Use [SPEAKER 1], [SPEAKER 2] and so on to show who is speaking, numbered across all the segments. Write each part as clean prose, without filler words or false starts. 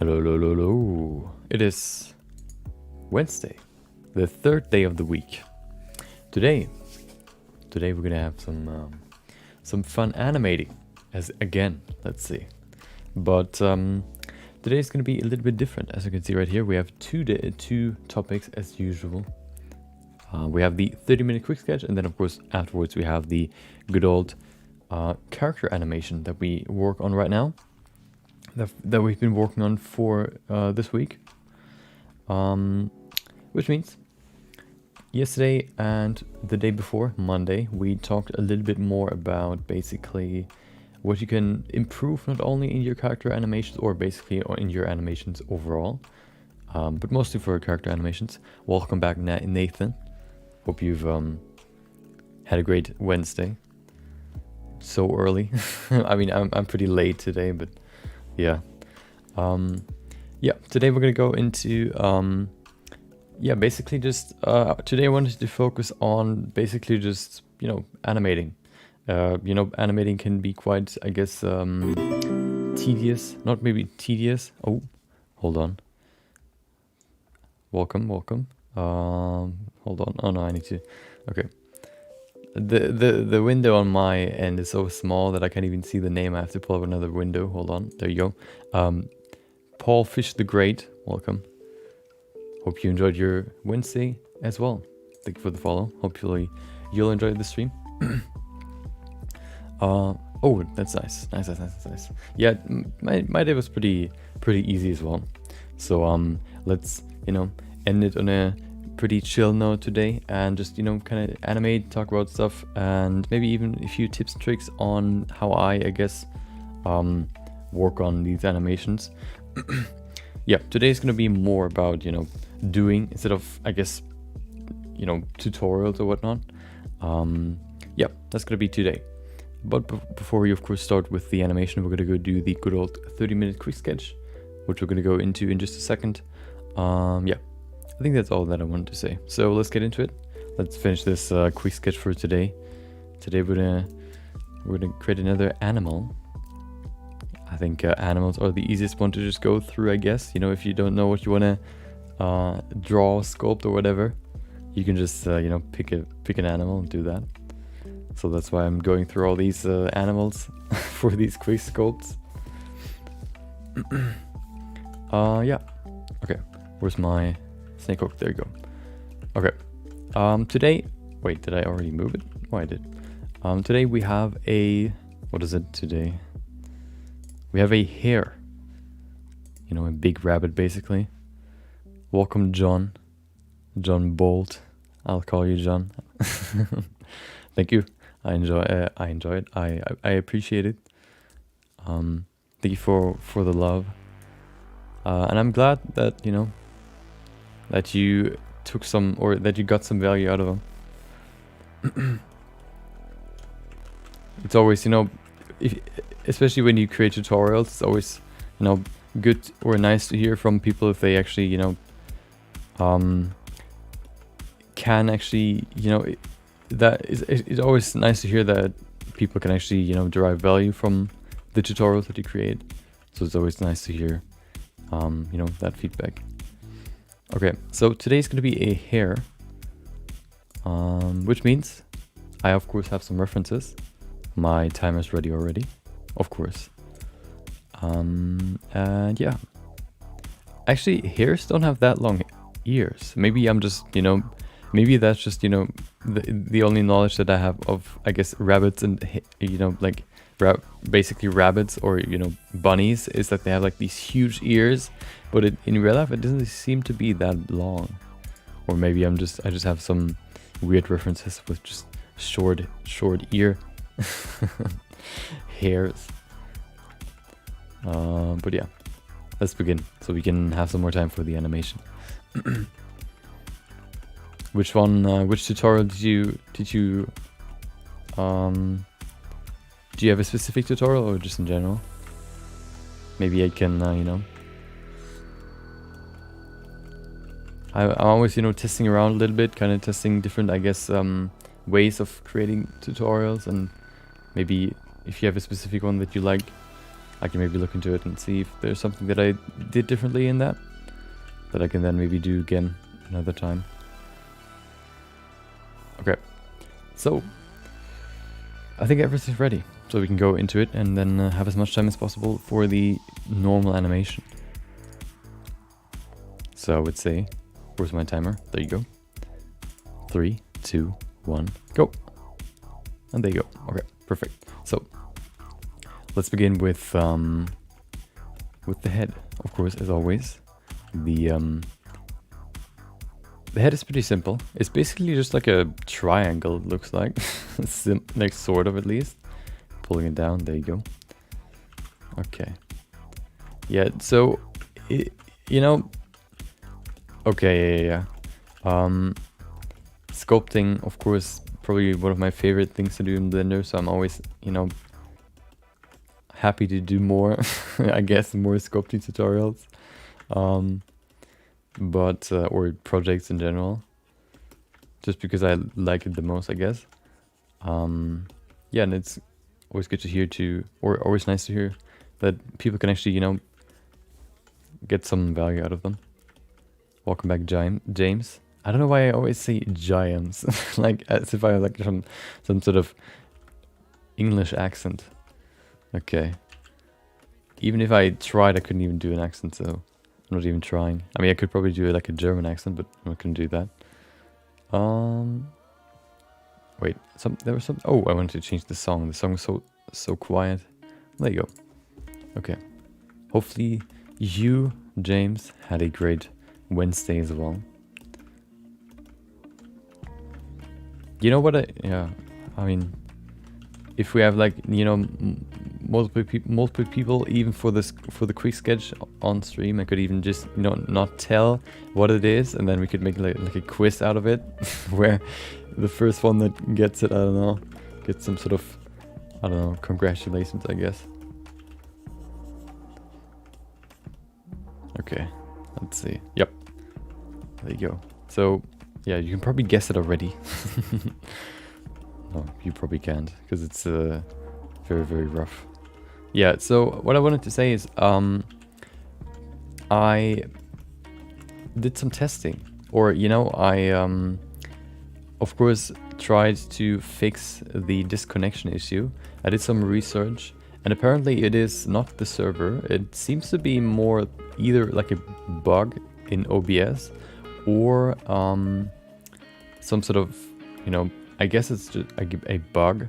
[SPEAKER 1] Hello, hello, hello, hello. It is Wednesday, the third day of the week. Today we're gonna have some fun animating. Let's see. But today is gonna be a little bit different. As you can see right here, we have two topics as usual. We have the 30-minute quick sketch, and then of course afterwards we have the good old character animation that we work on right now. That we've been working on for this week, which means yesterday and the day before, Monday, we talked a little bit more about basically what you can improve not only in your character animations or basically in your animations overall, but mostly for character animations. Welcome back, Nathan. Hope you've had a great Wednesday. So early. I mean, I'm pretty late today, but yeah. Today we're gonna go into basically just today I wanted to focus on basically just animating. Animating can be quite, I guess, tedious. Not maybe tedious. Oh, hold on. Welcome. Hold on. Oh no, I need to. Okay. The window on my end is so small that I can't even see the name. I have to pull up another window. Hold on. There you go. Paul Fish the Great, welcome. Hope you enjoyed your Wednesday as well. Thank you for the follow. Hopefully you'll enjoy the stream. Oh, that's nice. Nice. Yeah, my day was pretty easy as well. So let's end it on a pretty chill note today, and just kind of animate, talk about stuff, and maybe even a few tips and tricks on how I guess work on these animations. Yeah, today's gonna be more about doing instead of, I guess, tutorials or whatnot. Yeah, that's gonna be today. But before we of course start with the animation, we're gonna go do the good old 30-minute quick sketch, which we're gonna go into in just a second. Yeah, I think that's all that I wanted to say. So let's get into it. Let's finish this quick sketch for today. Today we're gonna create another animal. I think animals are the easiest one to just go through, I guess. If you don't know what you wanna draw, sculpt, or whatever, you can just pick an animal and do that. So that's why I'm going through all these animals for these quick sculpts. Yeah. Okay. Where's my snake hook? There you go. Okay. Today, wait, did I already move it? Oh, I did. Today we have what is it today? We have a hare. A big rabbit, basically. Welcome, John. John Bolt. I'll call you John. Thank you. I enjoy it. I appreciate it. Thank you for the love. And I'm glad that that you took some, or that you got some value out of them. It's always, especially when you create tutorials, it's always, good or nice to hear from people if they actually, can actually, it's always nice to hear that people can actually, derive value from the tutorials that you create. So it's always nice to hear, that feedback. Okay, so today's going to be a hare, which means I of course have some references. My timer's ready already, of course. And yeah, actually hares don't have that long ears. Maybe I'm just, maybe that's just, the only knowledge that I have of, I guess, rabbits and, like basically rabbits or, bunnies, is that they have like these huge ears, but in real life it doesn't seem to be that long. Or maybe I just have some weird references with just short ear. hairs. But yeah, let's begin so we can have some more time for the animation. Which tutorial did you do you have a specific tutorial or just in general? Maybe I can, you know, I'm always, you know, testing around a little bit, kind of testing different, I guess, ways of creating tutorials, and maybe if you have a specific one that you like, I can maybe look into it and see if there's something that I did differently in that I can then maybe do again another time. Okay, so I think everything's ready, so we can go into it and then have as much time as possible for the normal animation. So I would say, where's my timer? There you go. 3, 2, 1, go. And there you go. Okay, perfect. So let's begin with the head, of course, as always. The head is pretty simple. It's basically just like a triangle, it looks like. Like, sort of, at least. Pulling it down, there you go. Okay. Yeah, so, you know... Okay, yeah. Sculpting, of course, probably one of my favorite things to do in Blender, so I'm always, you know, happy to do more, I guess, more sculpting tutorials. Or projects in general, just because I like it the most, I guess. Yeah, and it's always good to hear or always nice to hear that people can actually, you know, get some value out of them. Welcome back, James. I don't know why I always say James, like as if I have like some sort of English accent. Okay. Even if I tried, I couldn't even do an accent, so I'm not even trying. I mean, I could probably do like a German accent, but I'm not gonna do that. Wait, there was some. Oh, I wanted to change the song. The song was so quiet. There you go. Okay. Hopefully, you, James, had a great Wednesday as well. You know what? Yeah. I mean, if we have like, you know, multiple people, even for the quick sketch on stream, I could even just, you know, not tell what it is, and then we could make like a quiz out of it, where the first one that gets it, I don't know, gets some sort of, I don't know, congratulations, I guess. Okay, let's see. Yep, there you go. So yeah, you can probably guess it already. No, you probably can't, because it's very, very rough. Yeah, so what I wanted to say is I did some testing, or, you know, I of course tried to fix the disconnection issue. I did some research, and apparently it is not the server. It seems to be more either like a bug in OBS or some sort of, you know, I guess it's just a bug.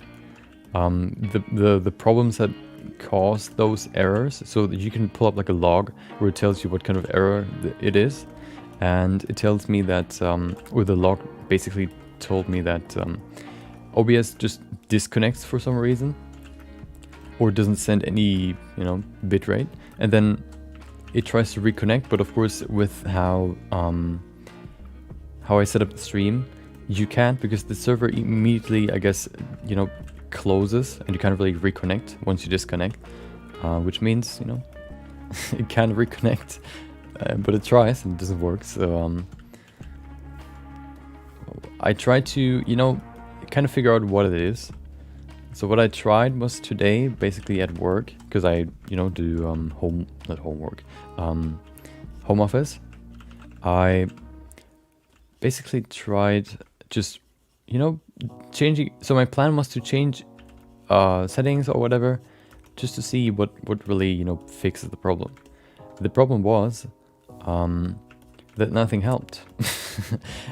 [SPEAKER 1] The problems that cause those errors, so that you can pull up like a log where it tells you what kind of error it is, and it tells me that, or the log basically told me that OBS just disconnects for some reason, or doesn't send any, you know, bitrate, and then it tries to reconnect. But of course, with how I set up the stream, you can't, because the server immediately, I guess, you know, closes, and you can't really reconnect once you disconnect, which means, you know, it can reconnect, but it tries and it doesn't work. So I tried to, you know, kind of figure out what it is. So what I tried was today, basically at work, because I, you know, do home office. I basically tried just, you know, changing. So my plan was to change settings or whatever, just to see what really, you know, fixes the problem. The problem was that nothing helped.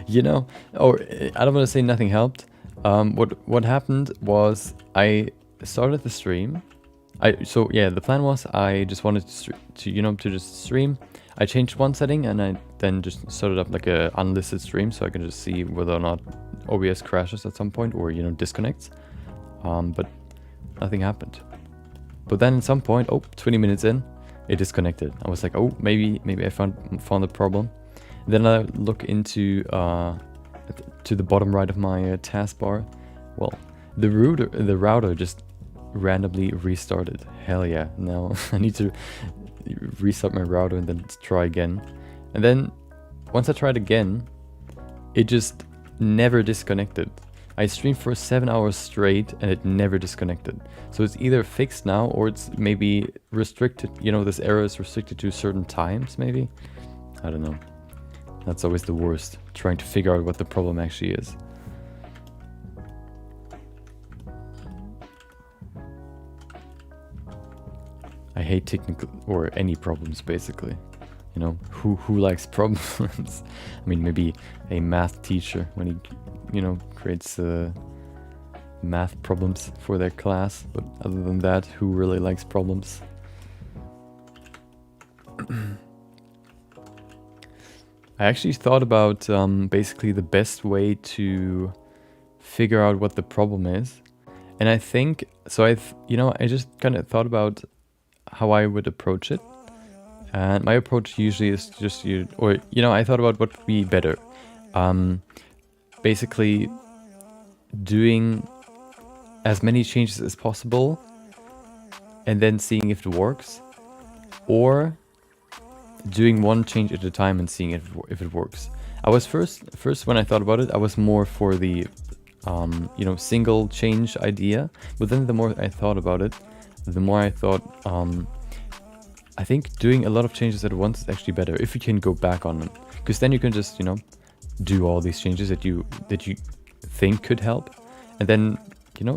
[SPEAKER 1] You know, or I don't want to say nothing helped. What happened was I started the stream. So yeah, the plan was I just wanted to you know, to just stream. I changed one setting, and I then just started up like a unlisted stream, so I can just see whether or not OBS crashes at some point, or, you know, disconnects. But nothing happened. But then at some point, 20 minutes in, it disconnected. I was like, oh, maybe I found the problem. Then I look into to the bottom right of my taskbar. Well, the router just randomly restarted. Hell yeah! Now I need to restart my router and then try again. And then once I tried again, it just never disconnected. I streamed for 7 hours straight and it never disconnected. So it's either fixed now or it's maybe restricted. You know, this error is restricted to certain times maybe. I don't know. That's always the worst, trying to figure out what the problem actually is. I hate technical or any problems basically. You know, who likes problems? I mean, maybe a math teacher when he, you know, creates math problems for their class. But other than that, who really likes problems? I actually thought about basically the best way to figure out what the problem is. And I think, so I just kind of thought about how I would approach it. And my approach usually is just I thought about what would be better. Basically doing as many changes as possible and then seeing if it works, or doing one change at a time and seeing if it works. I was first when I thought about it, I was more for the single change idea, but then the more I thought about it, the more I thought I think doing a lot of changes at once is actually better if you can go back on them, because then you can just do all these changes that you think could help, and then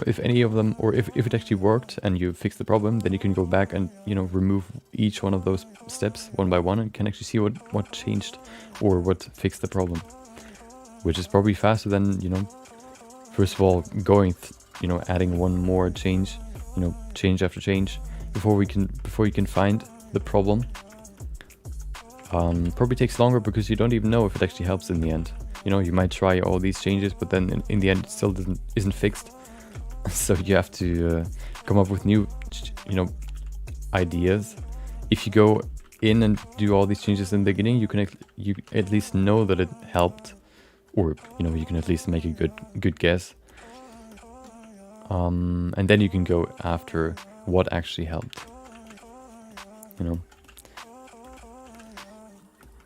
[SPEAKER 1] if any of them, or if it actually worked and you fix the problem, then you can go back and remove each one of those steps one by one and can actually see what changed or what fixed the problem, which is probably faster than first of all going adding one more change, change after change before you can find the problem. Probably takes longer because you don't even know if it actually helps in the end. You might try all these changes, but then in the end it still isn't fixed. So you have to come up with new ideas. If you go in and do all these changes in the beginning, you at least know that it helped, or you can at least make a good guess. And then you can go after what actually helped.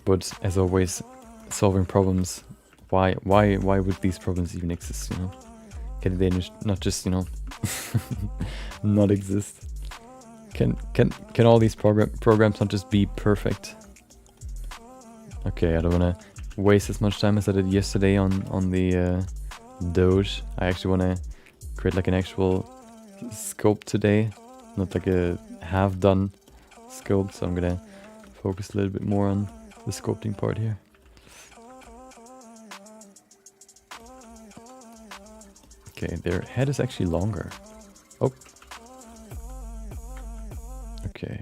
[SPEAKER 1] But as always, solving problems. Why would these problems even exist? Can they not just not exist? Can all these programs not just be perfect? Okay, I don't want to waste as much time as I did yesterday on the Doge. I actually want to create like an actual scope today, not like a half done scope. So I'm gonna focus a little bit more on the sculpting part here. Okay, their head is actually longer. Oh. Okay.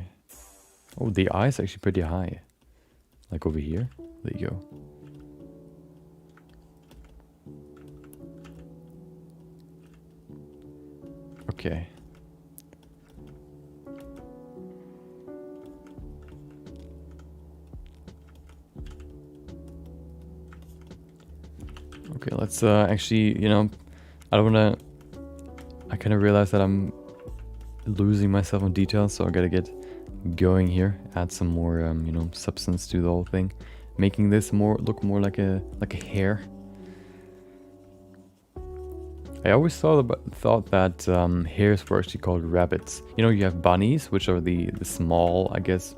[SPEAKER 1] Oh, the eye is actually pretty high. Like over here. There you go. Okay. Okay, let's actually, I don't wanna, I kind of realize that I'm losing myself on details, so I gotta get going here, add some more, substance to the whole thing, making this look more like a hair. I always thought that hares were actually called rabbits. You have bunnies, which are the small, I guess,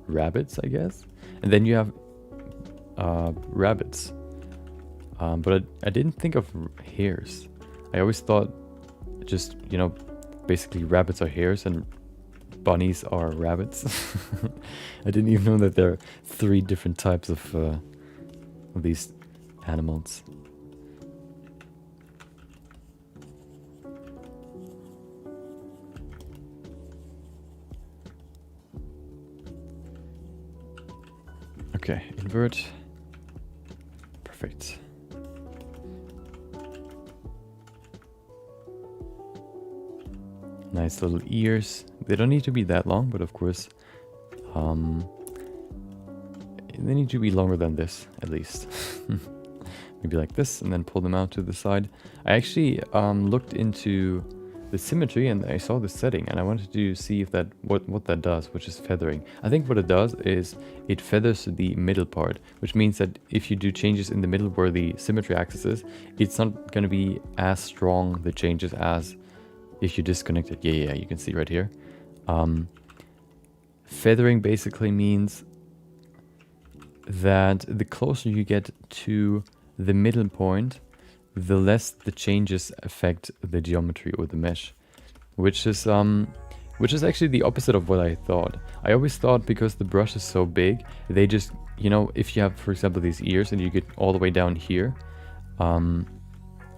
[SPEAKER 1] rabbits, I guess, and then you have rabbits. But I didn't think of hares. I always thought just, basically rabbits are hares and bunnies are rabbits. I didn't even know that there are 3 different types of these animals. Okay, invert. Perfect. Nice little ears, They don't need to be that long, but of course, they need to be longer than this, at least. Maybe like this, and then pull them out to the side. I actually looked into the symmetry, and I saw the setting, and I wanted to see if that what that does, which is feathering. I think what it does is it feathers the middle part, which means that if you do changes in the middle where the symmetry axis is, it's not going to be as strong, the changes, as if you disconnect it. Yeah, you can see right here. Feathering basically means that the closer you get to the middle point, the less the changes affect the geometry or the mesh, which is actually the opposite of what I thought. I always thought because the brush is so big, they just, you know, if you have, for example, these ears and you get all the way down here, oh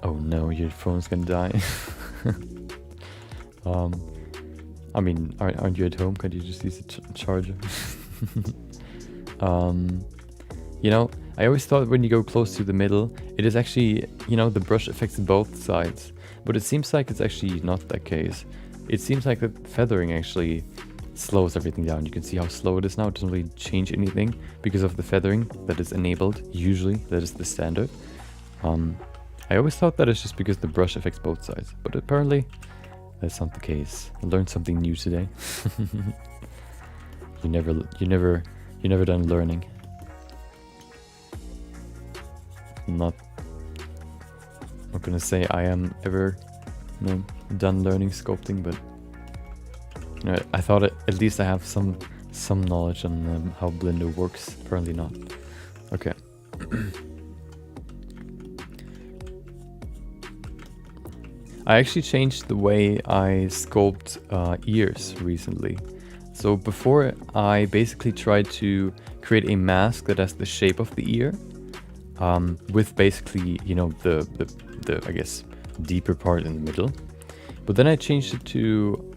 [SPEAKER 1] no, your phone's gonna die. I mean, aren't you at home? Can't you just use a charger? You know, I always thought when you go close to the middle, it is actually, you know, the brush affects both sides. But it seems like it's actually not that case. It seems like the feathering actually slows everything down. You can see how slow it is now. It doesn't really change anything because of the feathering that is enabled. Usually, that is the standard. I always thought that it's just because the brush affects both sides. But apparently, that's not the case. I learned something new today. You're never done learning. I'm not gonna say I am ever, you know, done learning sculpting, but you know, I thought at least I have some knowledge on how Blender works. Apparently not. Okay. I actually changed the way I sculpt ears recently. So before, I basically tried to create a mask that has the shape of the ear, with basically, you know, the I guess deeper part in the middle. But then I changed it to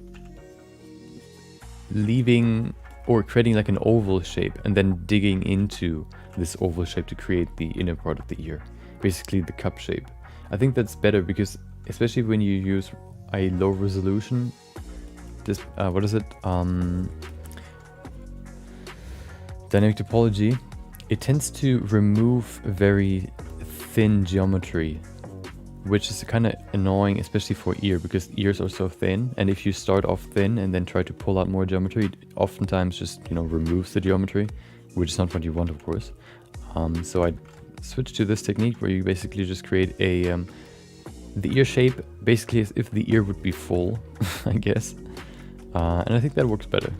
[SPEAKER 1] leaving or creating like an oval shape and then digging into this oval shape to create the inner part of the ear, basically the cup shape. I think that's better because especially when you use a low resolution, this what is it, dynamic topology, it tends to remove very thin geometry, which is kind of annoying, especially for ear, because ears are so thin, and if you start off thin and then try to pull out more geometry, it oftentimes just, you know, removes the geometry, which is not what you want, of course. So I switched to this technique where you basically just create a the ear shape basically as if the ear would be full, I guess, and I think that works better.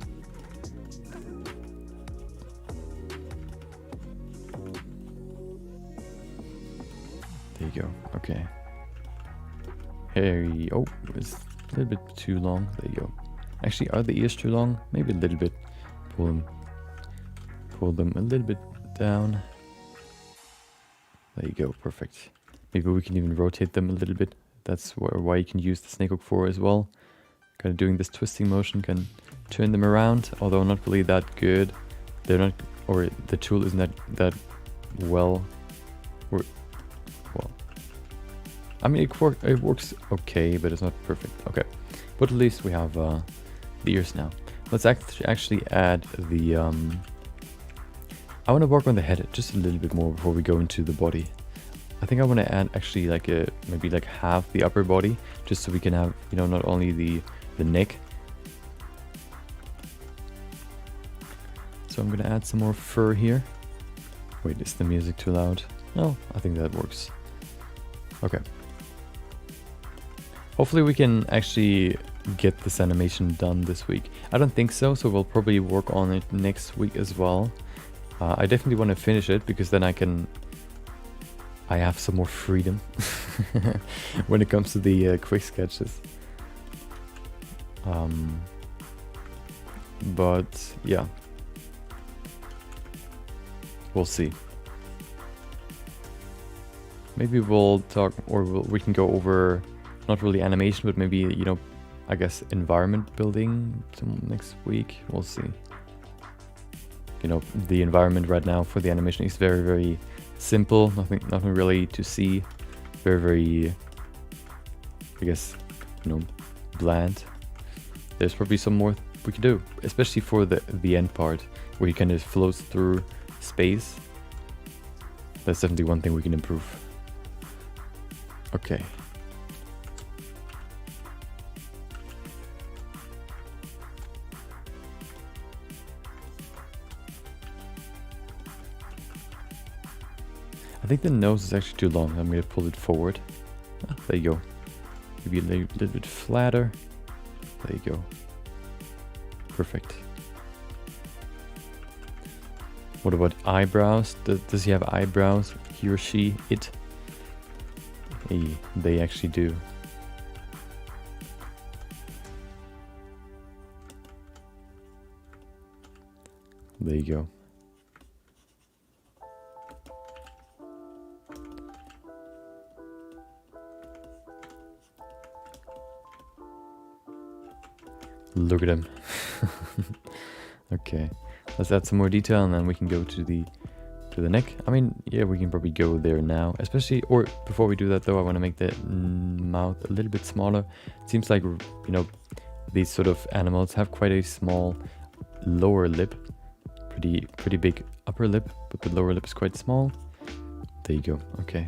[SPEAKER 1] There you go. Okay. Hey, oh, it's a little bit too long. There you go. Actually, are the ears too long? Maybe a little bit. Pull them a little bit down. There you go. Perfect. Maybe we can even rotate them a little bit. That's why you can use the snake hook for as well. Kind of doing this twisting motion can turn them around, although not really that good. They're not, or the tool isn't that well. I mean, it works okay, but it's not perfect. Okay, but at least we have the ears now. Let's actually add the... I want to work on the head just a little bit more before we go into the body. I think I want to add actually like maybe like half the upper body, just so we can have, you know, not only the neck. So I'm gonna add some more fur here. Wait, is the music too loud? No, I think that works. Okay. Hopefully we can actually get this animation done this week. I don't think so, so we'll probably work on it next week as well. I definitely want to finish it because then I have some more freedom when it comes to the quick sketches. But yeah, we'll see. Maybe we'll talk, or we can go over not really animation, but maybe, you know, I guess environment building next week. We'll see. You know, the environment right now for the animation is very, very simple. Nothing really to see. Very, very, I guess, you know, bland. there's probably some more we can do, especially for the end part where he kind of flows through space. That's definitely one thing we can improve. Okay. I think the nose is actually too long. I'm gonna pull it forward. Ah, there you go. Maybe a little bit flatter. There you go. Perfect. What about eyebrows? Does he have eyebrows? He or she? It? Hey, they actually do. There you go. Look at him. Okay, let's add some more detail and then we can go to the neck. I mean, yeah, we can probably go there now, especially, or before we do that though, I want to make the mouth a little bit smaller. It seems like, you know, these sort of animals have quite a small lower lip, pretty big upper lip, but the lower lip is quite small. There you go. Okay,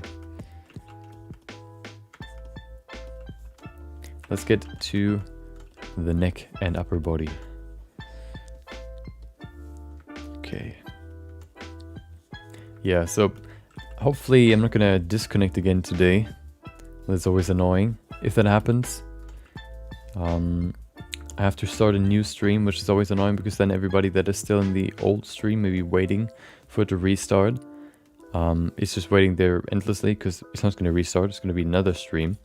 [SPEAKER 1] let's get to the neck and upper body. Okay. Yeah, so hopefully I'm not gonna disconnect again today. That's always annoying if that happens. I have to start a new stream, which is always annoying because then everybody that is still in the old stream may be waiting for it to restart. It's just waiting there endlessly because it's not gonna restart. It's gonna be another stream,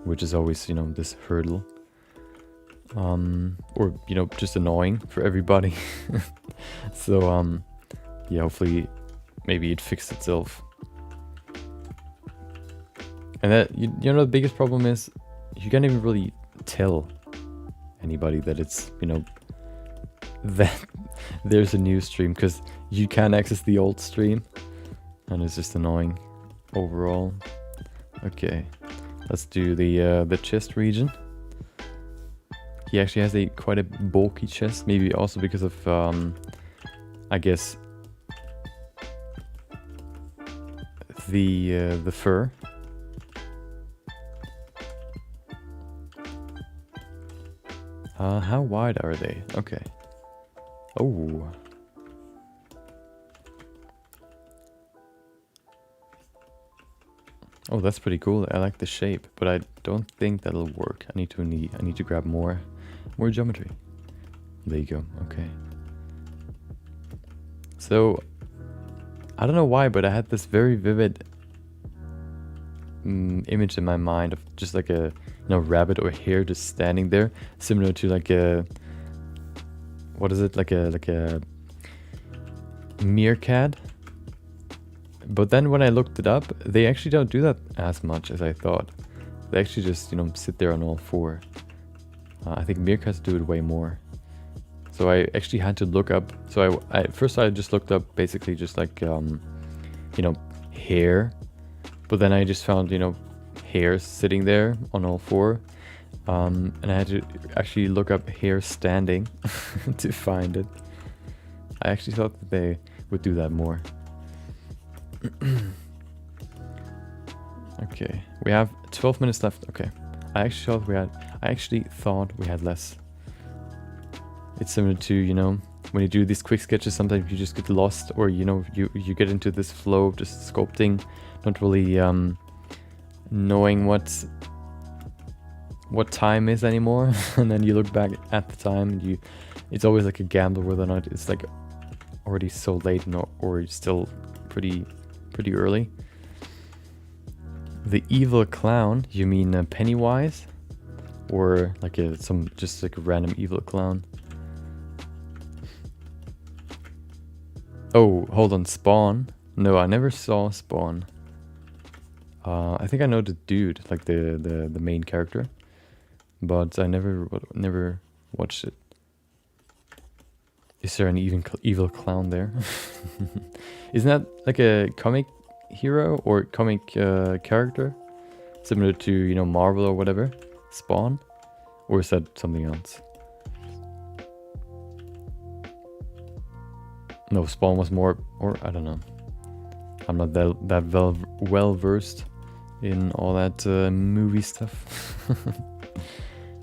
[SPEAKER 1] which is always, you know, this hurdle. Or, you know, just annoying for everybody. So, yeah, hopefully maybe it fixed itself. And that, you know, the biggest problem is you can't even really tell anybody that it's, you know, that there's a new stream because you can't access the old stream and it's just annoying overall. Okay, let's do the chest region. He actually has quite a bulky chest, maybe also because of, I guess, the fur. How wide are they? Okay. Oh. Oh, that's pretty cool. I like the shape, but I don't think that'll work. I need to grab more geometry. There you go. Okay. So I don't know why, but I had this very vivid image in my mind of just like a, you know, rabbit or hare just standing there, similar to like a, what is it, like a meerkat. But then when I looked it up, they actually don't do that as much as I thought. They actually just, you know, sit there on all four. I think meerkats do it way more. So I actually had to look up. So I first I just looked up basically just like, you know, hare. But then I just found, you know, hares sitting there on all four. And I had to actually look up hare standing to find it. I actually thought that they would do that more. Okay, we have 12 minutes left. Okay, I actually thought we had less. It's similar to, you know, when you do these quick sketches, sometimes you just get lost, or, you know, you get into this flow of just sculpting, not really knowing what time is anymore. And then you look back at the time and it's always like a gamble whether or not it's like already so late or still pretty early. The evil clown, you mean Pennywise? Or like just like a random evil clown? Oh, hold on, Spawn? No, I never saw Spawn. I think I know the dude, like the main character, but I never watched it. Is there an evil clown there? Isn't that like a comic hero or comic character? Similar to, you know, Marvel or whatever? Spawn? Or is that something else? No, Spawn was more, or I don't know. I'm not that well versed in all that movie stuff.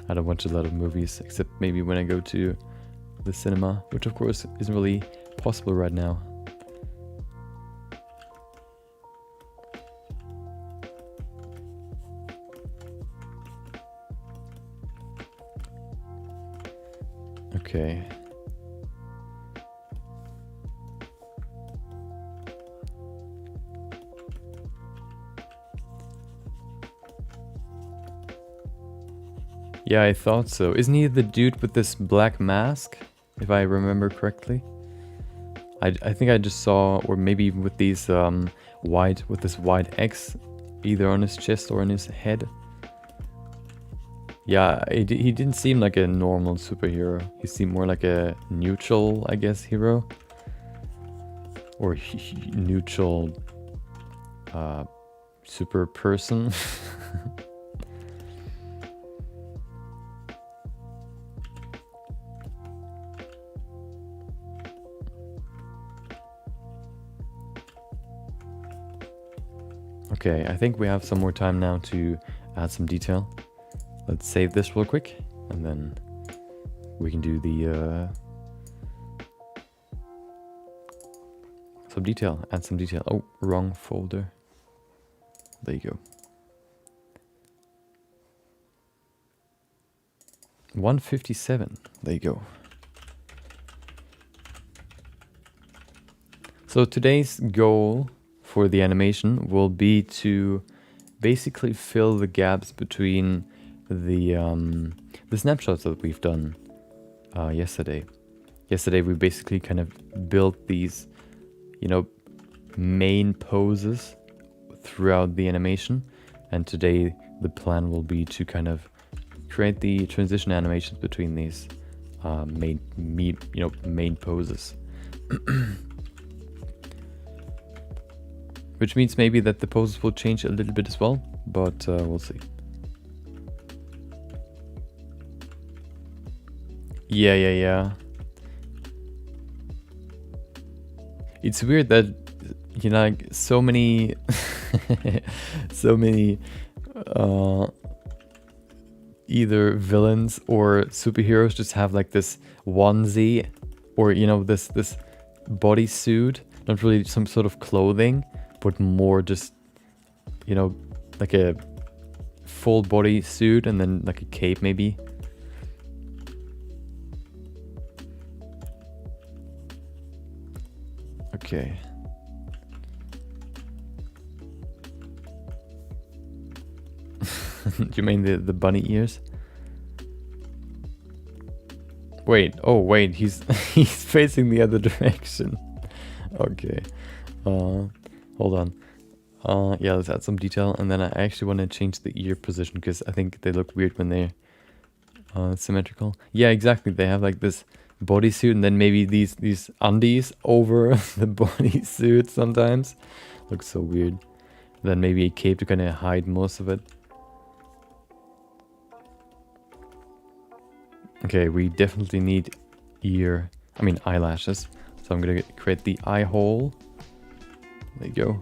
[SPEAKER 1] I don't watch a lot of movies, except maybe when I go to the cinema, which of course isn't really possible right now. Okay. Yeah, I thought so. Isn't he the dude with this black mask, if I remember correctly? I think I just saw, or maybe with these with this white X, either on his chest or on his head. Yeah, he didn't seem like a normal superhero. He seemed more like a neutral, I guess, hero. Or neutral super person. Okay, I think we have some more time now to add some detail. Let's save this real quick, and then we can do the some detail, add some detail. Oh, wrong folder. There you go. 157. There you go. So today's goal for the animation will be to basically fill the gaps between the snapshots that we've done yesterday. Yesterday we basically kind of built these, you know, main poses throughout the animation, and today the plan will be to kind of create the transition animations between these main poses. Which means maybe that the poses will change a little bit as well, but we'll see. Yeah. It's weird that, you know, like so many either villains or superheroes just have like this onesie, or, you know, this bodysuit, not really some sort of clothing, but more just, you know, like a full body suit and then like a cape maybe. Okay. Do you mean the bunny ears? Wait, oh wait, he's he's facing the other direction. Okay. Hold on. Yeah, let's add some detail, and then I actually want to change the ear position because I think they look weird when they're symmetrical. Yeah, exactly. They have like this bodysuit, and then maybe these undies over the bodysuit sometimes. Looks so weird. Then maybe a cape to kind of hide most of it. Okay, we definitely need eyelashes. So I'm gonna create the eye hole. There you go.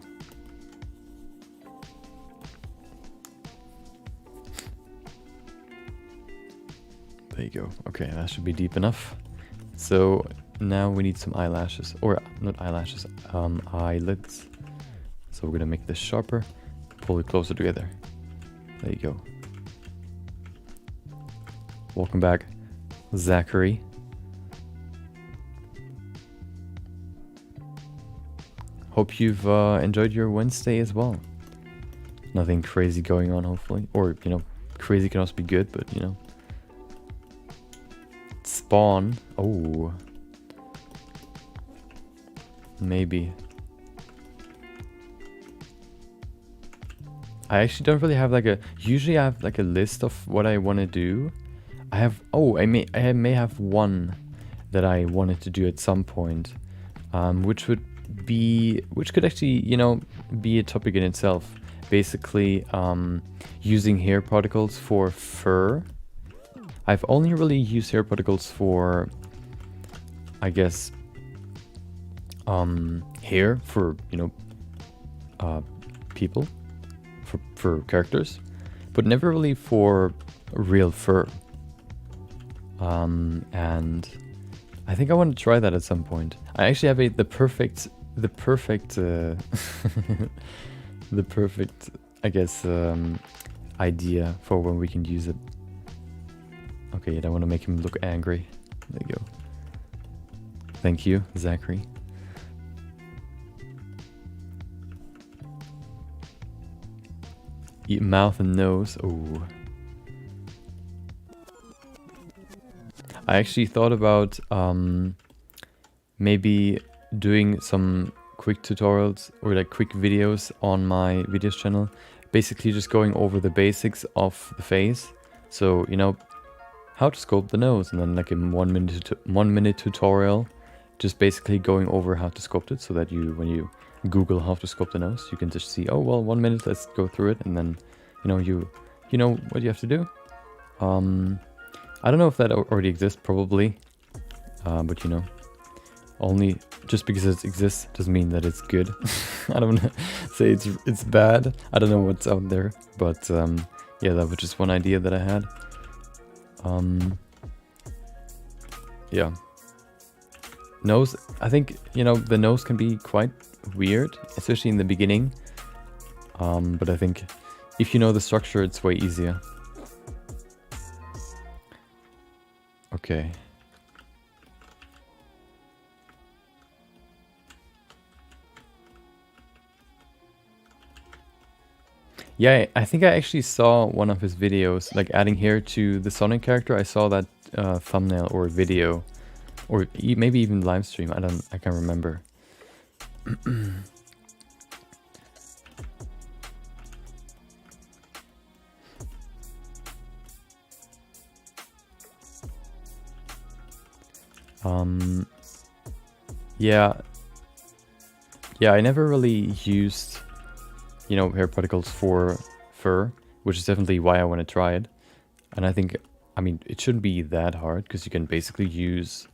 [SPEAKER 1] There you go. Okay, that should be deep enough. So now we need some eyelashes, or not eyelashes, eyelids. So we're gonna make this sharper, pull it closer together. There you go. Welcome back, Zachary. Hope you've enjoyed your Wednesday as well. Nothing crazy going on, hopefully. Or, you know, crazy can also be good, but, you know. Spawn. Oh. Maybe. I actually don't really have like a... Usually I have like a list of what I want to do. I have... Oh, I may have one that I wanted to do at some point. Which could actually, you know, be a topic in itself. Basically, using hair particles for fur. I've only really used hair particles for, I guess, hair for, people, for characters, but never really for real fur. And I think I want to try that at some point. I actually have the perfect, the perfect, I guess, idea for when we can use it. Okay, I don't want to make him look angry. There you go. Thank you, Zachary. Mouth and nose. Oh. I actually thought about maybe doing some quick tutorials or like quick videos on my videos channel. Basically just going over the basics of the face. So, how to sculpt the nose, and then like a 1 minute tutorial, just basically going over how to sculpt it, so that when you Google how to sculpt the nose, you can just see, oh well, 1 minute, let's go through it, and then you know what you have to do. I don't know if that already exists, probably, but only just because it exists doesn't mean that it's good. I don't want to say it's bad. I don't know what's out there, but yeah, that was just one idea that I had. Yeah. Nose, I think, the nose can be quite weird, especially in the beginning. But I think if you know the structure, it's way easier. Okay. Yeah, I think I actually saw one of his videos, like adding hair to the Sonic character. I saw that thumbnail or video, or maybe even live stream. I can't remember. Yeah, I never really used hair particles for fur, which is definitely why I want to try it. And I think, it shouldn't be that hard, because you can basically use,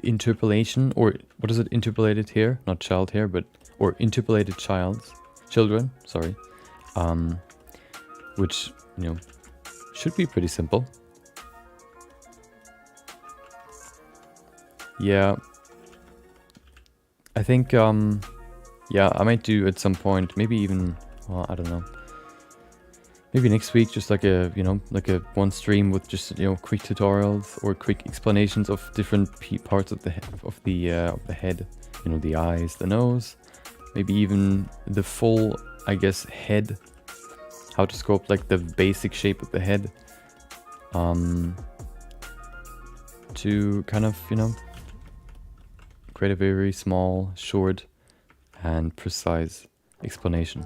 [SPEAKER 1] interpolation, or what is it, interpolated hair, not child hair, or interpolated children, sorry, which, should be pretty simple. Yeah. I think, yeah, I might do at some point, maybe even, well, I don't know. Maybe next week, just like a, like a one stream with just, quick tutorials or quick explanations of different parts of the head, the eyes, the nose, maybe even the full, I guess, head, how to sculpt like the basic shape of the head, to kind of, create a very small, short, and precise explanation.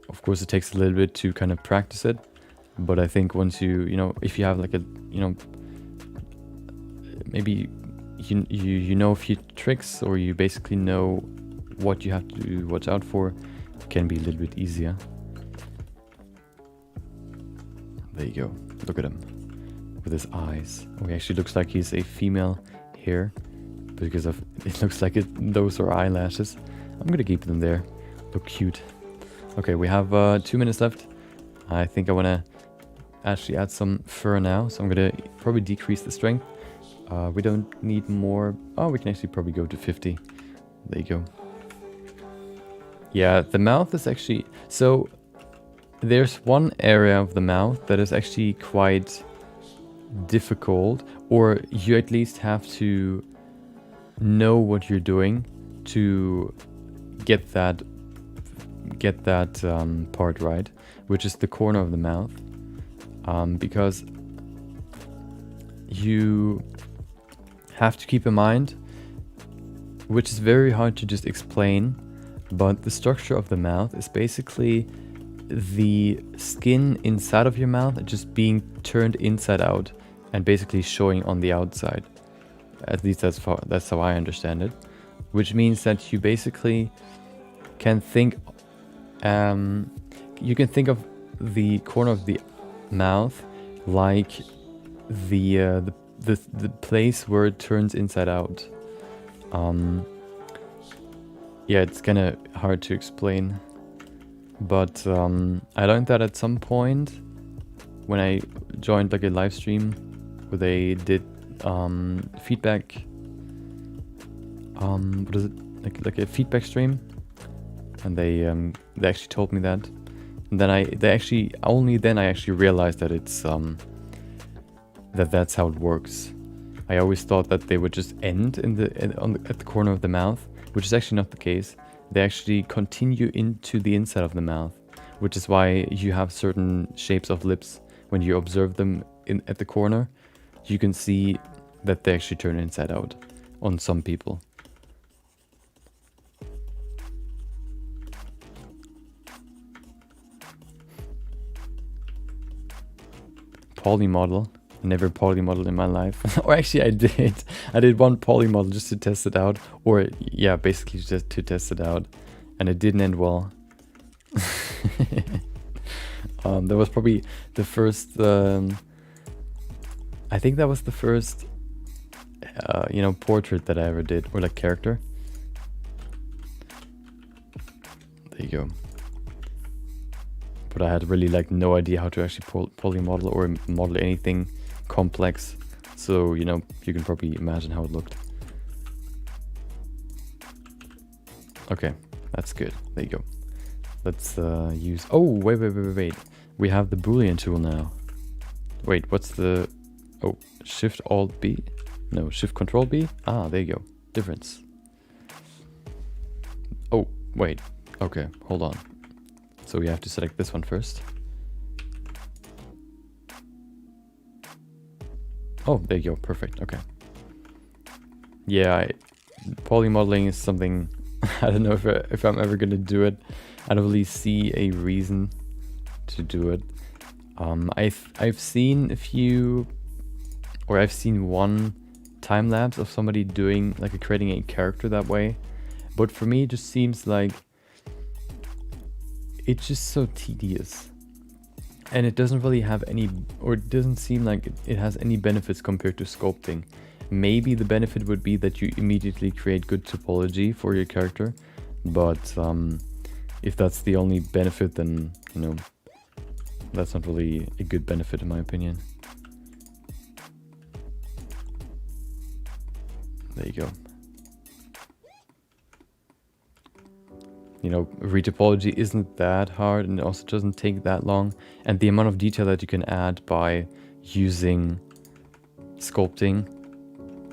[SPEAKER 1] Of course, it takes a little bit to kind of practice it, but I think once if you have like a, maybe you know a few tricks, or you basically know what you have to watch out for, it can be a little bit easier. There you go. Look at him with his eyes. Oh, he actually looks like he's a female here, because of it looks like those are eyelashes. I'm gonna keep them there. Look cute. Okay, we have 2 minutes left. I think I want to actually add some fur now, so I'm gonna probably decrease the strength. We don't need more. Oh, we can actually probably go to 50. There you go. Yeah, the mouth is actually, so there's one area of the mouth that is actually quite difficult, or you at least have to know what you're doing to get that part right, which is the corner of the mouth, because you have to keep in mind, which is very hard to just explain, but the structure of the mouth is basically the skin inside of your mouth just being turned inside out and basically showing on the outside. At least that's how I understand it, which means that you basically can think, you can think of the corner of the mouth like the the place where it turns inside out. Yeah, it's kind of hard to explain, but I learned that at some point when I joined like a live stream where they did feedback. What is it? Like a feedback stream, and they actually told me that, and then I actually realized that it's that's how it works. I always thought that they would just end at the corner of the mouth, which is actually not the case. They actually continue into the inside of the mouth, which is why you have certain shapes of lips. When you observe them at the corner, you can see that they actually turn inside out on some people. Polymodel. Never polymodeled in my life. Or actually I did. I did one polymodel just to test it out. Or yeah, basically just to test it out. And it didn't end well. That was probably the first I think that was the first portrait that I ever did, or like character. There you go. But I had really like no idea how to actually polymodel or model anything complex, so you can probably imagine how it looked. Okay, that's good. There you go. Let's use... Oh, wait. We have the Boolean tool now. Wait, what's the... Oh, Shift Alt B? No, Shift Control B? Ah, there you go. Difference. Oh, wait. Okay, hold on. So we have to select this one first. Oh, there you go. Perfect. Okay. Yeah, polymodeling is something... I don't know if I'm ever going to do it. I don't really see a reason to do it. I've seen a few... Or I've seen one time lapse of somebody doing like creating a character that way. But for me, it just seems like it's just so tedious. And it doesn't really have any, or it doesn't seem like it has any benefits compared to sculpting. Maybe the benefit would be that you immediately create good topology for your character. But if that's the only benefit, then, that's not really a good benefit in my opinion. There you go. Retopology isn't that hard, and it also doesn't take that long. And the amount of detail that you can add by using sculpting,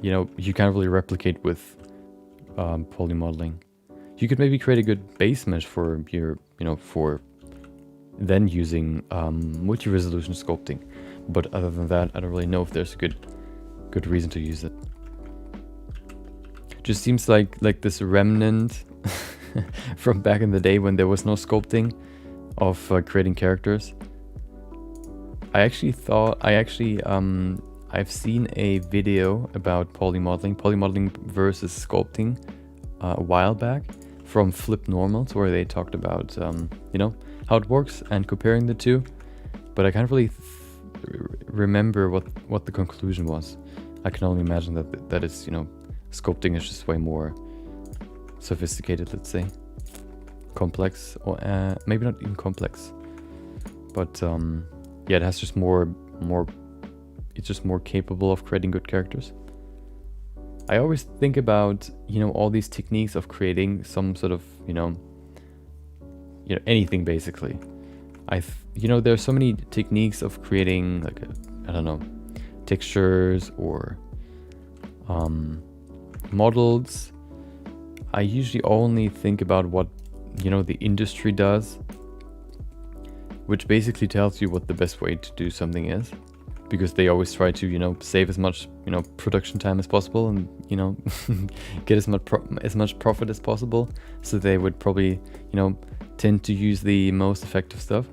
[SPEAKER 1] you can't really replicate with polymodeling. You could maybe create a good base mesh for your, for then using multi-resolution sculpting. But other than that, I don't really know if there's a good reason to use it. Just seems like this remnant from back in the day when there was no sculpting of creating characters. I've seen a video about polymodeling versus sculpting a while back from Flip Normals, where they talked about how it works and comparing the two, but I can't really remember what the conclusion was. I can only imagine that it's sculpting is just way more sophisticated, let's say, complex, or maybe not even complex, but yeah, it has just more it's just more capable of creating good characters. I always think about all these techniques of creating some sort of anything basically. There's so many techniques of creating like I don't know, textures or models. I usually only think about what the industry does, which basically tells you what the best way to do something is, because they always try to save as much production time as possible and get as much profit as possible. So they would probably tend to use the most effective stuff.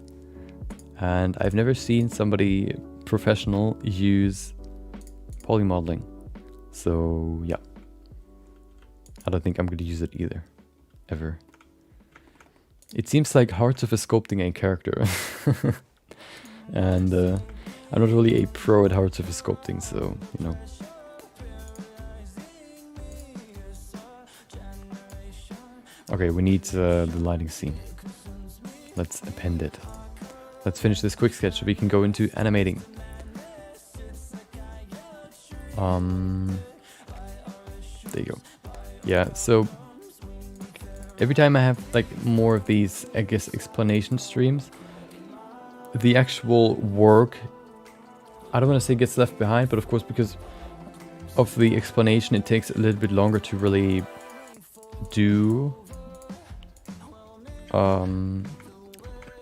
[SPEAKER 1] And I've never seen somebody professional use polymodeling. So yeah, I don't think I'm going to use it either, ever. It seems like hard of a sculpting a character. And I'm not really a pro at hard surface sculpting, so, you know. Okay, we need the lighting scene. Let's append it. Let's finish this quick sketch so we can go into animating. There you go. Yeah, so every time I have like more of these, I guess, explanation streams, the actual work, I don't want to say gets left behind, but of course because of the explanation, it takes a little bit longer to really do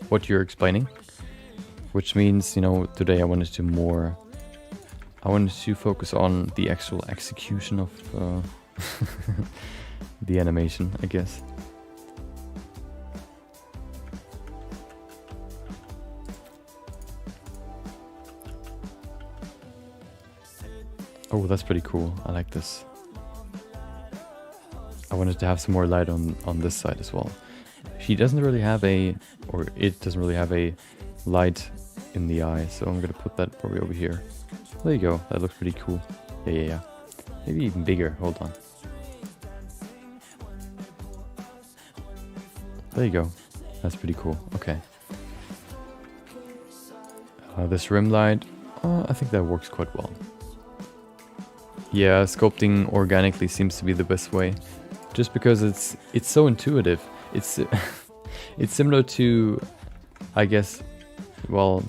[SPEAKER 1] what you're explaining. Which means, you know, today I wanted to focus on the actual execution of the animation, I guess. Oh, that's pretty cool. I like this. I wanted to have some more light on this side as well. She doesn't really have a, or it doesn't really have a light in the eye, so I'm gonna put that probably over here. There you go. That looks pretty cool. Yeah. Maybe even bigger. Hold on. There you go. That's pretty cool. Okay. This rim light, I think that works quite well. Yeah, sculpting organically seems to be the best way, just because it's so intuitive. It's it's similar to, I guess, well,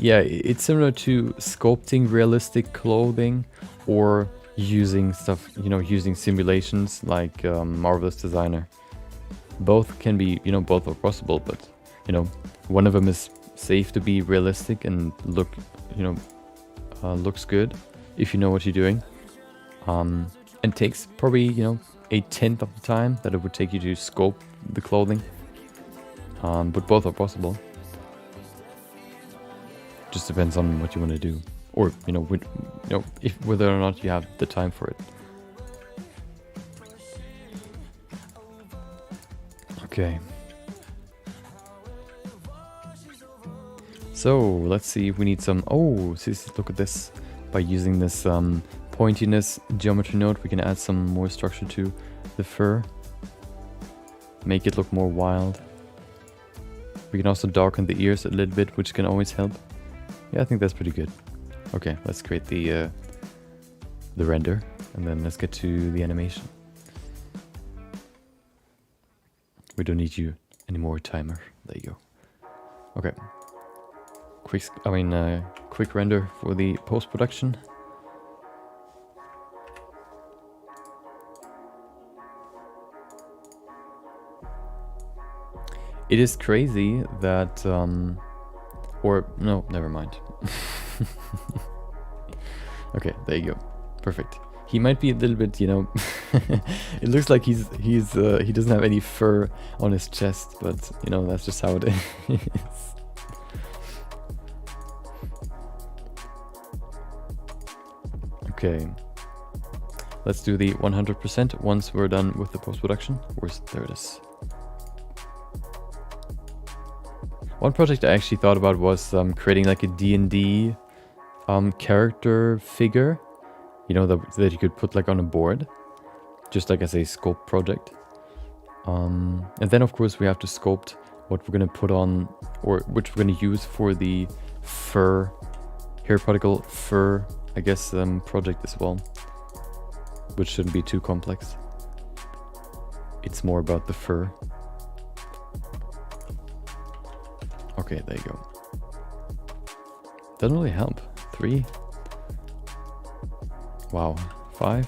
[SPEAKER 1] yeah, it's similar to sculpting realistic clothing or using stuff, you know, using simulations like Marvelous Designer. Both can be, you know, both are possible, but, you know, one of them is safe to be realistic and look, you know, looks good if you know what you're doing. And takes probably, you know, 1/10 of the time that it would take you to sculpt the clothing. But both are possible. Just depends on what you want to do, or you know, if whether or not you have the time for it. Okay. So let's see if we need some. Oh, see, look at this. By using this pointiness geometry node, we can add some more structure to the fur. Make it look more wild. We can also darken the ears a little bit, which can always help. Yeah, I think that's pretty good. Okay, let's create the render, and then let's get to the animation. We don't need you anymore, timer. There you go. Okay. Quick render for the post-production. It is crazy that, or no, never mind. Okay, there you go. Perfect. He might be a little bit, you know, it looks like he doesn't have any fur on his chest, but you know, that's just how it is. Okay. Let's do the 100% once we're done with the post-production. There it is. One project I actually thought about was creating like a D&D character figure, you know, that you could put like on a board, just like as a sculpt project. And then of course we have to sculpt what we're gonna put on, or which we're gonna use for the fur, hair particle fur, I guess, project as well, which shouldn't be too complex. It's more about the fur. Okay, there you go. Doesn't really help. 3. Wow. 5.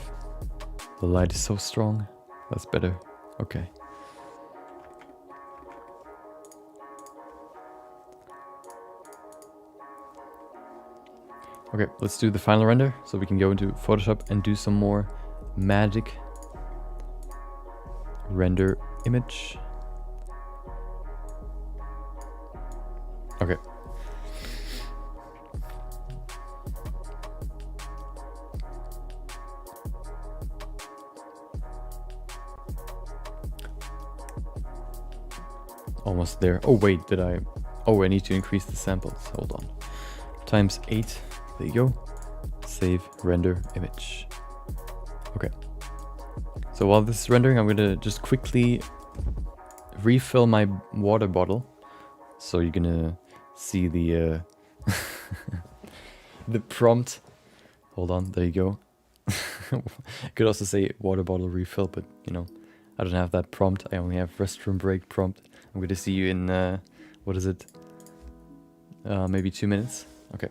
[SPEAKER 1] The light is so strong. That's better. Okay. Okay, let's do the final render so we can go into Photoshop and do some more magic. Render image. Okay. Almost there. Oh wait, did I? Oh, I need to increase the samples. Hold on. Times 8. There you go. Save render image. Okay. So while this is rendering, I'm gonna just quickly refill my water bottle. So you're gonna see the the prompt. Hold on, there you go. Could also say water bottle refill, but you know, I don't have that prompt. I only have restroom break prompt. I'm gonna see you in what is it? Maybe 2 minutes. Okay.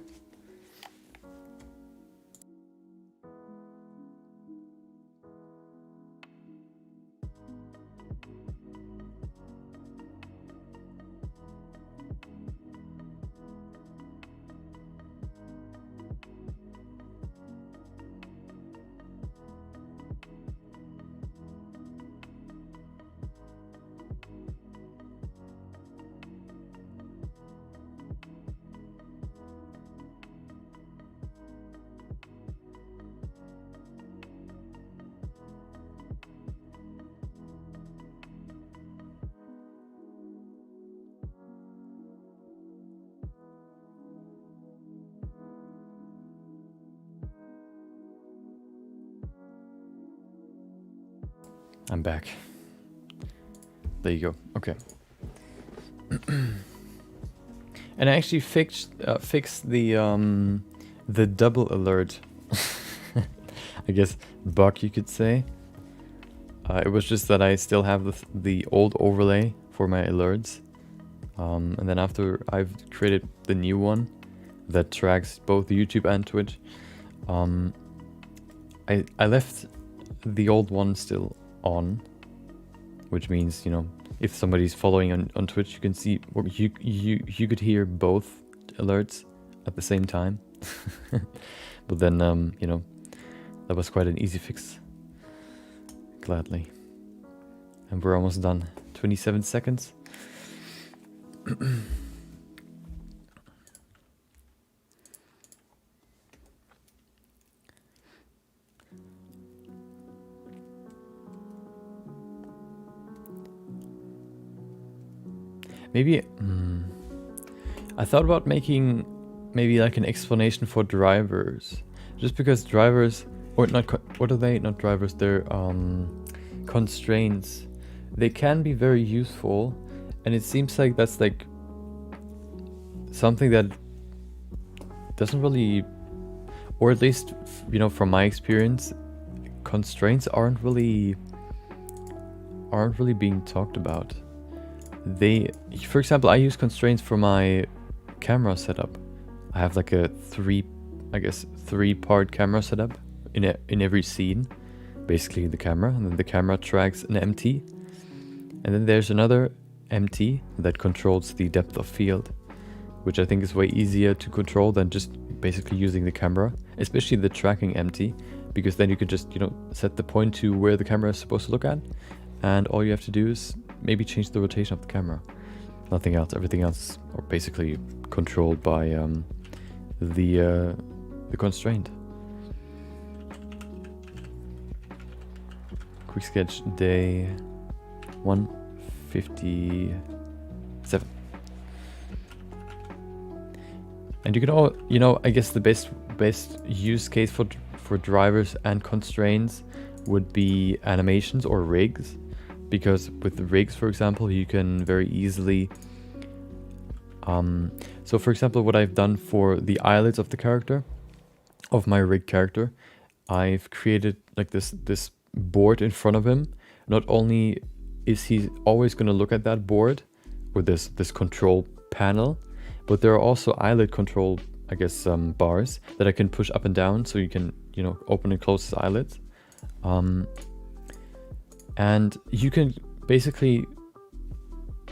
[SPEAKER 1] I'm back. There you go. Okay. And I actually fixed the double alert. I guess bug, you could say. It was just that I still have the old overlay for my alerts, and then after I've created the new one that tracks both YouTube and Twitch, I left the old one still on, which means, you know, if somebody's following on Twitch, you can see, you could hear both alerts at the same time. But then you know, that was quite an easy fix, gladly. And we're almost done. 27 seconds. Maybe I thought about making maybe like an explanation for drivers, just because drivers, or not, what are they? Not drivers, they're constraints. They can be very useful, and it seems like that's like something that doesn't really, or at least, you know, from my experience, constraints aren't really being talked about. For example, I use constraints for my camera setup. I have like a three-part camera setup in every scene. Basically the camera, and then the camera tracks an MT, and then there's another MT that controls the depth of field, which I think is way easier to control than just basically using the camera, especially the tracking MT, because then you can just, you know, set the point to where the camera is supposed to look at, and all you have to do is maybe change the rotation of the camera. Nothing else. Everything else are basically controlled by the constraint. Quick sketch day 157. And you can all, you know, I guess the best use case for drivers and constraints would be animations or rigs. Because with the rigs, for example, you can very easily... so for example, what I've done for the eyelids of the character, of my rig character, I've created like this board in front of him. Not only is he always going to look at that board with this control panel, but there are also eyelid control, I guess, bars that I can push up and down, so you can, you know, open and close his eyelids. And you can basically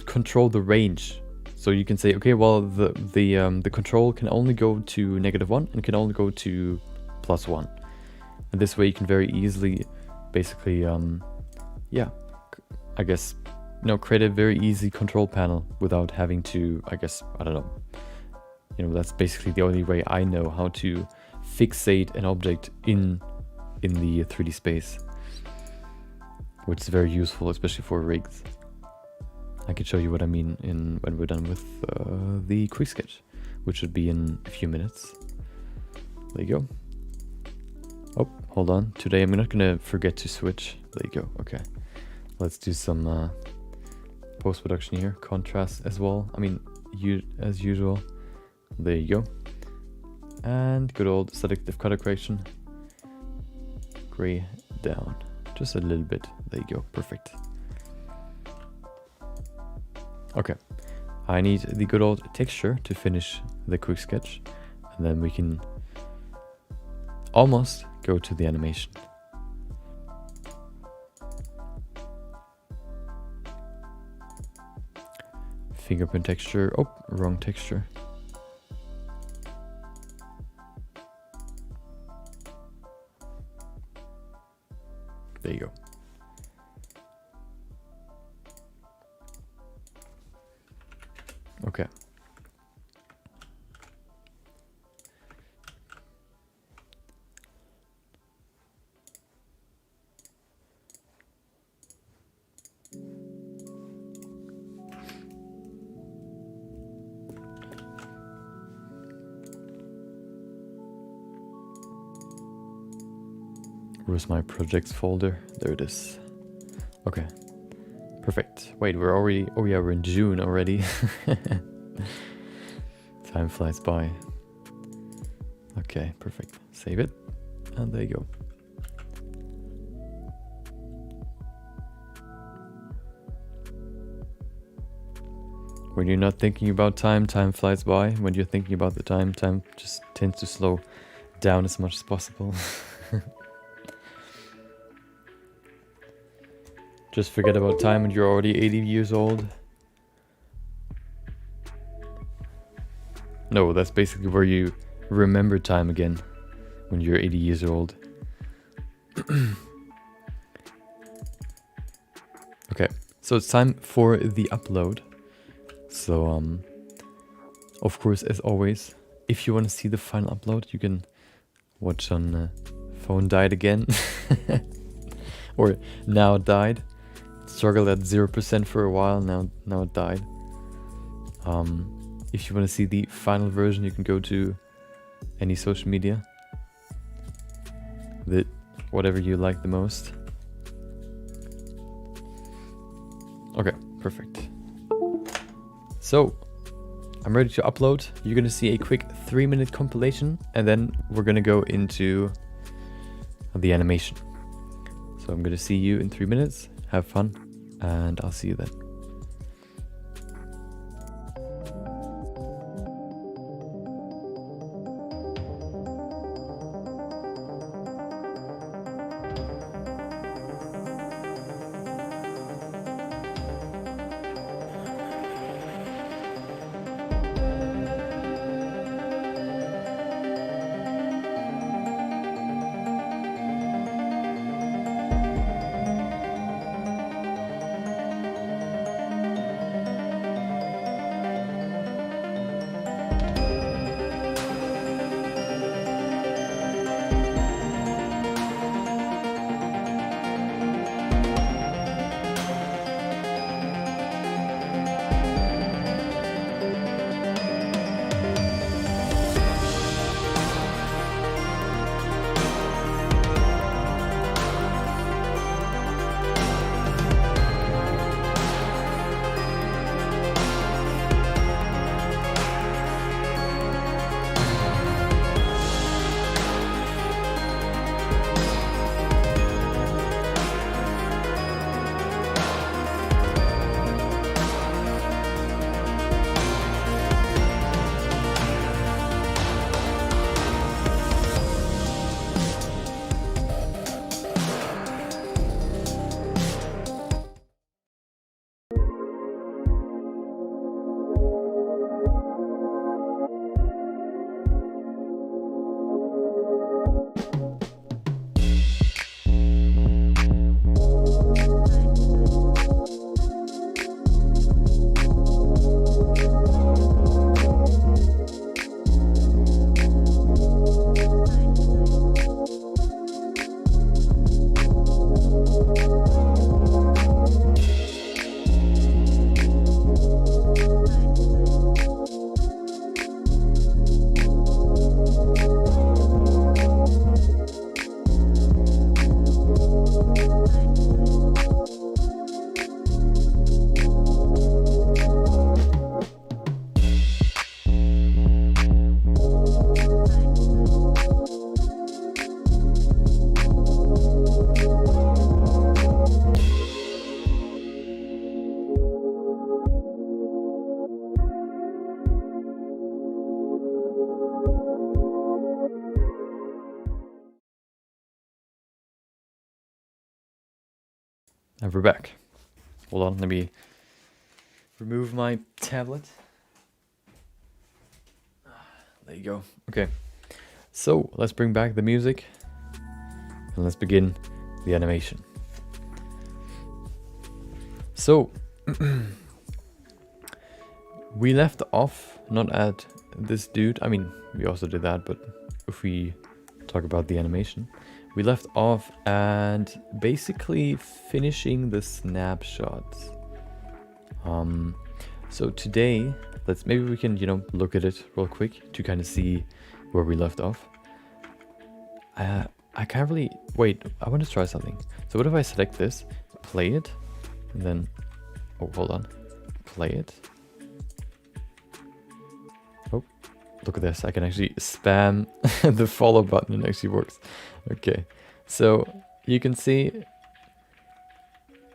[SPEAKER 1] control the range. So you can say, okay, well, the control can only go to -1 and can only go to +1. And this way you can very easily, basically, yeah, I guess, you know, create a very easy control panel without having to, I guess, I don't know. You know, that's basically the only way I know how to fixate an object in the 3D space, which is very useful, especially for rigs. I can show you what I mean when we're done with the quick sketch, which should be in a few minutes. There you go. Oh, hold on. Today I'm not gonna forget to switch. There you go. Okay. Let's do some post-production here. Contrast as well. I mean, as usual. There you go. And good old selective color correction. Gray down. Just a little bit. There you go. Perfect. Okay. I need the good old texture to finish the quick sketch. And then we can almost go to the animation. Fingerprint texture. Oh, wrong texture. There you go. Okay. Where's my projects folder? There it is. Okay. Perfect. Wait, we're already... Oh yeah, we're in June already. Time flies by. Okay, perfect. Save it. And there you go. When you're not thinking about time, time flies by. When you're thinking about the time, time just tends to slow down as much as possible. Just forget about time and you're already 80 years old. No, that's basically where you remember time again. When you're 80 years old. Okay, so it's time for the upload. So, of course, as always, if you want to see the final upload, you can watch on Phone Died Again. Or Now Died. Struggled at 0% for a while, now it died. If you want to see the final version, you can go to any social media. Whatever you like the most. Okay, perfect. So, I'm ready to upload. You're going to see a quick 3-minute compilation, and then we're going to go into the animation. So I'm going to see you in 3 minutes. Have fun, and I'll see you then. And we're back. Hold on, let me remove my tablet. There you go. Okay. So let's bring back the music and let's begin the animation. So we left off not at this dude. I mean, we also did that, but if we talk about the animation, we left off at basically finishing the snapshots. So today, maybe we can, look at it real quick to kind of see where we left off. I can't really, wait, I want to try something. So what if I select this, play it, and then, oh, hold on, play it. Oh, look at this, I can actually spam the follow button, it actually works. Okay, so you can see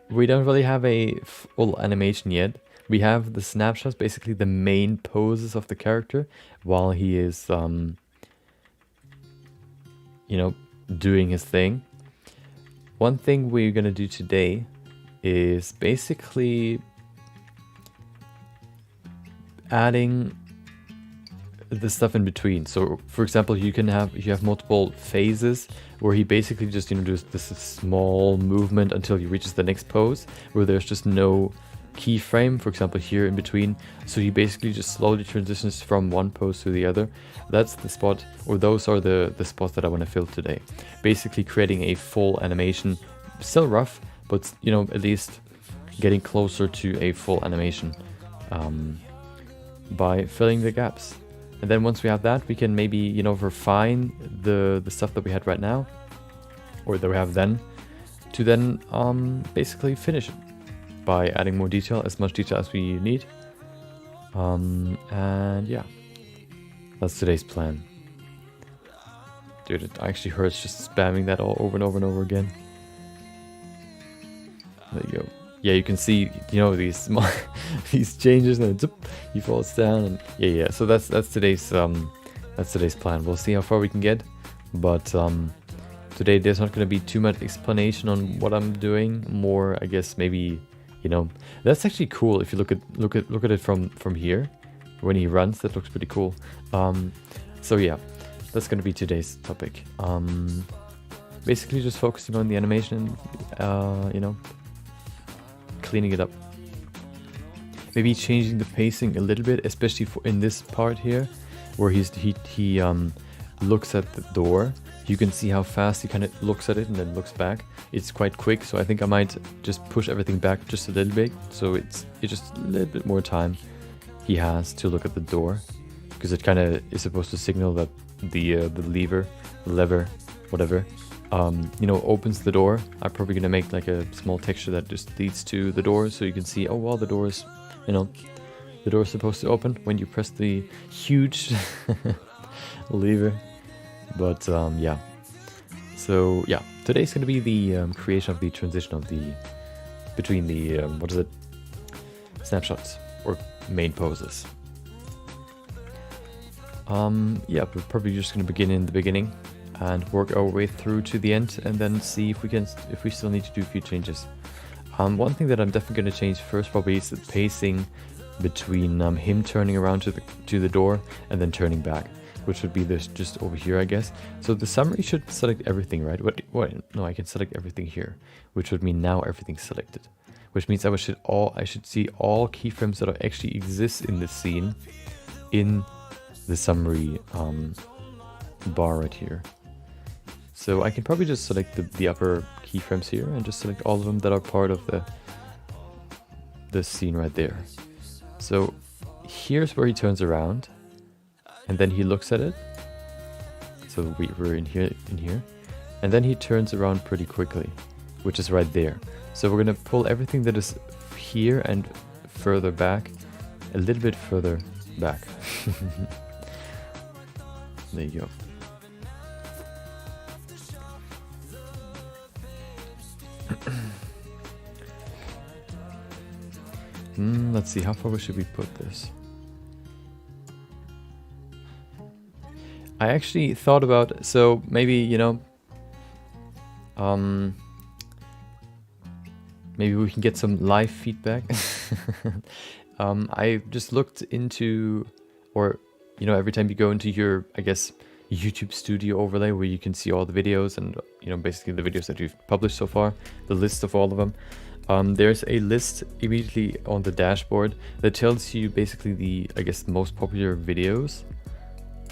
[SPEAKER 1] we don't really have a full animation yet. We have the snapshots, basically the main poses of the character while he is, doing his thing. One thing we're gonna do today is basically adding the stuff in between. So for example, you have multiple phases where he basically just does this small movement until he reaches the next pose where there's just no keyframe, for example here in between. So he basically just slowly transitions from one pose to the other. That's the spot, or those are the spots that I want to fill today. Basically creating a full animation, still rough, but at least getting closer to a full animation by filling the gaps. And then once we have that, we can maybe refine the stuff that we had right now, or that we have then, to then basically finish it by adding more detail, as much detail as we need. And yeah, that's today's plan. Dude, it actually hurts just spamming that all over and over and over again. There you go. Yeah, you can see, these small, these changes, and then zoop, he falls down, and yeah. So that's today's plan. We'll see how far we can get, but today there's not going to be too much explanation on what I'm doing. More, I guess, maybe. That's actually cool if you look at it from here. When he runs, that looks pretty cool. So yeah, that's gonna be today's topic. Basically just focusing on the animation, cleaning it up. Maybe changing the pacing a little bit, especially in this part here, where he looks at the door. You can see how fast he kind of looks at it and then looks back. It's quite quick, so I think I might just push everything back just a little bit, so it's just a little bit more time he has to look at the door, because it kind of is supposed to signal that the lever, whatever, opens the door. I'm probably gonna make like a small texture that just leads to the door, so you can see, oh well, the door is, the door is supposed to open when you press the huge lever. But yeah, so yeah, today's going to be the creation of the transition of between the snapshots or main poses. Yeah, we're probably just going to begin in the beginning and work our way through to the end, and then see if we still need to do a few changes. One thing that I'm definitely going to change first probably is the pacing between him turning around to the door and then turning back, which would be this just over here, I guess. So the summary should select everything, right? What? No, I can select everything here, which would mean now everything's selected, which means I should see all keyframes that actually exist in this scene in the summary bar right here. So I can probably just select the upper keyframes here and just select all of them that are part of the scene right there. So here's where he turns around. And then he looks at it. So we're in here, and then he turns around pretty quickly, which is right there. So we're gonna pull everything that is here and further back, a little bit further back. There you go. Let's see, how far should we put this? I actually thought about, so maybe, maybe we can get some live feedback. I just looked into, or you know, every time you go into your, I guess, YouTube Studio overlay where you can see all the videos and, you know, basically the videos that you've published so far, the list of all of them. There's a list immediately on the dashboard that tells you basically the, I guess, most popular videos.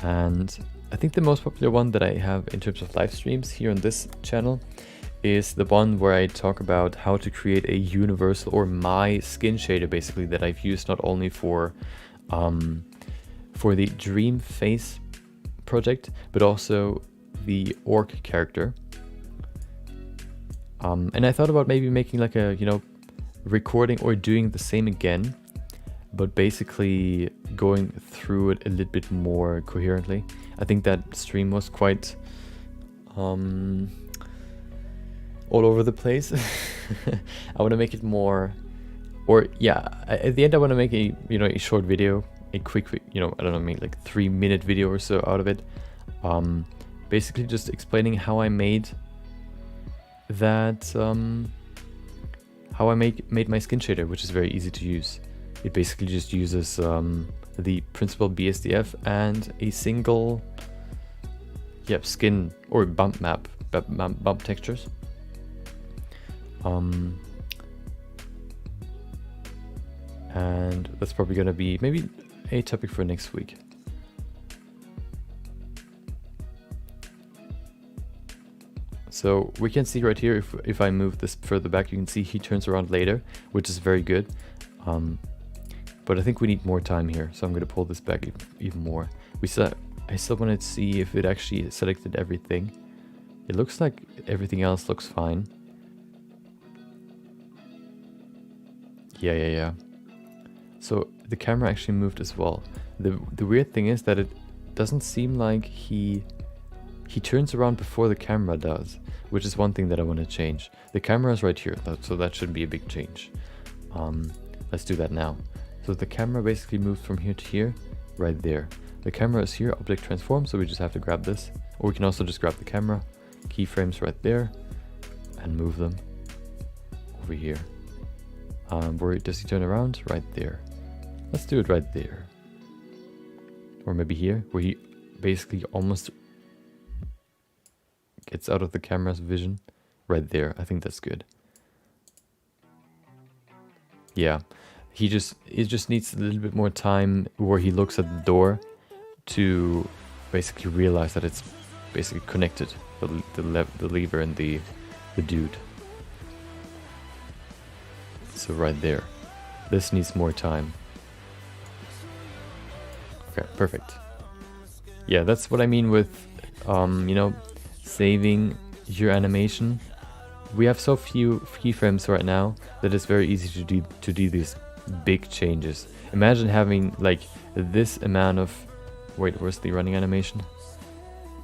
[SPEAKER 1] And I think the most popular one that I have in terms of live streams here on this channel is the one where I talk about how to create a universal, or my skin shader basically, that I've used not only for the Dream Face project, but also the orc character. And I thought about maybe making like a, you know, recording or doing the same again, but basically going through it a little bit more coherently. I think that stream was quite all over the place. I want to make it more, or yeah, at the end I want to make a, you know, a short video, a quick, you know, I don't know, maybe like 3-minute video or so out of it. Basically just explaining how I made that, how I made my skin shader, which is very easy to use. It basically just uses the principal BSDF and a single, yeah, skin or bump map, bump textures. And that's probably gonna be maybe a topic for next week. So we can see right here, if I move this further back, you can see he turns around later, which is very good. But I think we need more time here, so I'm going to pull this back even more. I still want to see if it actually selected everything. It looks like everything else looks fine. Yeah. So the camera actually moved as well. The weird thing is that it doesn't seem like he turns around before the camera does, which is one thing that I want to change. The camera is right here, so that shouldn't be a big change. Let's do that now. So the camera basically moved from here to here, right there. The camera is here, object transform, so we just have to grab this. Or we can also just grab the camera, keyframes right there, and move them over here. Where does he turn around? Right there. Let's do it right there. Or maybe here, where he basically almost gets out of the camera's vision. Right there, I think that's good. Yeah, it just needs a little bit more time where he looks at the door to basically realize that it's basically connected, the lever and the dude. So right there, this needs more time. Okay, perfect. Yeah, that's what I mean with, you know, saving your animation. We have so few keyframes right now that it's very easy to do these big changes. Imagine having like this amount of, wait, where's the running animation?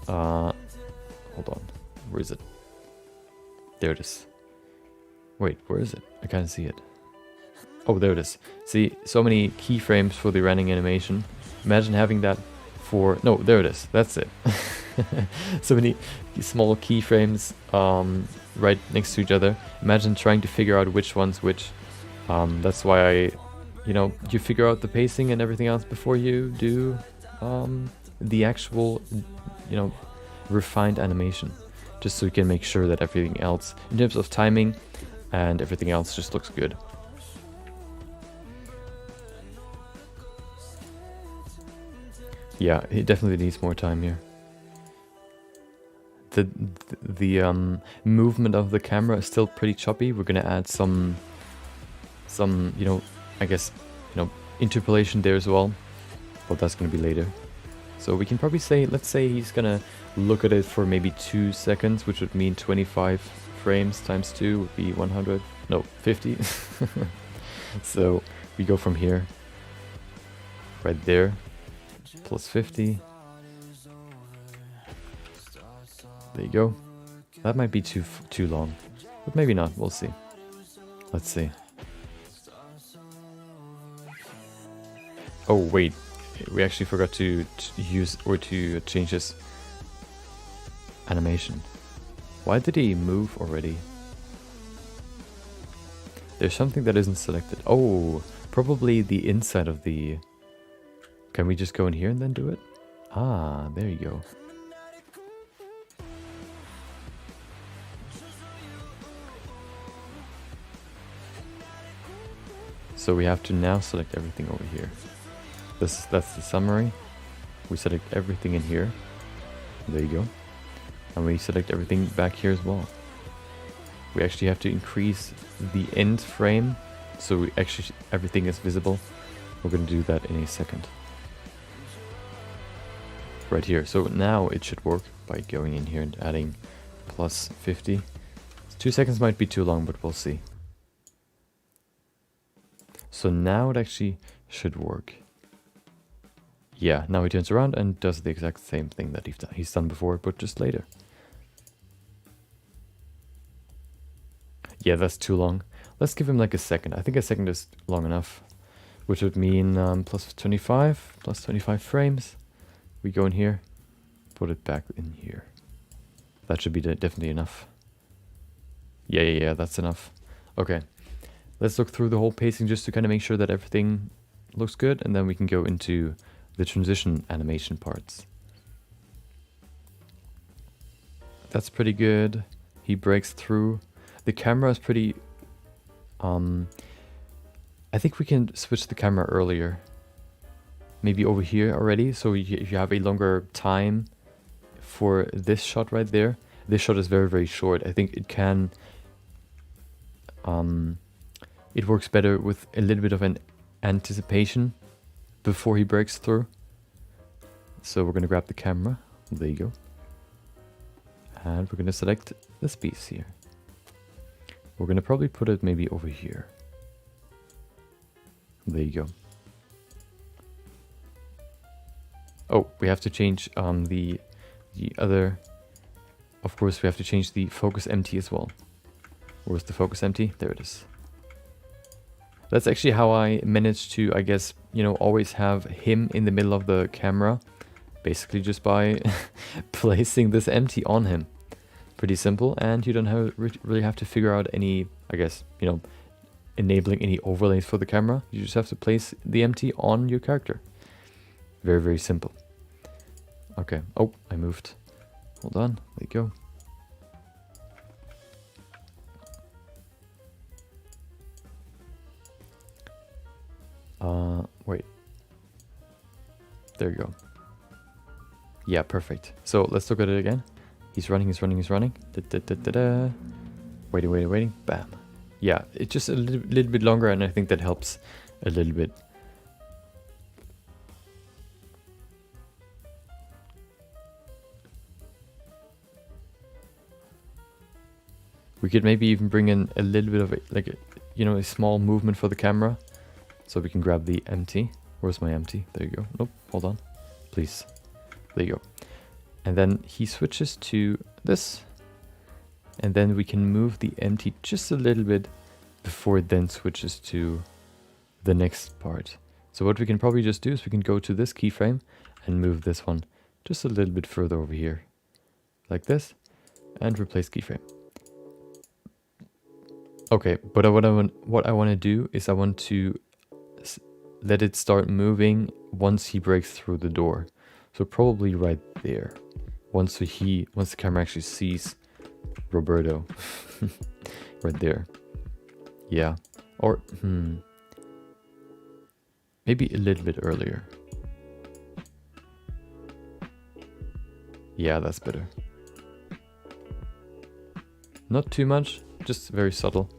[SPEAKER 1] Hold on, where is it? There it is. Wait, where is it? I can't see it. Oh, there it is. See, so many keyframes for the running animation. Imagine having that for, no, there it is. That's it. So many small keyframes right next to each other. Imagine trying to figure out which one's which. That's why you figure out the pacing and everything else before you do the actual, refined animation. Just so you can make sure that everything else, in terms of timing and everything else, just looks good. Yeah, it definitely needs more time here. The movement of the camera is still pretty choppy. We're gonna add some I guess interpolation there as well, but that's gonna be later. So we can probably say, let's say he's gonna look at it for maybe 2 seconds, which would mean 25 frames times 2 would be 100, no, 50. So we go from here, right there, plus 50. There you go. That might be too long, but maybe not. We'll see. Let's see. Oh wait, we actually forgot to use or to change his animation. Why did he move already? There's something that isn't selected. Oh, probably the inside of the... Can we just go in here and then do it? Ah, there you go. So we have to now select everything over here. That's the summary. We select everything in here. There you go. And we select everything back here as well. We actually have to increase the end frame so we actually everything is visible. We're going to do that in a second. Right here. So now it should work by going in here and adding plus 50. 2 seconds might be too long, but we'll see. So now it actually should work. Yeah, now he turns around and does the exact same thing that he's done before, but just later. Yeah, that's too long. Let's give him like a second. I think a second is long enough, which would mean plus 25 frames. We go in here, put it back in here. That should be definitely enough. Yeah, that's enough. Okay, let's look through the whole pacing just to kind of make sure that everything looks good, and then we can go into the transition animation parts. That's pretty good. He breaks through. The camera is pretty... I think we can switch the camera earlier. Maybe over here already, so if you have a longer time for this shot right there. This shot is very, very short. I think it can... it works better with a little bit of an anticipation before he breaks through. So we're going to grab the camera. There you go. And we're going to select this piece here. We're going to probably put it maybe over here. There you go. Oh, we have to change the other... Of course, we have to change the focus empty as well. Where's the focus empty? There it is. That's actually how I managed to, I guess, you know, always have him in the middle of the camera. Basically just by placing this empty on him. Pretty simple, and you don't really have to figure out any, I guess, you know, enabling any overlays for the camera. You just have to place the empty on your character. Very, very simple. Okay. Oh, I moved. Hold on. There you go. Wait. There you go. Yeah, perfect. So let's look at it again. He's running. Waiting. Bam. Yeah, it's just a little bit longer, and I think that helps a little bit. We could maybe even bring in a little bit of a small movement for the camera. So we can grab the empty. Where's my empty? There you go. Nope, hold on. Please. There you go. And then he switches to this. And then we can move the empty just a little bit before it then switches to the next part. So what we can probably just do is we can go to this keyframe and move this one just a little bit further over here. Like this. And replace keyframe. Okay, but what I want to do is I want to let it start moving once he breaks through the door. So probably right there. Once the camera actually sees Roberto. Right there. Yeah. Or maybe a little bit earlier. Yeah, that's better. Not too much, just very subtle.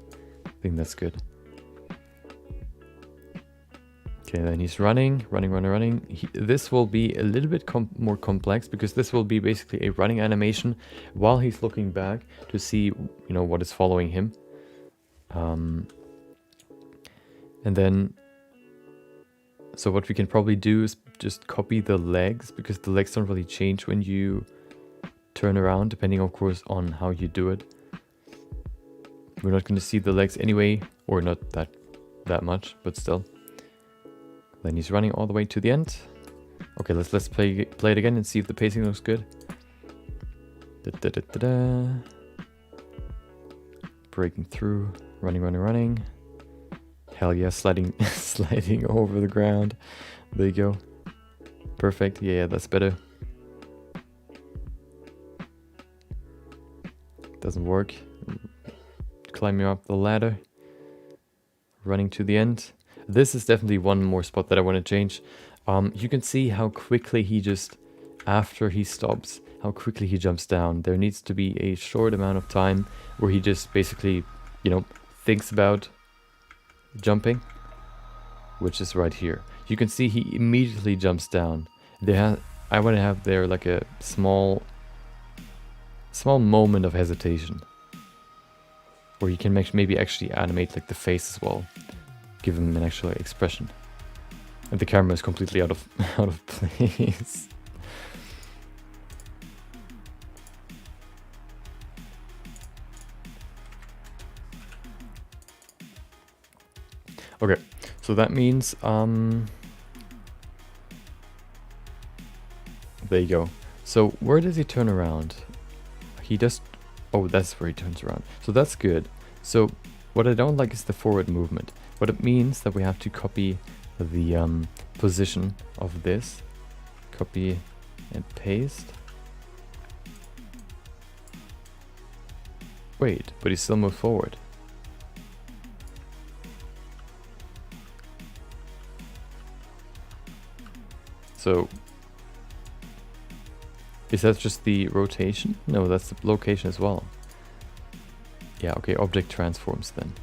[SPEAKER 1] I think that's good. Okay, then he's running. This will be a little bit more complex because this will be basically a running animation while he's looking back to see, you know, what is following him. And then, so what we can probably do is just copy the legs, because the legs don't really change when you turn around, depending of course on how you do it. We're not going to see the legs anyway, or not that much, but still. Then he's running all the way to the end. Okay, let's play it again and see if the pacing looks good. Breaking through, running. Hell yeah, sliding sliding over the ground. There you go. Perfect. Yeah, that's better. Doesn't work. Climbing up the ladder. Running to the end. This is definitely one more spot that I want to change. You can see how quickly he just, after he stops, how quickly he jumps down. There needs to be a short amount of time where he just basically, you know, thinks about jumping, which is right here. You can see he immediately jumps down. I want to have there like a small moment of hesitation, where you can maybe actually animate like the face as well, give him an actual expression. And the camera is completely out of out of place. Okay, so that means there you go. So where does he turn around? He does. Oh, that's where he turns around. So that's good. So what I don't like is the forward movement. What it means that we have to copy the position of this. Copy and paste. Wait, but he still moved forward. So is that just the rotation? No, that's the location as well. Yeah, okay, object transforms then.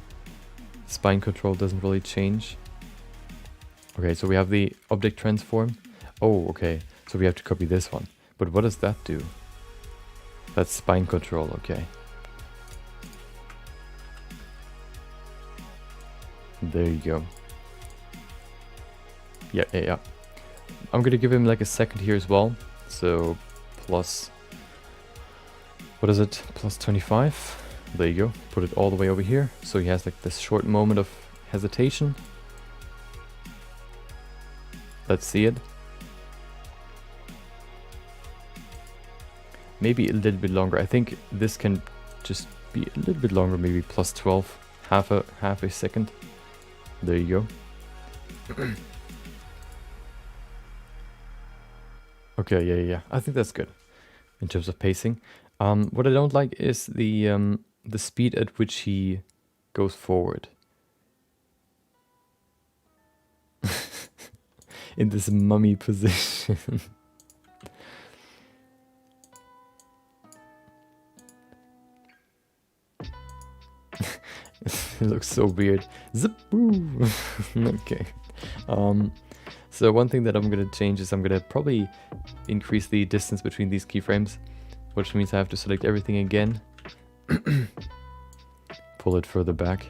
[SPEAKER 1] Spine control doesn't really change. Okay, so we have the object transform. Oh, okay, so we have to copy this one. But what does that do? That's spine control, okay. There you go. Yeah. I'm gonna give him like a second here as well. So plus, what is it? Plus 25. There you go. Put it all the way over here. So he has like this short moment of hesitation. Let's see it. Maybe a little bit longer. I think this can just be a little bit longer, maybe plus 12, half a second. There you go. Okay, yeah. I think that's good in terms of pacing. What I don't like is the speed at which he goes forward. In this mummy position. It looks so weird. Zip. Okay. So one thing that I'm gonna change is I'm gonna probably increase the distance between these keyframes, which means I have to select everything again. Pull it further back.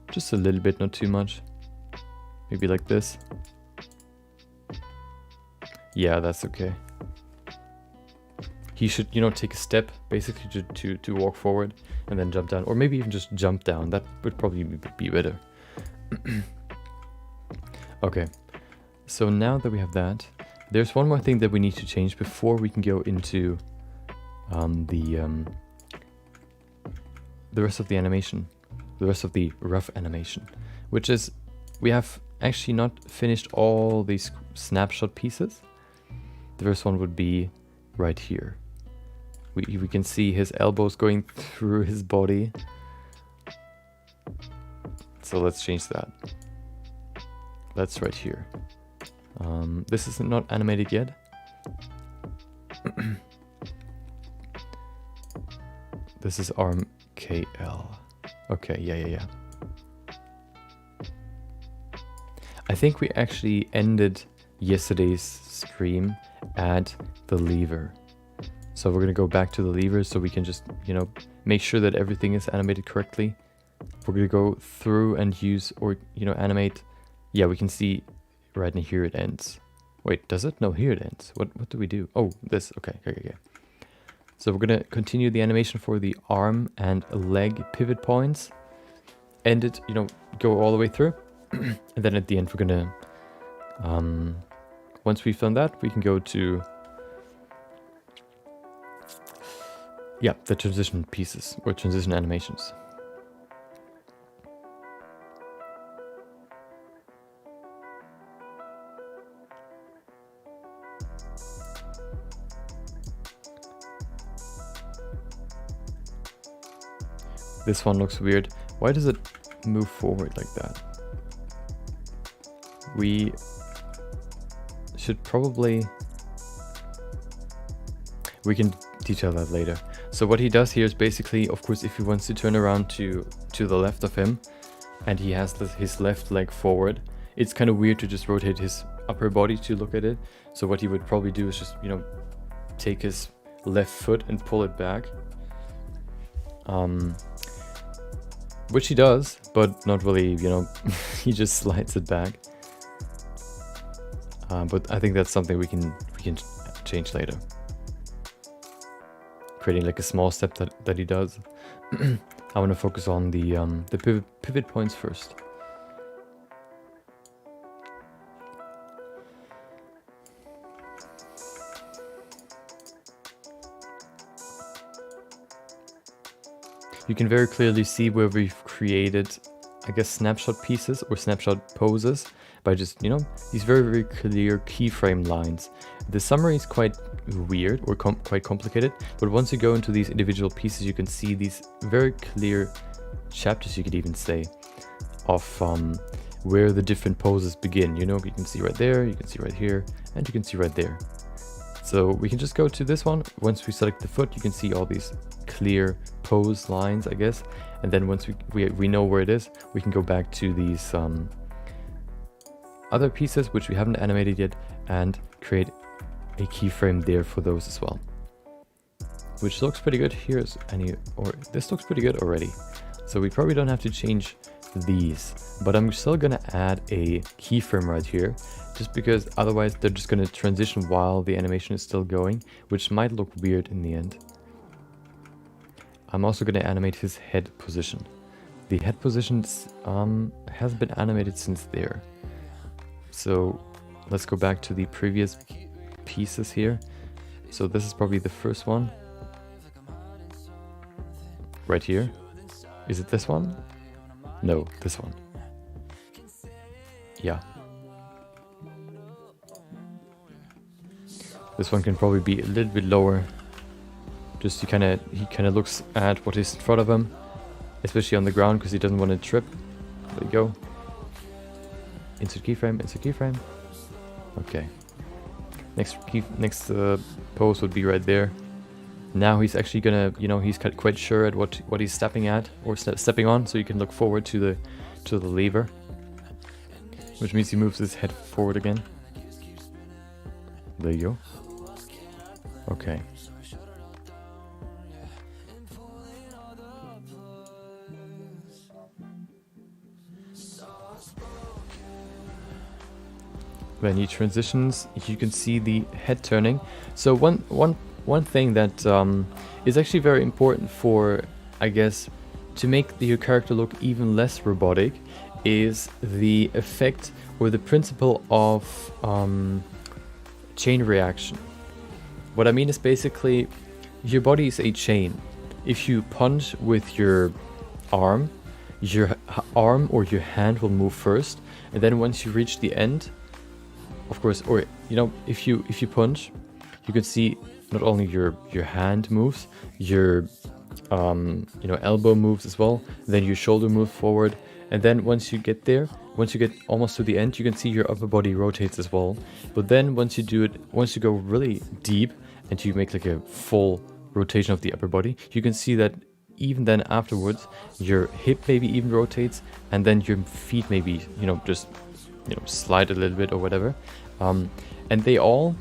[SPEAKER 1] Just a little bit, not too much. Maybe like this. Yeah, that's okay. He should, you know, take a step basically to walk forward and then jump down, or maybe even just jump down. That would probably be better. Okay, so now that we have that, there's one more thing that we need to change before we can go into the rest of the animation, the rest of the rough animation, which is we have actually not finished all these snapshot pieces. The first one would be right here. We can see his elbows going through his body. So let's change that. That's right here. This is not animated yet. This is arm KL. Okay, yeah. I think we actually ended yesterday's stream at the lever. So we're gonna go back to the levers so we can just, you know, make sure that everything is animated correctly. We're gonna go through and use, or, you know, animate. Yeah, we can see right in here it ends. Wait, does it? No, here it ends. What do we do? Oh, this. Okay. So we're gonna continue the animation for the arm and leg pivot points. End it, you know, go all the way through. And then at the end we're gonna, once we've done that, we can go to, yeah, the transition pieces or transition animations. This one looks weird. Why does it move forward like that? We should probably... We can detail that later. So what he does here is basically, of course, if he wants to turn around to the left of him, and he has his left leg forward, it's kind of weird to just rotate his upper body to look at it. So what he would probably do is just, you know, take his left foot and pull it back. Which he does, but not really, you know, he just slides it back. But I think that's something we can change later. Creating like a small step that he does. I want to focus on the pivot points first. You can very clearly see where we've created, I guess, snapshot pieces or snapshot poses by just, you know, these very, very clear keyframe lines. The summary is quite weird or quite complicated, but once you go into these individual pieces, you can see these very clear chapters, you could even say, of where the different poses begin. You know, you can see right there, you can see right here, and you can see right there. So we can just go to this one. Once we select the foot, you can see all these clear pose lines, I guess. And then once we know where it is, we can go back to these other pieces, which we haven't animated yet, and create a keyframe there for those as well. Which looks pretty good. This looks pretty good already. So we probably don't have to change these, but I'm still gonna add a keyframe right here, just because otherwise they're just gonna transition while the animation is still going, which might look weird in the end. I'm also gonna animate his head position. The head position hasn't been animated since there. So let's go back to the previous pieces here. So this is probably the first one. Right here. Is it this one? No, this one. Yeah. This one can probably be a little bit lower. Just he kind of looks at what is in front of him, especially on the ground, because he doesn't want to trip. There you go. Insert keyframe, insert keyframe. Okay. Next pose would be right there. Now he's actually gonna, you know, he's quite sure at what he's stepping at or stepping on, so you can look forward to the lever, which means he moves his head forward again. There you go. Okay. When he transitions, you can see the head turning. So one thing that is actually very important for, I guess, to make your character look even less robotic is the effect or the principle of chain reaction. What I mean is basically your body is a chain. If you punch with your arm or your hand will move first, and then once you reach the end, of course, or you know, if you punch, you can see not only your hand moves, your you know, elbow moves as well, then your shoulder moves forward, and then once you get there, once you get almost to the end, you can see your upper body rotates as well. But then once you go really deep and you make like a full rotation of the upper body, you can see that even then afterwards your hip maybe even rotates, and then your feet maybe, you know, just, you know, slide a little bit or whatever, and they all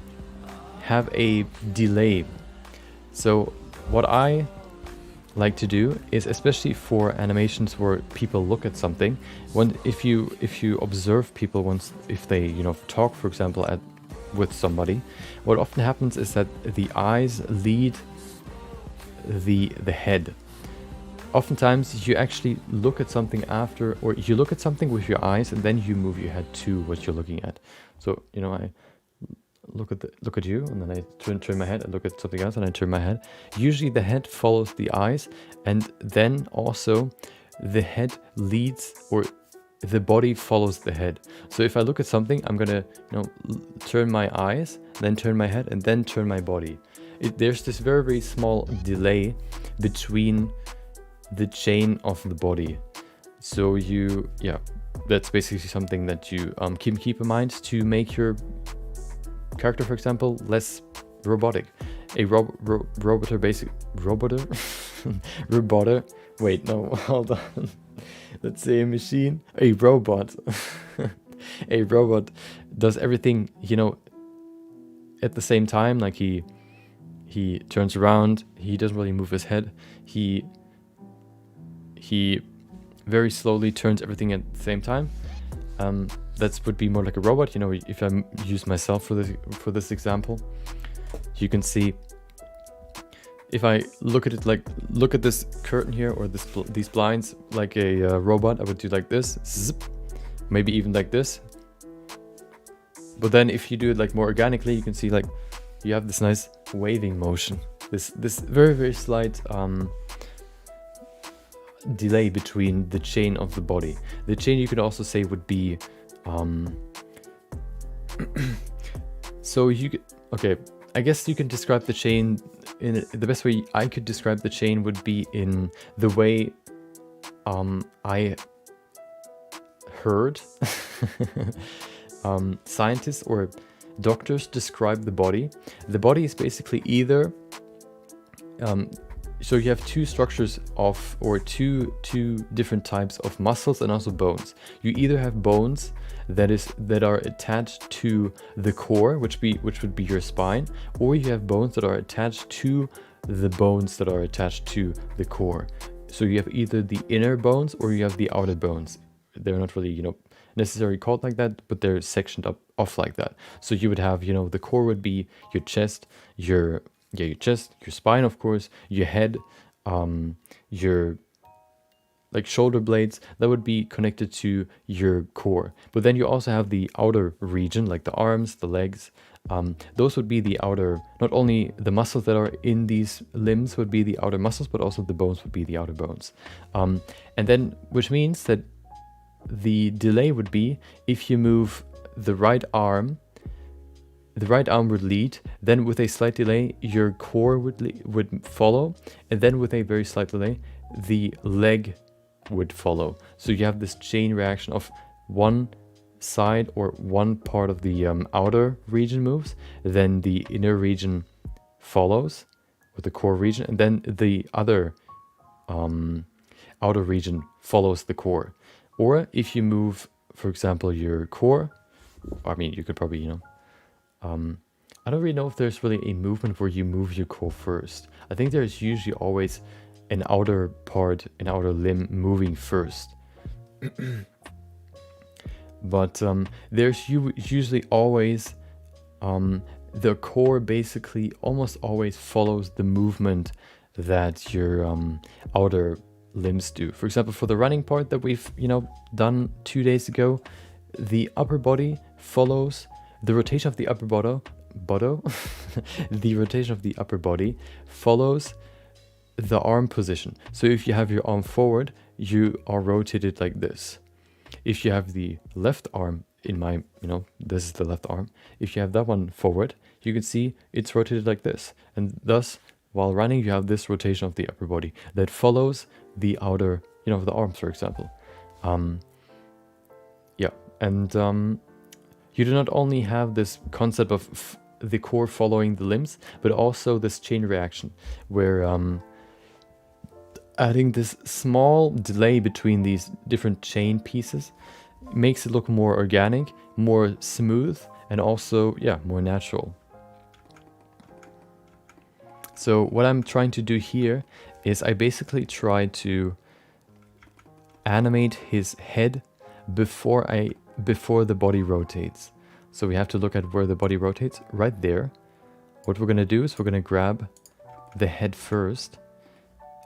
[SPEAKER 1] have a delay. So what I like to do is, especially for animations where people look at something, if you observe people if they, you know, talk, for example, with somebody, what often happens is that the eyes lead the head. Oftentimes you actually look at something after, or you look at something with your eyes and then you move your head to what you're looking at. So, you know, I look at you, and then I turn my head, I look at something else and I turn my head. Usually the head follows the eyes, and then also the head leads, or the body follows the head. So if I look at something, I'm gonna, you know, turn my eyes, then turn my head, and then turn my body. There's this very, very small delay between the chain of the body. So that's basically something that you keep in mind to make your character, for example, less robotic. A roboter. Wait, no, hold on. Let's say a machine. A robot. A robot does everything, at the same time. Like he turns around. He doesn't really move his head. He very slowly turns everything at the same time. That would be more like a robot. If I use myself for this example, you can see if I look at it, look at this curtain here or these blinds like a robot, I would do like this, zip, maybe even like this. But then if you do it more organically, you can see you have this nice waving motion, this very, very slight delay between the chain of the body. The chain, you could also say, would be I guess you can describe the chain in the best way I could describe the chain would be in the way I heard scientists or doctors describe the body. The body is basically either so you have two structures or two different types of muscles and also bones. You either have bones that are attached to the core, which would be your spine, or you have bones that are attached to the bones that are attached to the core. So you have either the inner bones or you have the outer bones. They're not really, necessarily called like that, but they're sectioned off like that. So you would have, the core would be your chest, your spine, of course, your head, your shoulder blades, that would be connected to your core. But then you also have the outer region, like the arms, the legs. Those would be the outer, not only the muscles that are in these limbs would be the outer muscles, but also the bones would be the outer bones. And then, which means that the delay would be if you move the right arm would lead, then with a slight delay, your core would follow, and then with a very slight delay, the leg would follow. So you have this chain reaction of one side or one part of the outer region moves, then the inner region follows with the core region, and then the other outer region follows the core. Or if you move, for example, your core, you could probably, I don't really know if there's really a movement where you move your core first. I think there's usually always an outer limb moving first. But there's usually always, the core basically almost always follows the movement that your outer limbs do. For example, for the running part that we've, done 2 days ago, the upper body follows the rotation of the upper body. The rotation of the upper body follows the arm position. So if you have your arm forward, you are rotated like this. If you have the left arm, this is the left arm. If you have that one forward, you can see it's rotated like this. And thus, while running, you have this rotation of the upper body that follows the outer, the arms, for example. You do not only have this concept of the core following the limbs, but also this chain reaction, where adding this small delay between these different chain pieces makes it look more organic, more smooth, and also, more natural. So what I'm trying to do here is I basically try to animate his head before the body rotates. So we have to look at where the body rotates, right there. What we're going to do is we're going to grab the head first.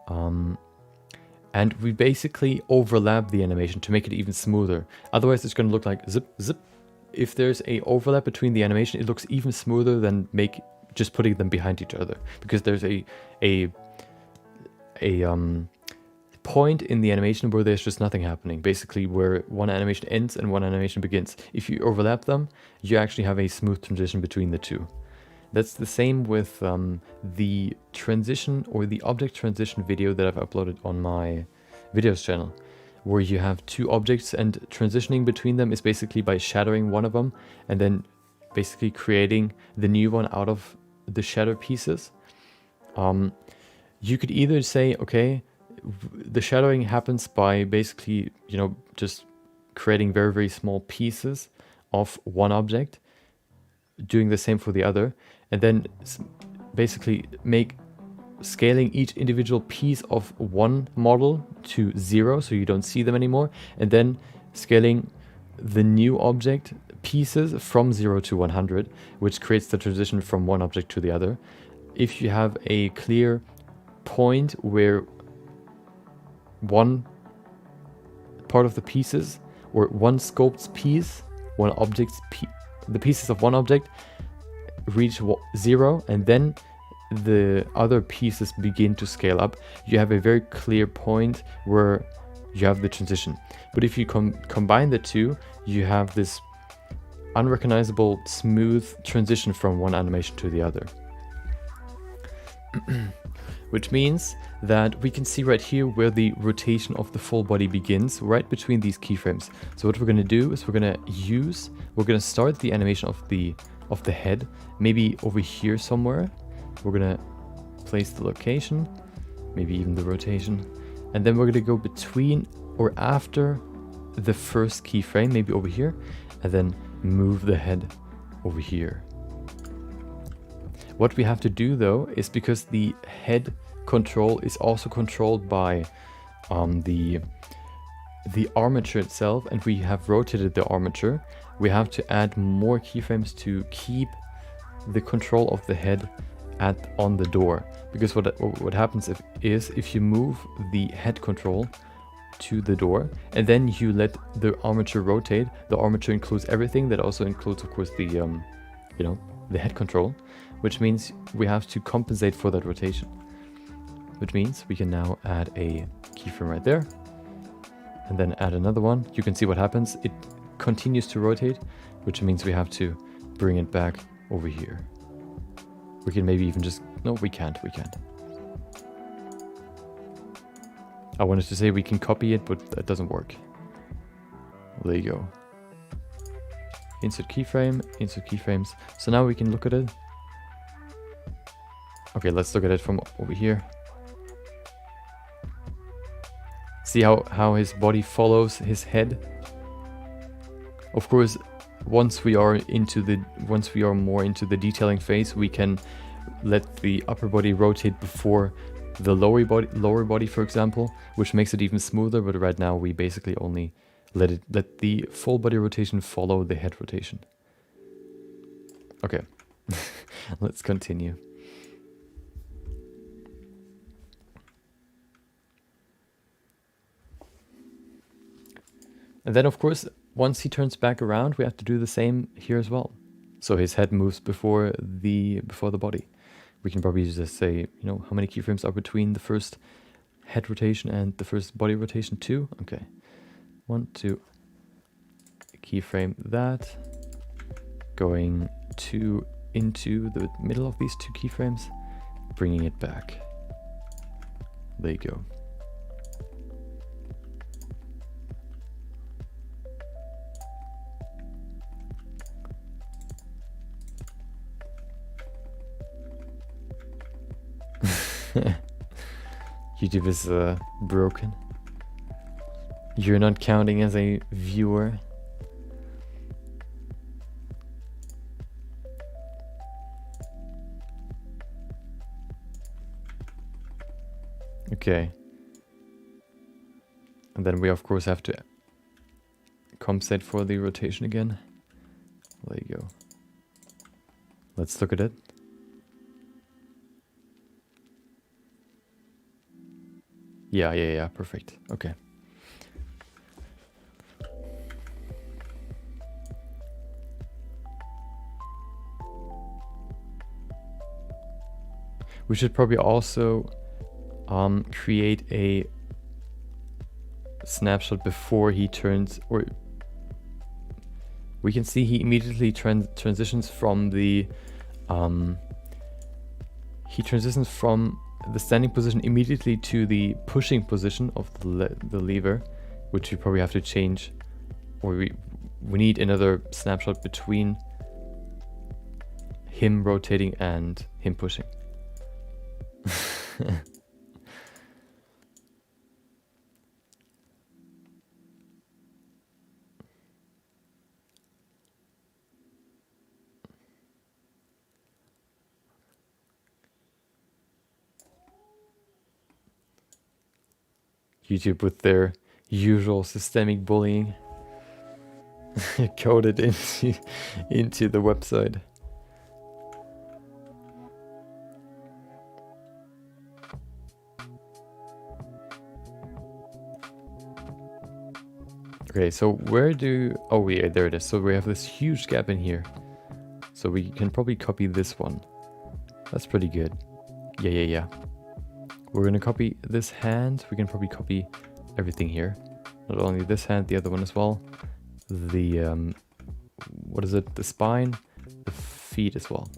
[SPEAKER 1] And we basically overlap the animation to make it even smoother. Otherwise it's going to look like zip, zip. If there's a overlap between the animation, it looks even smoother than just putting them behind each other. Because there's a point in the animation where there's just nothing happening, basically where one animation ends and one animation begins. If you overlap them, you actually have a smooth transition between the two. That's the same with the transition or the object transition video that I've uploaded on my videos channel, where you have two objects and transitioning between them is basically by shadowing one of them and then basically creating the new one out of the shadow pieces. You could either say, okay, the shadowing happens by basically, you know, just creating very, very small pieces of one object, doing the same for the other, and then basically scaling each individual piece of one model to 0 so you don't see them anymore, and then scaling the new object pieces from 0 to 100, which creates the transition from one object to the other. If you have a clear point where one part of the pieces, or one sculpt's piece, one object's the pieces of one object reach 0, and then the other pieces begin to scale up, you have a very clear point where you have the transition. But if you combine the two, you have this unrecognizable smooth transition from one animation to the other. Which means that we can see right here where the rotation of the full body begins, right between these keyframes. So what we're going to do is we're going to start the animation of the head, maybe over here somewhere. We're going to place the location, maybe even the rotation, and then we're going to go between or after the first keyframe, maybe over here, and then move the head over here. What we have to do though is, because the head control is also controlled by the armature itself, and we have rotated the armature, we have to add more keyframes to keep the control of the head on the door. Because what happens if you move the head control to the door and then you let the armature rotate, the armature includes everything. That also includes, of course, the the head control, which means we have to compensate for that rotation. Which means we can now add a keyframe right there, and then add another one. You can see what happens. It continues to rotate, which means we have to bring it back over here. We can maybe even just... No, we can't. I wanted to say we can copy it, but that doesn't work. There you go. Insert keyframe, insert keyframes. So now we can look at it. Okay, let's look at it from over here. See how his body follows his head. Of course, once we are more into the detailing phase, we can let the upper body rotate before the lower body, for example, which makes it even smoother. But right now we basically only let the full body rotation follow the head rotation. Okay, let's continue. And then, of course, once he turns back around, we have to do the same here as well. So his head moves before the body. We can probably just say, how many keyframes are between the first head rotation and the first body rotation? 2. Okay. 1, 2. Keyframe that. Going into the middle of these 2 keyframes, bringing it back. There you go. YouTube is broken. You're not counting as a viewer. Okay. And then we of course have to compensate for the rotation again. There you go. Let's look at it. Yeah, perfect. Okay. We should probably also create a snapshot before he turns, or we can see he immediately transitions from the he transitions from the standing position immediately to the pushing position of the lever, which we probably have to change, or we need another snapshot between him rotating and him pushing. YouTube with their usual systemic bullying coded into the website. Okay, so where do... oh yeah, there it is. So we have this huge gap in here. So we can probably copy this one. That's pretty good. Yeah. We're gonna copy this hand. We can probably copy everything here. Not only this hand, the other one as well. The, what is it? The spine, the feet as well.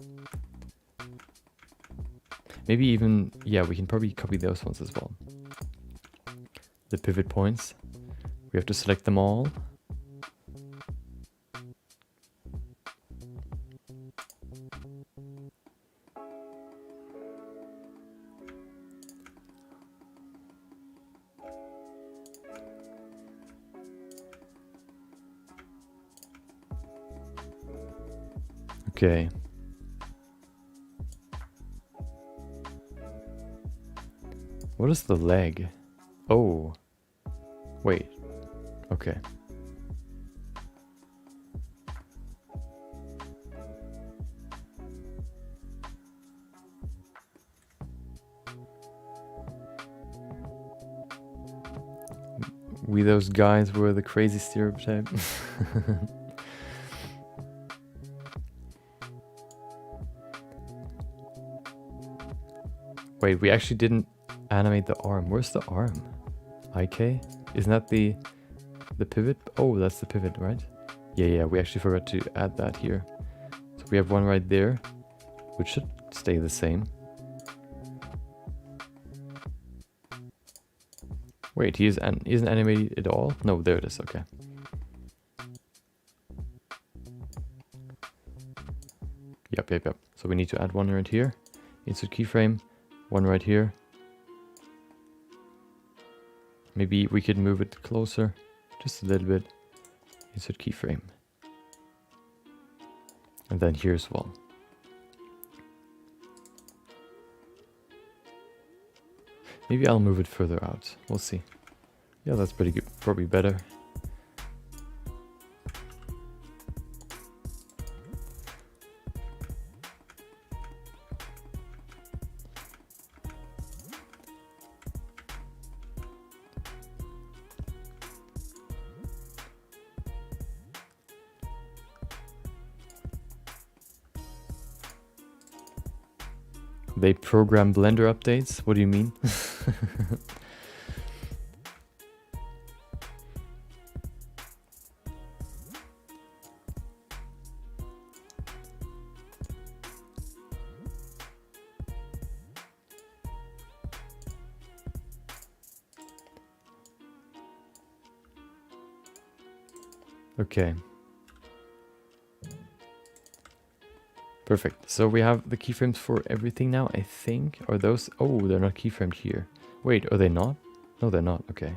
[SPEAKER 1] Maybe even, yeah, we can probably copy those ones as well. The pivot points. We have to select them all. Okay. What is the leg? Oh. Wait. Okay. We those guys were the crazy stereotype. Wait, we actually didn't animate the arm. Where's the arm? IK? Isn't that the pivot? Oh, that's the pivot, right? Yeah, we actually forgot to add that here. So we have one right there, which should stay the same. Wait, he isn't animated at all? No, there it is, okay. Yep. So we need to add one right here. Insert keyframe, one right here. Maybe we could move it closer, just a little bit. Insert keyframe. And then here as well. Maybe I'll move it further out. We'll see. Yeah, that's pretty good. Probably better. They program Blender updates? What do you mean? Okay. Perfect. So we have the keyframes for everything now, I think. Are those... oh, they're not keyframed here. Wait, are they not? No, they're not. Okay.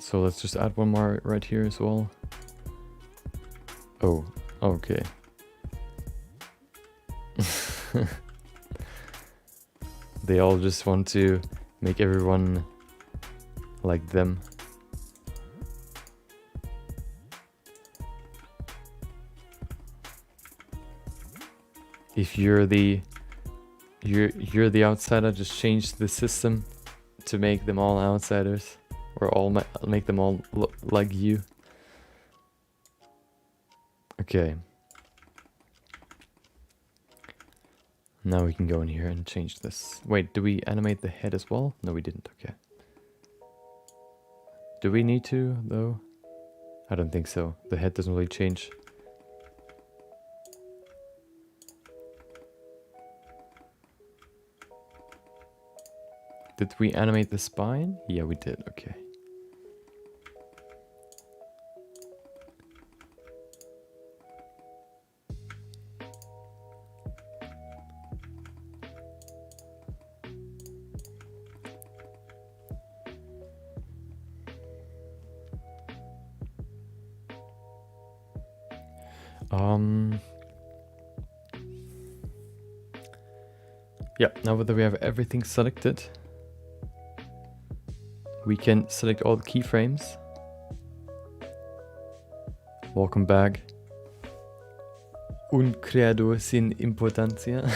[SPEAKER 1] So let's just add one more right here as well. Oh, okay. They all just want to make everyone like them. If you're the outsider, just change the system to make them all outsiders, or make them all look like you. Okay. Now we can go in here and change this. Wait, do we animate the head as well? No, we didn't. Okay. Do we need to, though? I don't think so. The head doesn't really change. Did we animate the spine? Yeah, we did. Okay. Yeah, now that we have everything selected, we can select all the keyframes. Welcome back. Un creador sin importancia.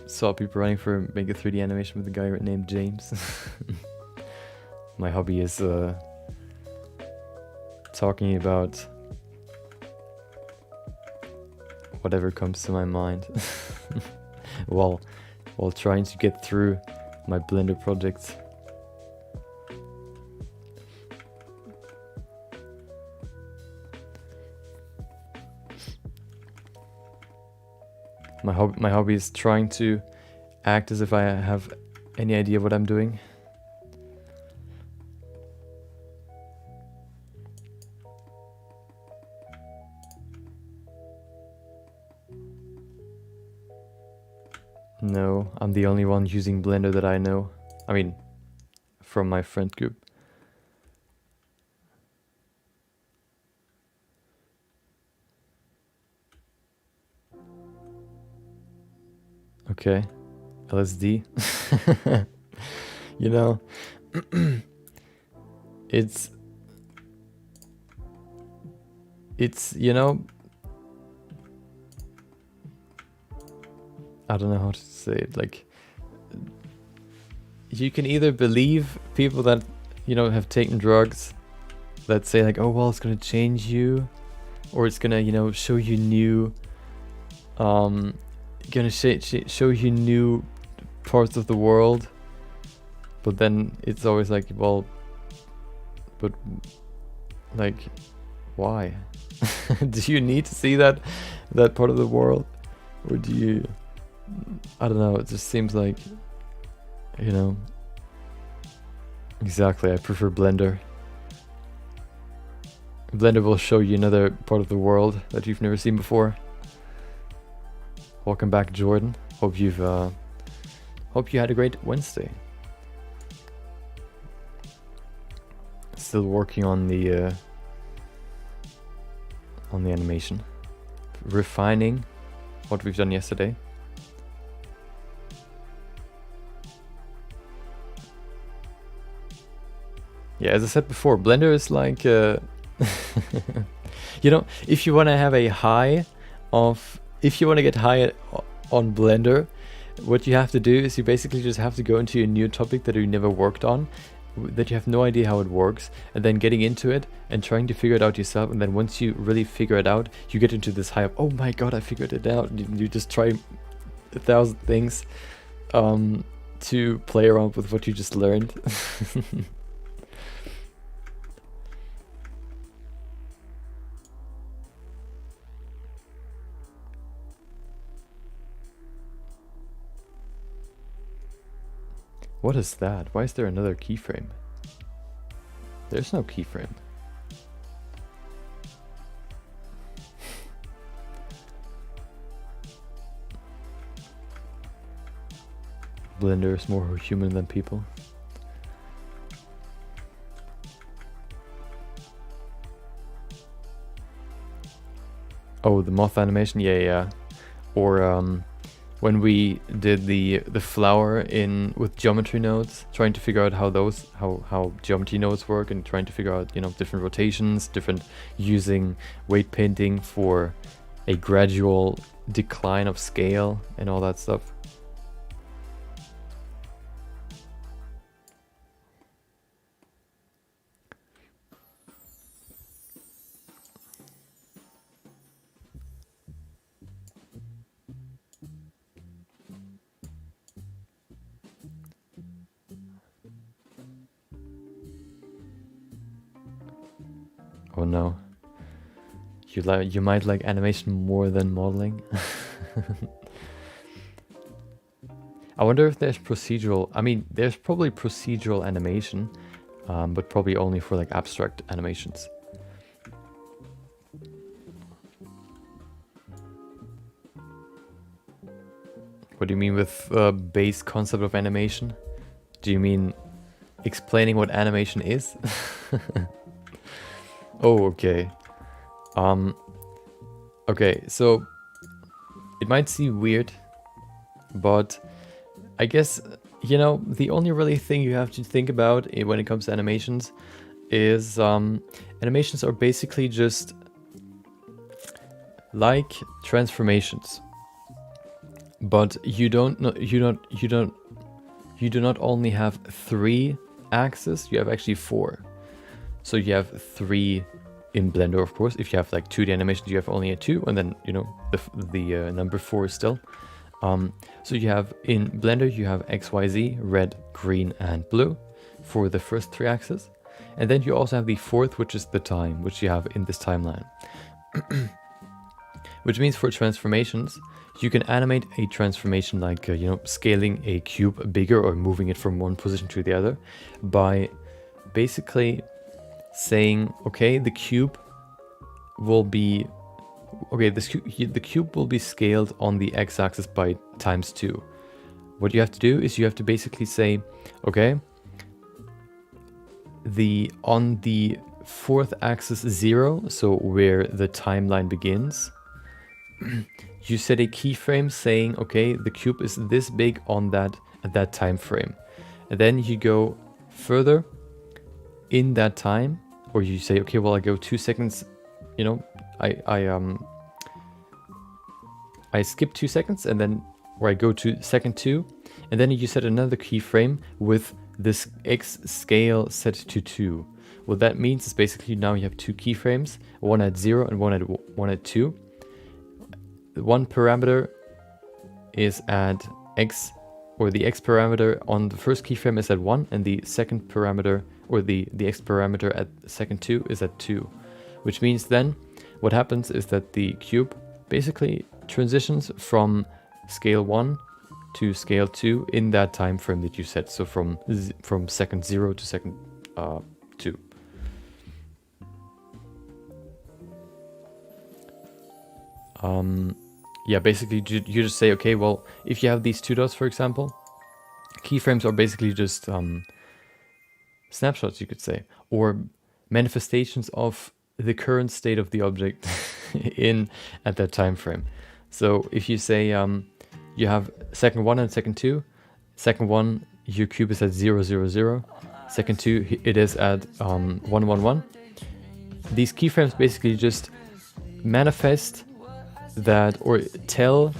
[SPEAKER 1] Saw people running for make a 3D animation with a guy named James. My hobby is talking about whatever comes to my mind while trying to get through my Blender projects. My hobby is trying to act as if I have any idea what I'm doing. No, I'm the only one using Blender that I know. I mean, from my friend group. Okay, LSD. You know, it's you know, I don't know how to say it, like, you can either believe people that, you know, have taken drugs that say like, oh well, it's gonna change you, or it's gonna, you know, show you new gonna show you new parts of the world, but then it's always like, well, but like, why? Do you need to see that part of the world, or do you, I don't know, it just seems like, you know, exactly, I prefer Blender. Blender will show you another part of the world that you've never seen before. Welcome back, Jordan. Hope you had a great Wednesday. Still working on the animation, refining what we've done yesterday. Yeah, as I said before, Blender is like, you know, if you want to have a high of, if you want to get high on Blender, what you have to do is you basically just have to go into a new topic that you never worked on, that you have no idea how it works, and then getting into it and trying to figure it out yourself. And then once you really figure it out, you get into this high of, oh my god, I figured it out. You just try 1,000 things to play around with what you just learned. What is that? Why is there another keyframe? There's no keyframe. Blender is more human than people. Oh, the moth animation? Yeah. Or when we did the flower in with geometry nodes, trying to figure out how geometry nodes work, and trying to figure out, you know, different rotations, different, using weight painting for a gradual decline of scale and all that stuff. Oh no. You might like animation more than modeling. I wonder if there's procedural. I mean, there's probably procedural animation, but probably only for like abstract animations. What do you mean with base concept of animation? Do you mean explaining what animation is? Oh, okay. Okay, so it might seem weird, but I guess, you know, the only really thing you have to think about when it comes to animations is animations are basically just like transformations. But you do not only have 3 axes, you have actually 4. So you have 3 in Blender, of course. If you have like 2D animations, you have only a 2, and then, you know, the number 4 still. So you have in Blender, you have X, Y, Z, red, green, and blue for the first 3 axes. And then you also have the 4th, which is the time, which you have in this timeline. Which means for transformations, you can animate a transformation like, you know, scaling a cube bigger or moving it from one position to the other by basically saying, okay, the cube will be, okay, the cube will be scaled on the x-axis by ×2. What you have to do is you have to basically say, okay, on the 4th axis 0, so where the timeline begins, you set a keyframe saying, okay, the cube is this big on that at that time frame. And then you go further in that time, or you say, okay, well, I go 2 seconds, you know, I skip 2 seconds, and then, or I go to second 2, and then you set another keyframe with this X scale set to 2. What that means is basically now you have 2 keyframes, one at 0 and one at 2. One parameter is at X, or the X parameter on the first keyframe is at 1, and the second parameter, or the X parameter at second 2 is at 2. Which means then what happens is that the cube basically transitions from scale 1 to scale 2 in that time frame that you set. So from second 0 to second 2. Yeah, basically you just say, okay, well, if you have these 2 dots, for example, keyframes are basically just snapshots, you could say, or manifestations of the current state of the object at that time frame. So if you say you have second 1 and second 2, second 1 your cube is at 0, 0, 0, second 2 it is at 1, 1, 1. These keyframes basically just manifest that, or tell,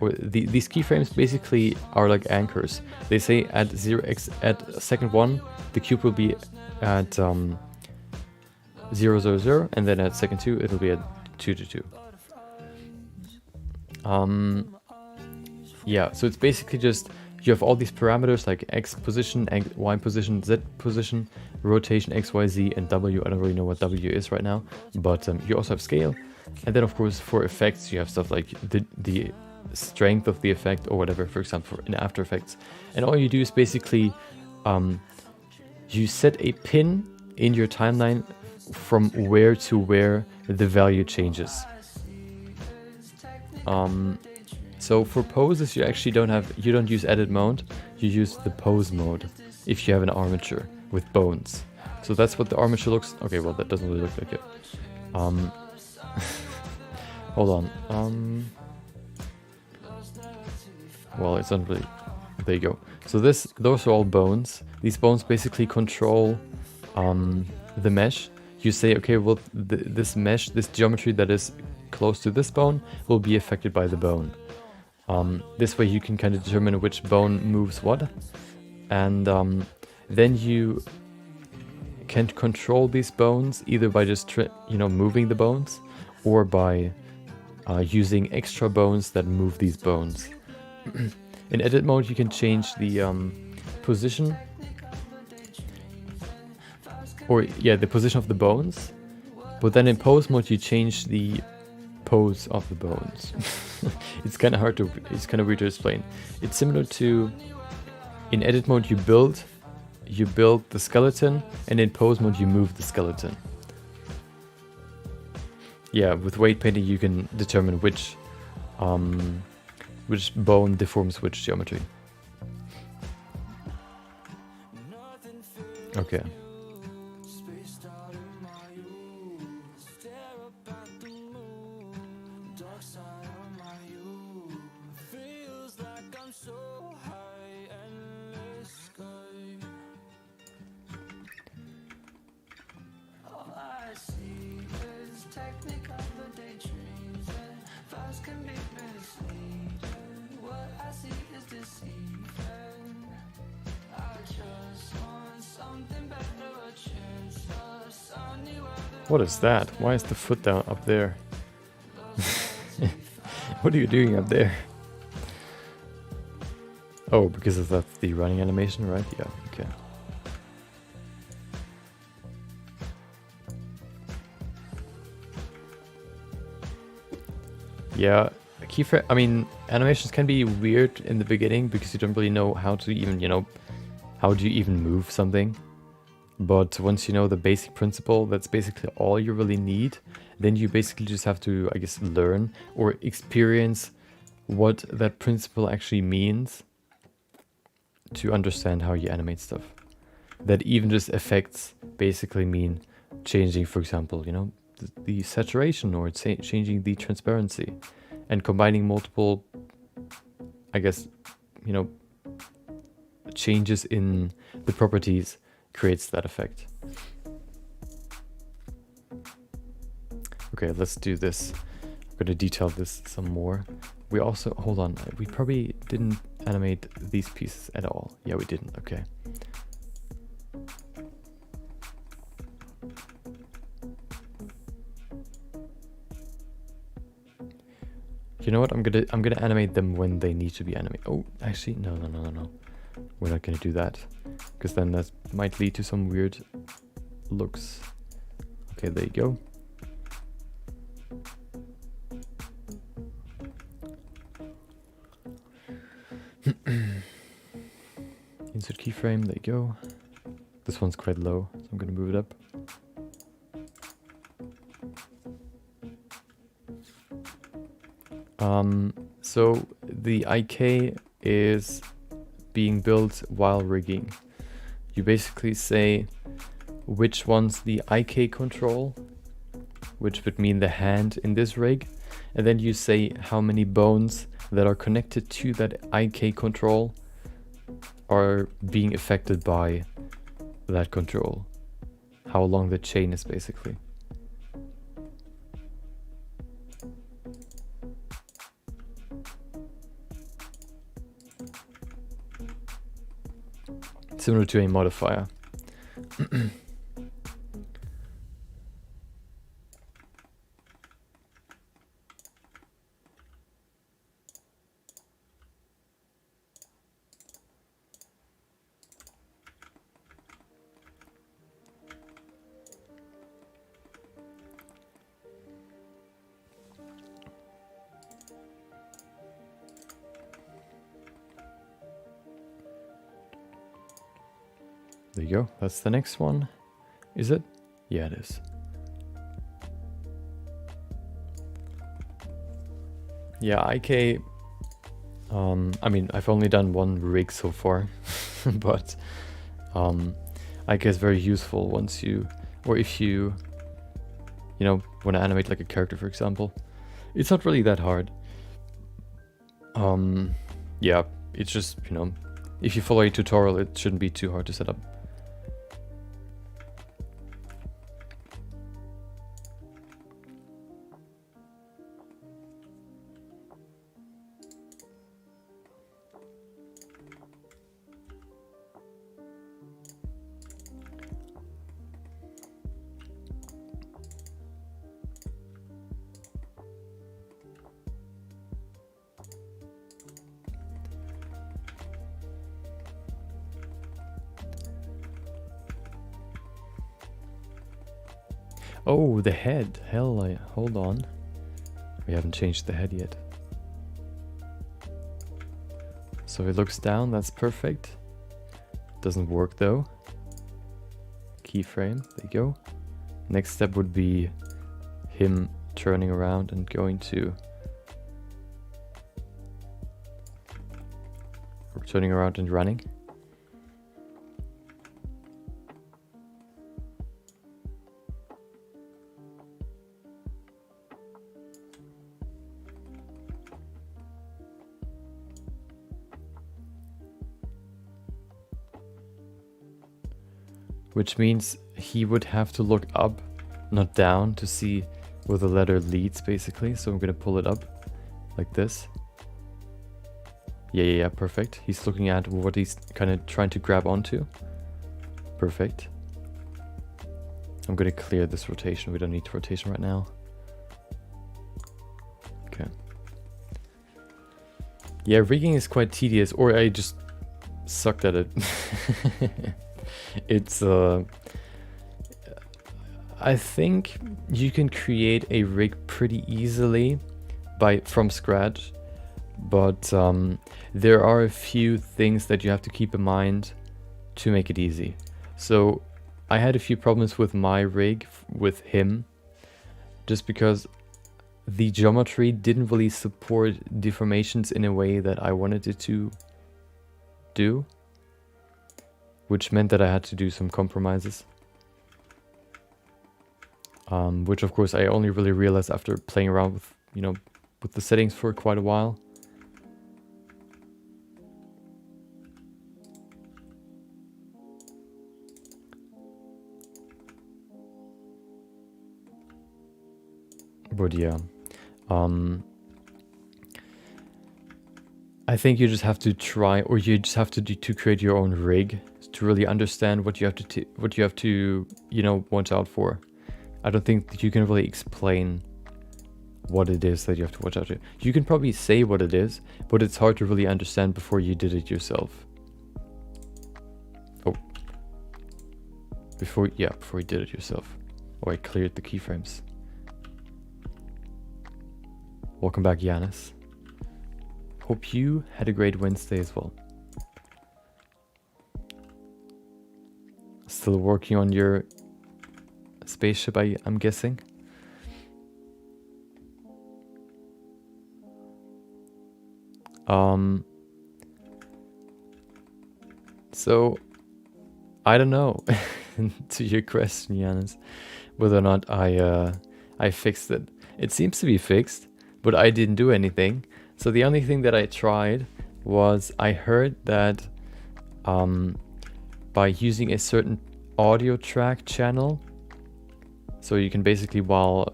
[SPEAKER 1] or these keyframes basically are like anchors. They say at 0x at second 1 the cube will be at 0, 0, 0, and then at second 2 it'll be at 2, 2, 2. Yeah, so it's basically just you have all these parameters like X position, Y position, Z position, rotation, X, Y, Z, and W. I don't really know what W is right now, but you also have scale. And then of course for effects you have stuff like the strength of the effect or whatever, for example in After Effects. And all you do is basically you set a pin in your timeline from where to where the value changes. So for poses you actually don't use edit mode, you use the pose mode if you have an armature with bones. So that's what the armature looks. Okay, well that doesn't really look like it. Hold on. Well, it's not really. There you go. So those are all bones. These bones basically control the mesh. You say, okay, well, this mesh, this geometry that is close to this bone will be affected by the bone. This way you can kind of determine which bone moves what, and then you can control these bones either by just moving the bones, or by using extra bones that move these bones. In edit mode you can change the position, or yeah, the position of the bones, But then in pose mode, you change the pose of the bones. It's kind of weird to explain. It's similar to, in edit mode, you build the skeleton, and in pose mode, you move the skeleton. Yeah, with weight painting, you can determine which bone deforms which geometry. Okay. What is that? Why is the foot down up there? What are you doing up there? Oh, because that's the running animation, right? Yeah, okay. Yeah, keyframe, I mean, animations can be weird in the beginning because you don't really know how to even, how do you even move something? But once you know the basic principle, that's basically all you really need. Then you basically just have to, I guess, learn or experience what that principle actually means to understand how you animate stuff. That even just effects basically mean changing, for example, the saturation or changing the transparency and combining multiple, I guess, changes in the properties creates that effect. Okay, let's do this. I'm going to detail this some more. We also, hold on, we probably didn't animate these pieces at all. Yeah, we didn't, okay. You know what? I'm gonna animate them when they need to be animated. Oh, actually, no. We're not gonna do that, because then that might lead to some weird looks. Okay, there you go. Insert keyframe. There you go. This one's quite low, so I'm gonna move it up. So the IK is being built while rigging. You basically say which one's the IK control, which would mean the hand in this rig, and then you say how many bones that are connected to that IK control are being affected by that control. How long the chain is, basically. Similar to a modifier. There you go, that's the next one. Is it? Yeah, it is. Yeah, IK, I mean, I've only done one rig so far, but IK is very useful once you, or if you, want to animate like a character, for example. It's not really that hard. Yeah, it's just, if you follow a tutorial, it shouldn't be too hard to set up. Oh, the head. Hell, hold on. We haven't changed the head yet. So he looks down, that's perfect. Doesn't work though. Keyframe, there you go. Next step would be him turning around and going to... turning around and running. Which means he would have to look up, not down, to see where the letter leads, basically. So I'm gonna pull it up like this. Yeah, perfect. He's looking at what he's kind of trying to grab onto. Perfect. I'm gonna clear this rotation. We don't need rotation right now. Okay. Yeah, rigging is quite tedious, or I just sucked at it. It's I think you can create a rig pretty easily from scratch, but there are a few things that you have to keep in mind to make it easy. So I had a few problems with my rig with him, just because the geometry didn't really support deformations in a way that I wanted it to do, which meant that I had to do some compromises. Which of course I only really realized after playing around with, with the settings for quite a while. But yeah, I think you just have to try, or you just have to create your own rig to really understand what you have to watch out for. I don't think that you can really explain what it is that you have to watch out for. You can probably say what it is, but it's hard to really understand before you did it yourself. Oh, before you did it yourself. Oh, I cleared the keyframes. Welcome back, Yanis. Hope you had a great Wednesday as well. Still working on your spaceship, I'm guessing. So I don't know to your question, Yanis, whether or not I fixed it. It seems to be fixed, but I didn't do anything. So the only thing that I tried was I heard that by using a certain audio track channel, so you can basically, while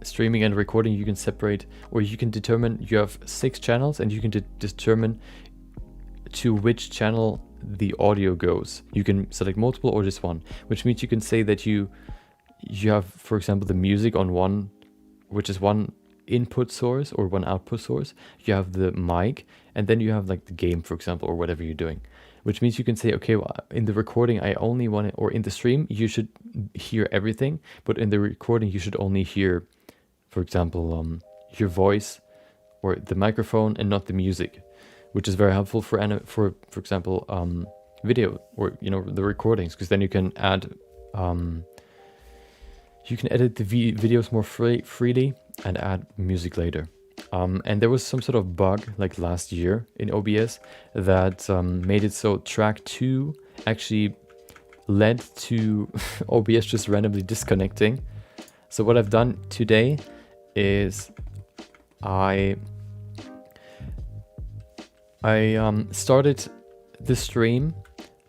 [SPEAKER 1] streaming and recording, you can separate, or you can determine, you have 6 channels and you can determine to which channel the audio goes. You can select multiple or just one, which means you can say that you have, for example, the music on one, which is one input source or one output source. You have the mic, and then you have like the game, for example, or whatever you're doing, which means you can say, okay, well, in the recording I only want it, or in the stream you should hear everything, but in the recording you should only hear, for example, your voice or the microphone and not the music, which is very helpful for example, video, or the recordings, because then you can add you can edit the videos more freely and add music later. And there was some sort of bug like last year in OBS that made it so track 2 actually led to OBS just randomly disconnecting. So what I've done today is I started the stream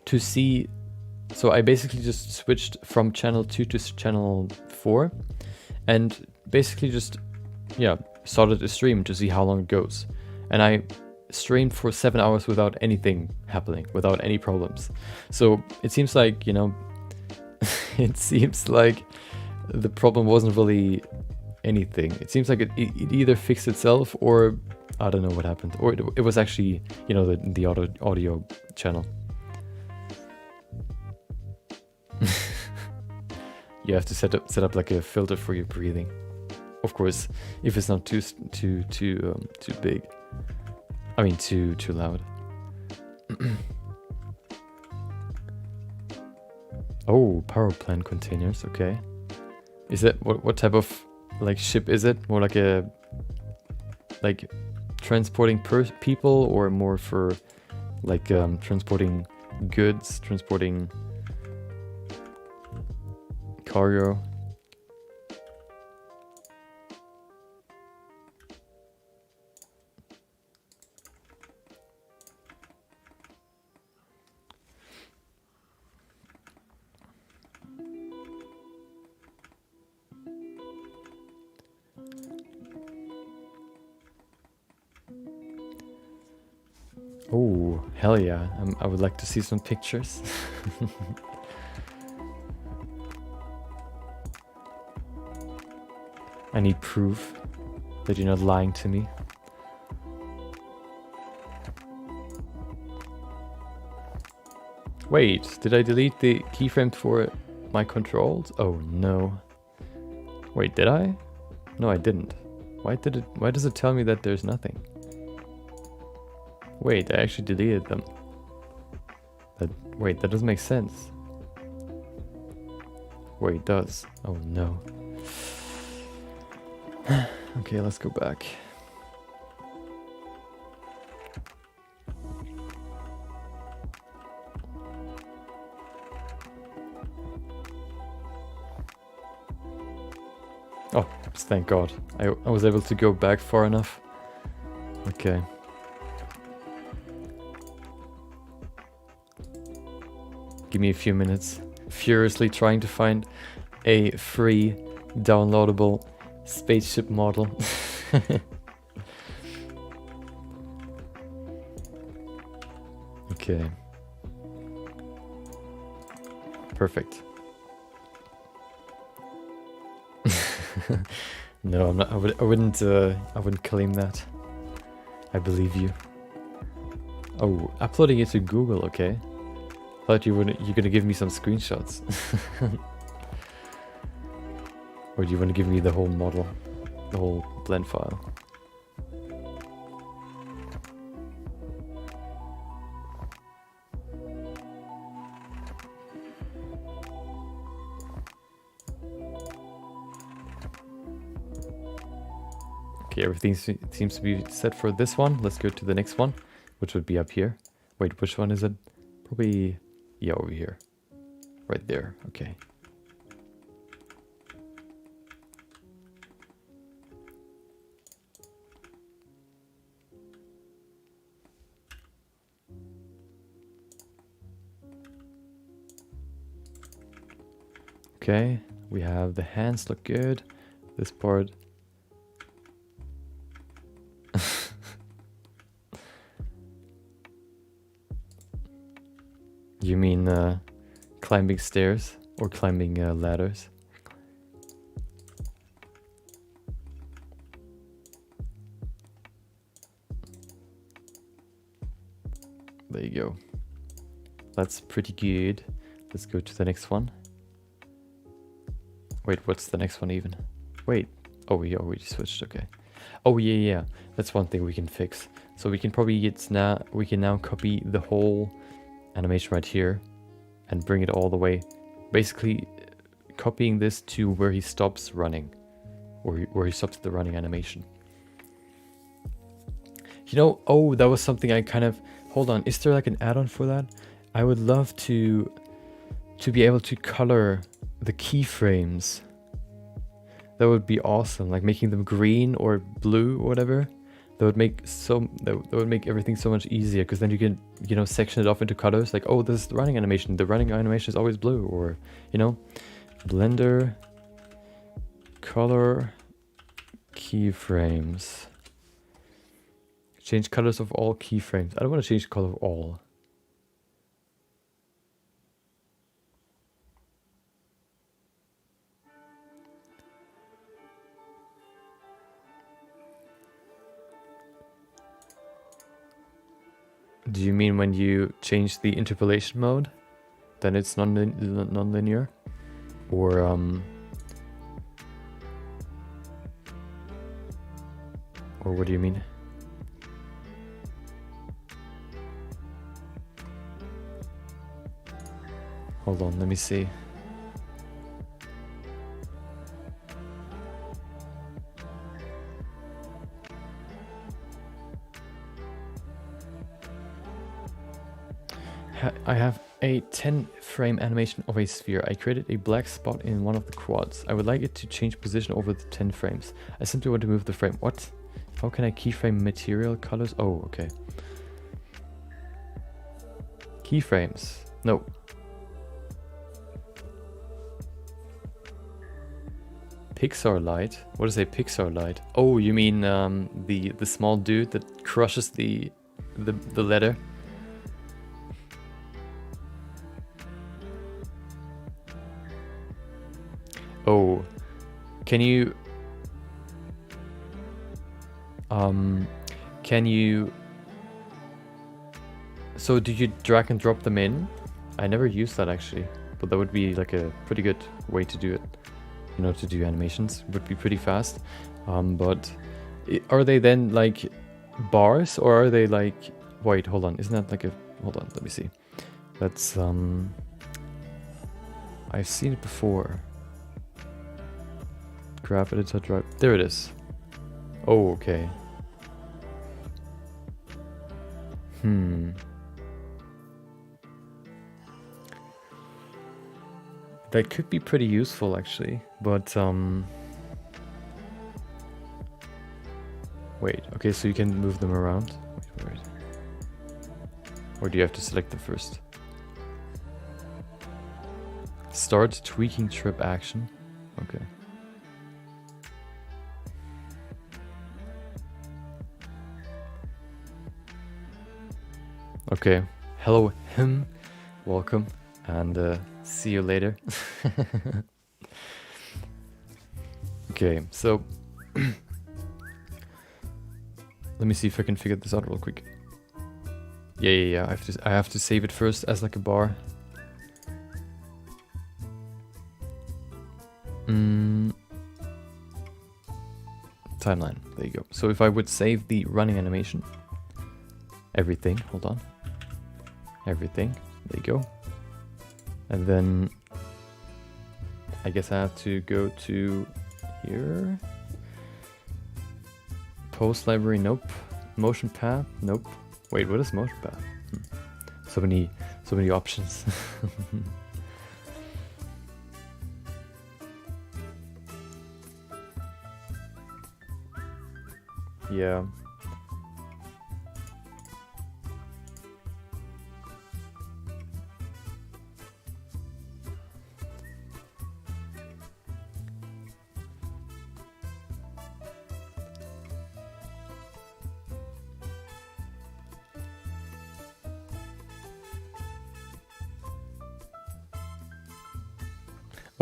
[SPEAKER 1] to see. So I basically just switched from channel 2 to channel 4 and basically just started a stream to see how long it goes. And I streamed for 7 hours without anything happening, without any problems. So it seems like, it seems like the problem wasn't really anything. It seems like it either fixed itself, or I don't know what happened, or it was actually, the audio channel. you have to set up like a filter for your breathing. Of course, if it's not too big. I mean, too loud. Oh, power plant containers. Okay. Is that what type of like ship is it? More like a transporting people, or more for like transporting goods, transporting cargo? Oh, hell yeah. I would like to see some pictures. I need proof that you're not lying to me. Wait, did I delete the keyframe for my controls? Oh no. Wait, did I? No, I didn't. Why does it tell me that there's nothing? Wait, I actually deleted them. Wait, that doesn't make sense. Wait, it does. Oh no. Okay, let's go back. Oh, thank God. I was able to go back far enough. Okay. Give me a few minutes. Furiously trying to find a free downloadable spaceship model. Okay. Perfect. No, I'm not. I wouldn't claim that. I believe you. Oh, uploading it to Google. Okay. Thought you're gonna give me some screenshots. Or do you want to give me the whole model, the whole blend file? Okay, everything seems to be set for this one. Let's go to the next one, which would be up here. Wait, which one is it? Probably, yeah, over here. Right there, okay. Okay, we have the hands look good. This part. You mean climbing stairs or climbing ladders? There you go. That's pretty good. Let's go to the next one. Wait, what's the next one even? Wait. Oh, we already switched. Okay. Oh yeah. That's one thing we can fix. So we can probably we can now copy the whole animation right here and bring it all the way, basically copying this to where he stops running, or where he stops the running animation. You know, oh, that was something I kind of, hold on, is there like an add-on for that? I would love to be able to color the keyframes. That would be awesome, like making them green or blue or whatever. That would make everything so much easier, because then you can, you know, section it off into colors. Like, oh, this is the running animation. The running animation is always blue, or, you know, Blender, color, keyframes. Change colors of all keyframes. I don't want to change the color of all. Do you mean when you change the interpolation mode? Then it's non-linear? Or what do you mean? Hold on, let me see. I have a 10 frame animation of a sphere. I created a black spot in one of the quads. I would like it to change position over the 10 frames. I simply want to move the frame. What? How can I keyframe material colors? Oh, okay. Keyframes. No. Pixar light? What is a Pixar light? Oh, you mean the small dude that crushes the letter? Oh, can you so do you drag and drop them in? I never used that actually, but that would be like a pretty good way to do it. You know, to do animations would be pretty fast. But are they then like bars, or are they like, wait, hold on, isn't that like a, hold on, let me see. That's I've seen it before. Graph editor drive. There it is. Oh, okay. That could be pretty useful actually, but wait, okay, so you can move them around. Wait. Or do you have to select them first? Start tweaking trip action. Okay. Okay, hello him, welcome, and see you later. Okay, so let me see if I can figure this out real quick. Yeah. I have to save it first as like a bar. Timeline. There you go. So if I would save the running animation, everything. Hold on. Everything. There you go. And then I guess I have to go to here. Post library, nope. Motion path, nope. Wait, what is motion path? So many options. Yeah.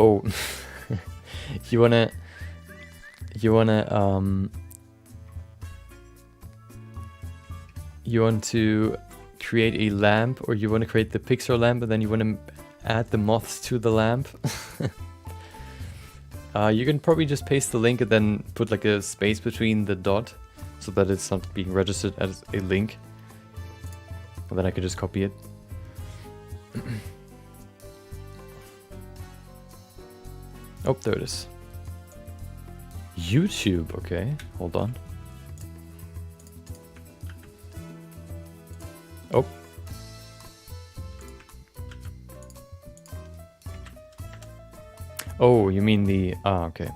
[SPEAKER 1] Oh, you wanna you want to create a lamp, or you want to create the Pixar lamp and then you want to add the moths to the lamp? You can probably just paste the link and then put like a space between the dot so that it's not being registered as a link. And then I can just copy it. Oh, there it is. YouTube, okay. Hold on. Oh. Oh, you mean the... Ah, okay.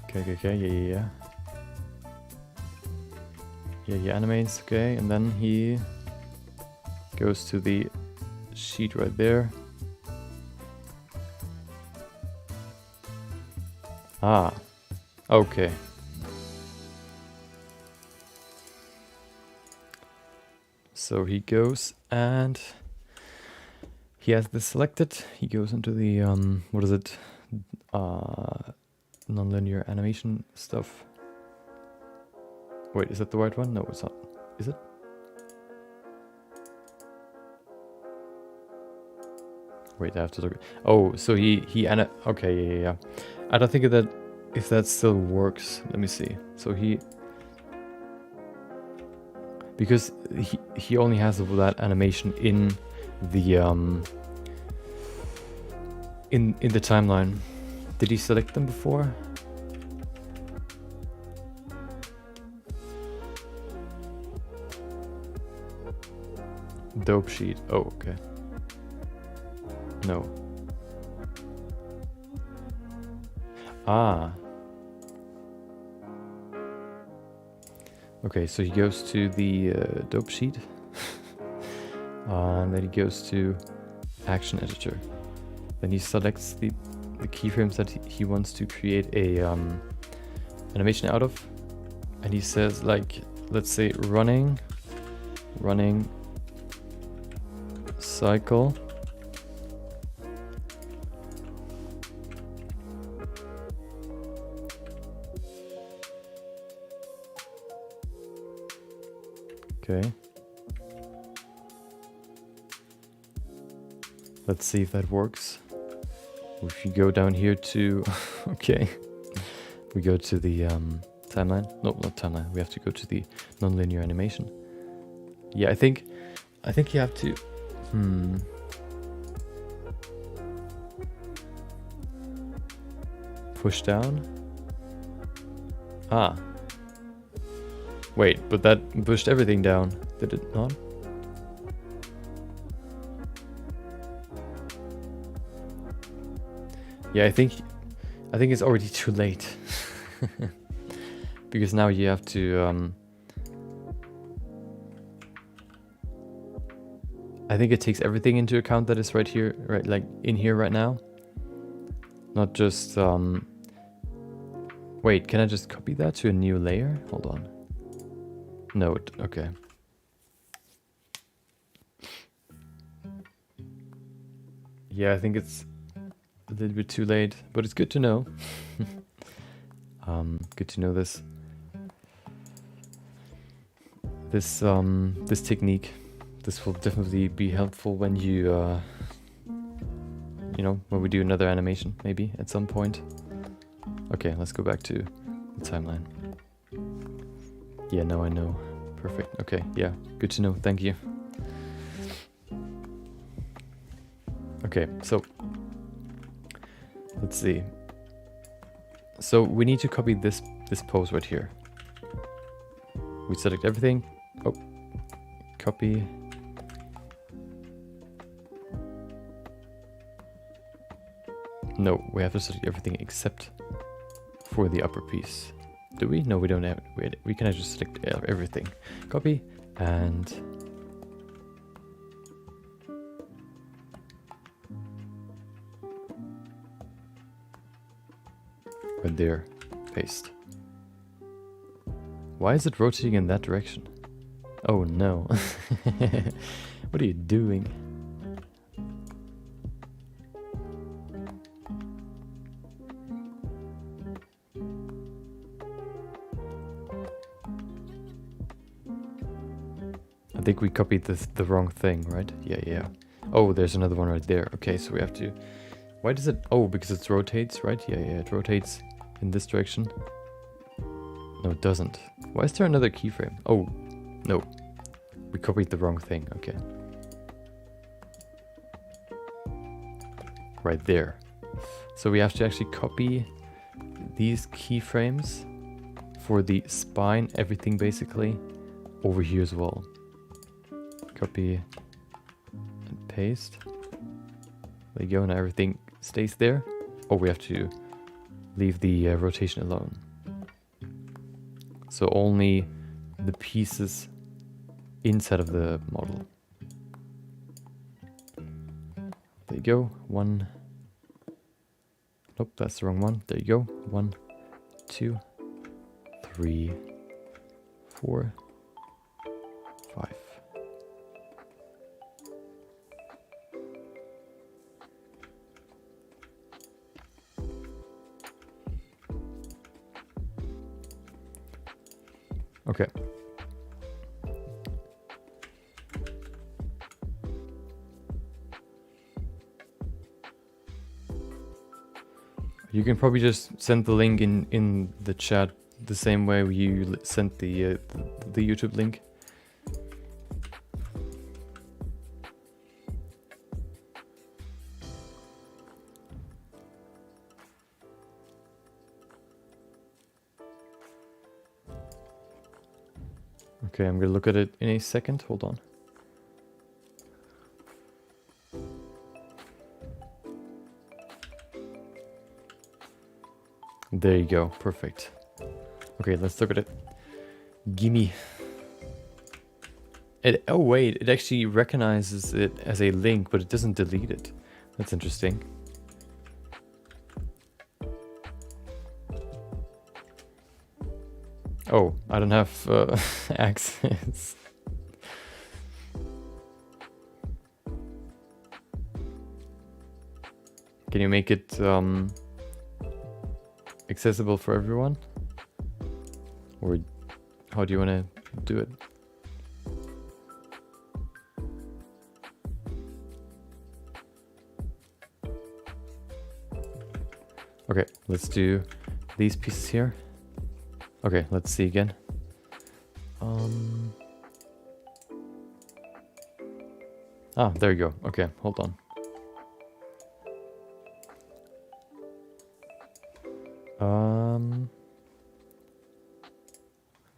[SPEAKER 1] Okay, yeah. Yeah, he animates, okay, and then he goes to the sheet right there. Ah, okay. So he goes and he has this selected. He goes into the, what is it? Nonlinear animation stuff. Wait, is that the right one? No, it's not. Is it? Wait, I have to look. Oh, so he okay, yeah. I don't think that if that still works. Let me see. So because he only has that animation in the in the timeline. Did he select them before? Dope sheet. Oh, okay. No. Ah. Okay, so he goes to the dope sheet. And then he goes to action editor. Then he selects the keyframes that he wants to create a animation out of. And he says, like, let's say running cycle. Okay. Let's see if that works. If you go down here to, okay, we go to the timeline. No, not timeline. We have to go to the nonlinear animation. Yeah, I think you have to. Push down. Ah. Wait, but that pushed everything down, did it not? Yeah, I think it's already too late. Because now you have to I think it takes everything into account that is right here, right, like in here right now. Not just wait, can I just copy that to a new layer? Hold on. No, okay. Yeah, I think it's a little bit too late, but it's good to know. Good to know this technique. This will definitely be helpful when you you know, when we do another animation, maybe at some point. Okay, let's go back to the timeline. Yeah, now I know. Perfect. Okay, yeah, good to know. Thank you. Okay, so let's see. So we need to copy this pose right here. We select everything. Oh, copy. No, we have to select everything except for the upper piece. Do we? No, we don't have. We can just select everything. Copy and right there, paste. Why is it rotating in that direction? Oh no. What are you doing? I think we copied the wrong thing, right? Yeah. Oh, there's another one right there. Okay, so we have to... Why does it... Oh, because it rotates, right? Yeah, it rotates in this direction. No, it doesn't. Why is there another keyframe? Oh, no. We copied the wrong thing. Okay. Right there. So we have to actually copy these keyframes for the spine, everything basically, over here as well. Copy and paste. There you go, and everything stays there. Oh, we have to leave the rotation alone. So only the pieces inside of the model. There you go. One. Nope, that's the wrong one. There you go. 1, 2, 3, 4, 5. Okay. You can probably just send the link in the chat the same way you sent the YouTube link. Okay, I'm gonna look at it in a second. Hold on. There you go. Perfect. Okay, let's look at it. Gimme. Oh wait, it actually recognizes it as a link, but it doesn't delete it. That's interesting. Oh, I don't have access. Can you make it accessible for everyone? Or how do you want to do it? Okay, let's do these pieces here. Okay, let's see again. There you go. Okay, hold on.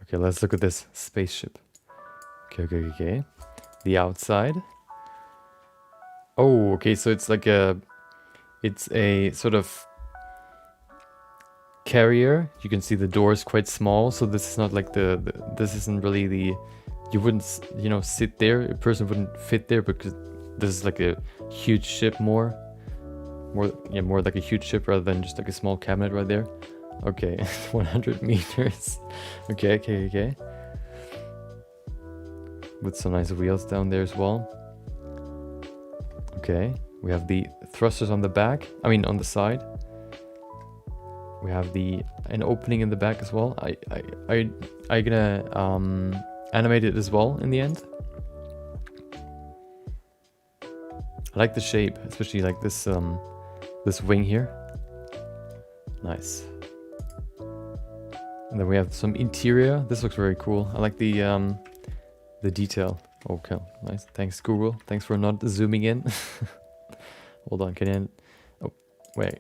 [SPEAKER 1] Okay, let's look at this spaceship. Okay. The outside. Oh, okay, so it's like it's a sort of carrier. You can see the door is quite small, so this is not like this isn't really the, you wouldn't, you know, sit there, a person wouldn't fit there, because this is like a huge ship, more like a huge ship rather than just like a small cabinet right there. Okay, 100 meters. Okay. With some nice wheels down there as well. Okay, we have the thrusters on the back, on the side. We have an opening in the back as well. I gonna animate it as well in the end. I like the shape, especially like this this wing here. Nice. And then we have some interior. This looks very cool. I like the detail. Okay, nice. Thanks, Google. Thanks for not zooming in. Hold on, can I? Oh, wait.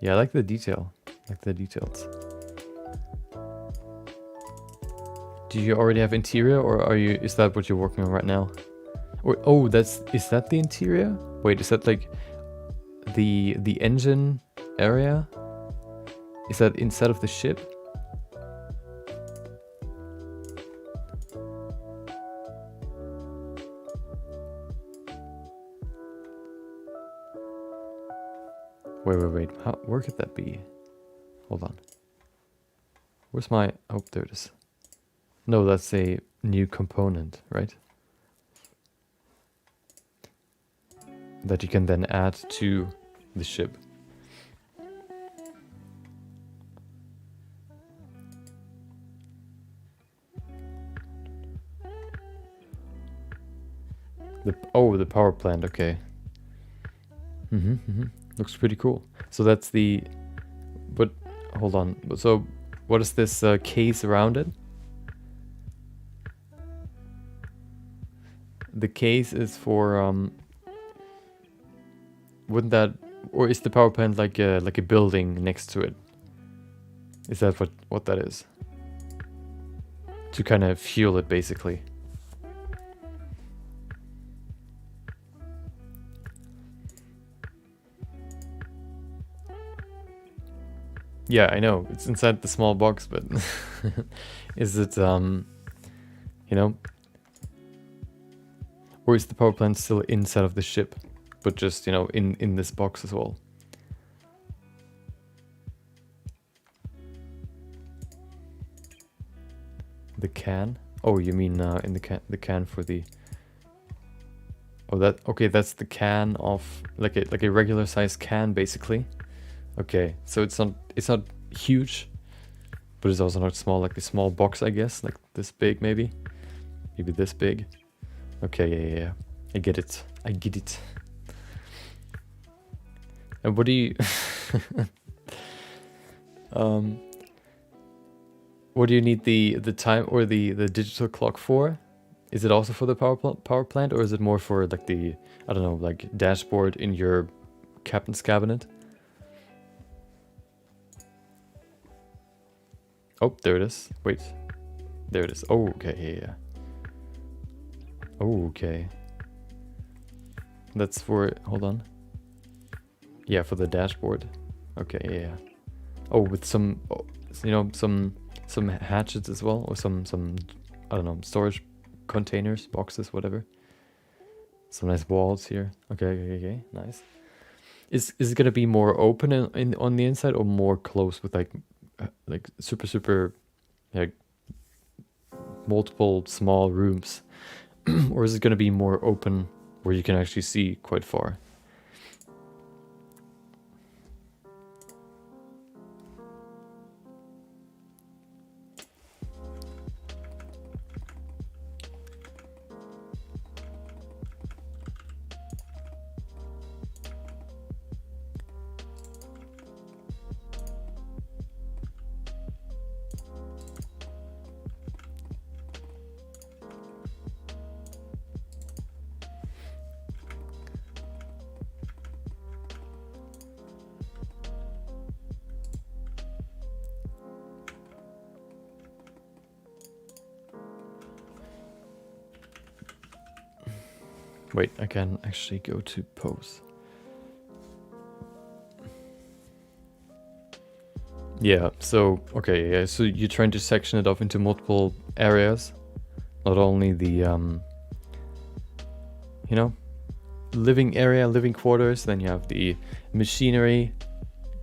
[SPEAKER 1] Yeah, I like the detail. Details. Do you already have interior, or is that what you're working on right now? Or is that the interior? Wait, is that like the engine area? Is that inside of the ship? Wait. Where could that be? Hold on. Where's my... Oh, there it is. No, that's a new component, right? That you can then add to the ship. The power plant, okay. Looks pretty cool. So that's but hold on. So what is this case around it? The case is for wouldn't that, or is the power plant like a building next to it? Is that what that is? To kind of fuel it, basically. Yeah, I know, it's inside the small box, but is it, you know, or is the power plant still inside of the ship, but just, you know, in this box as well? The can? Oh, you mean in the can for the... Oh, okay, that's the can of like a regular size can, basically. Okay, so it's not huge, but it's also not small, like a small box, I guess, like this big maybe this big. Okay, yeah, I get it, And what do you what do you need the time or the digital clock for? Is it also for the power plant, or is it more for like the, I don't know, like dashboard in your captain's cabinet? Oh, there it is. Wait, there it is. Oh, okay, yeah. Oh, okay. That's for, hold on. Yeah, for the dashboard. Okay, yeah. Oh, with some, you know, some hatchets as well, or some I don't know, storage containers, boxes, whatever. Some nice walls here. Okay, nice. Is it gonna be more open on the inside, or more close with like super like multiple small rooms, or is it gonna be more open where you can actually see quite far? Wait, I can actually go to pose. Yeah, so, okay, yeah, so you're trying to section it off into multiple areas. Not only the, you know, living area, living quarters, then you have the machinery,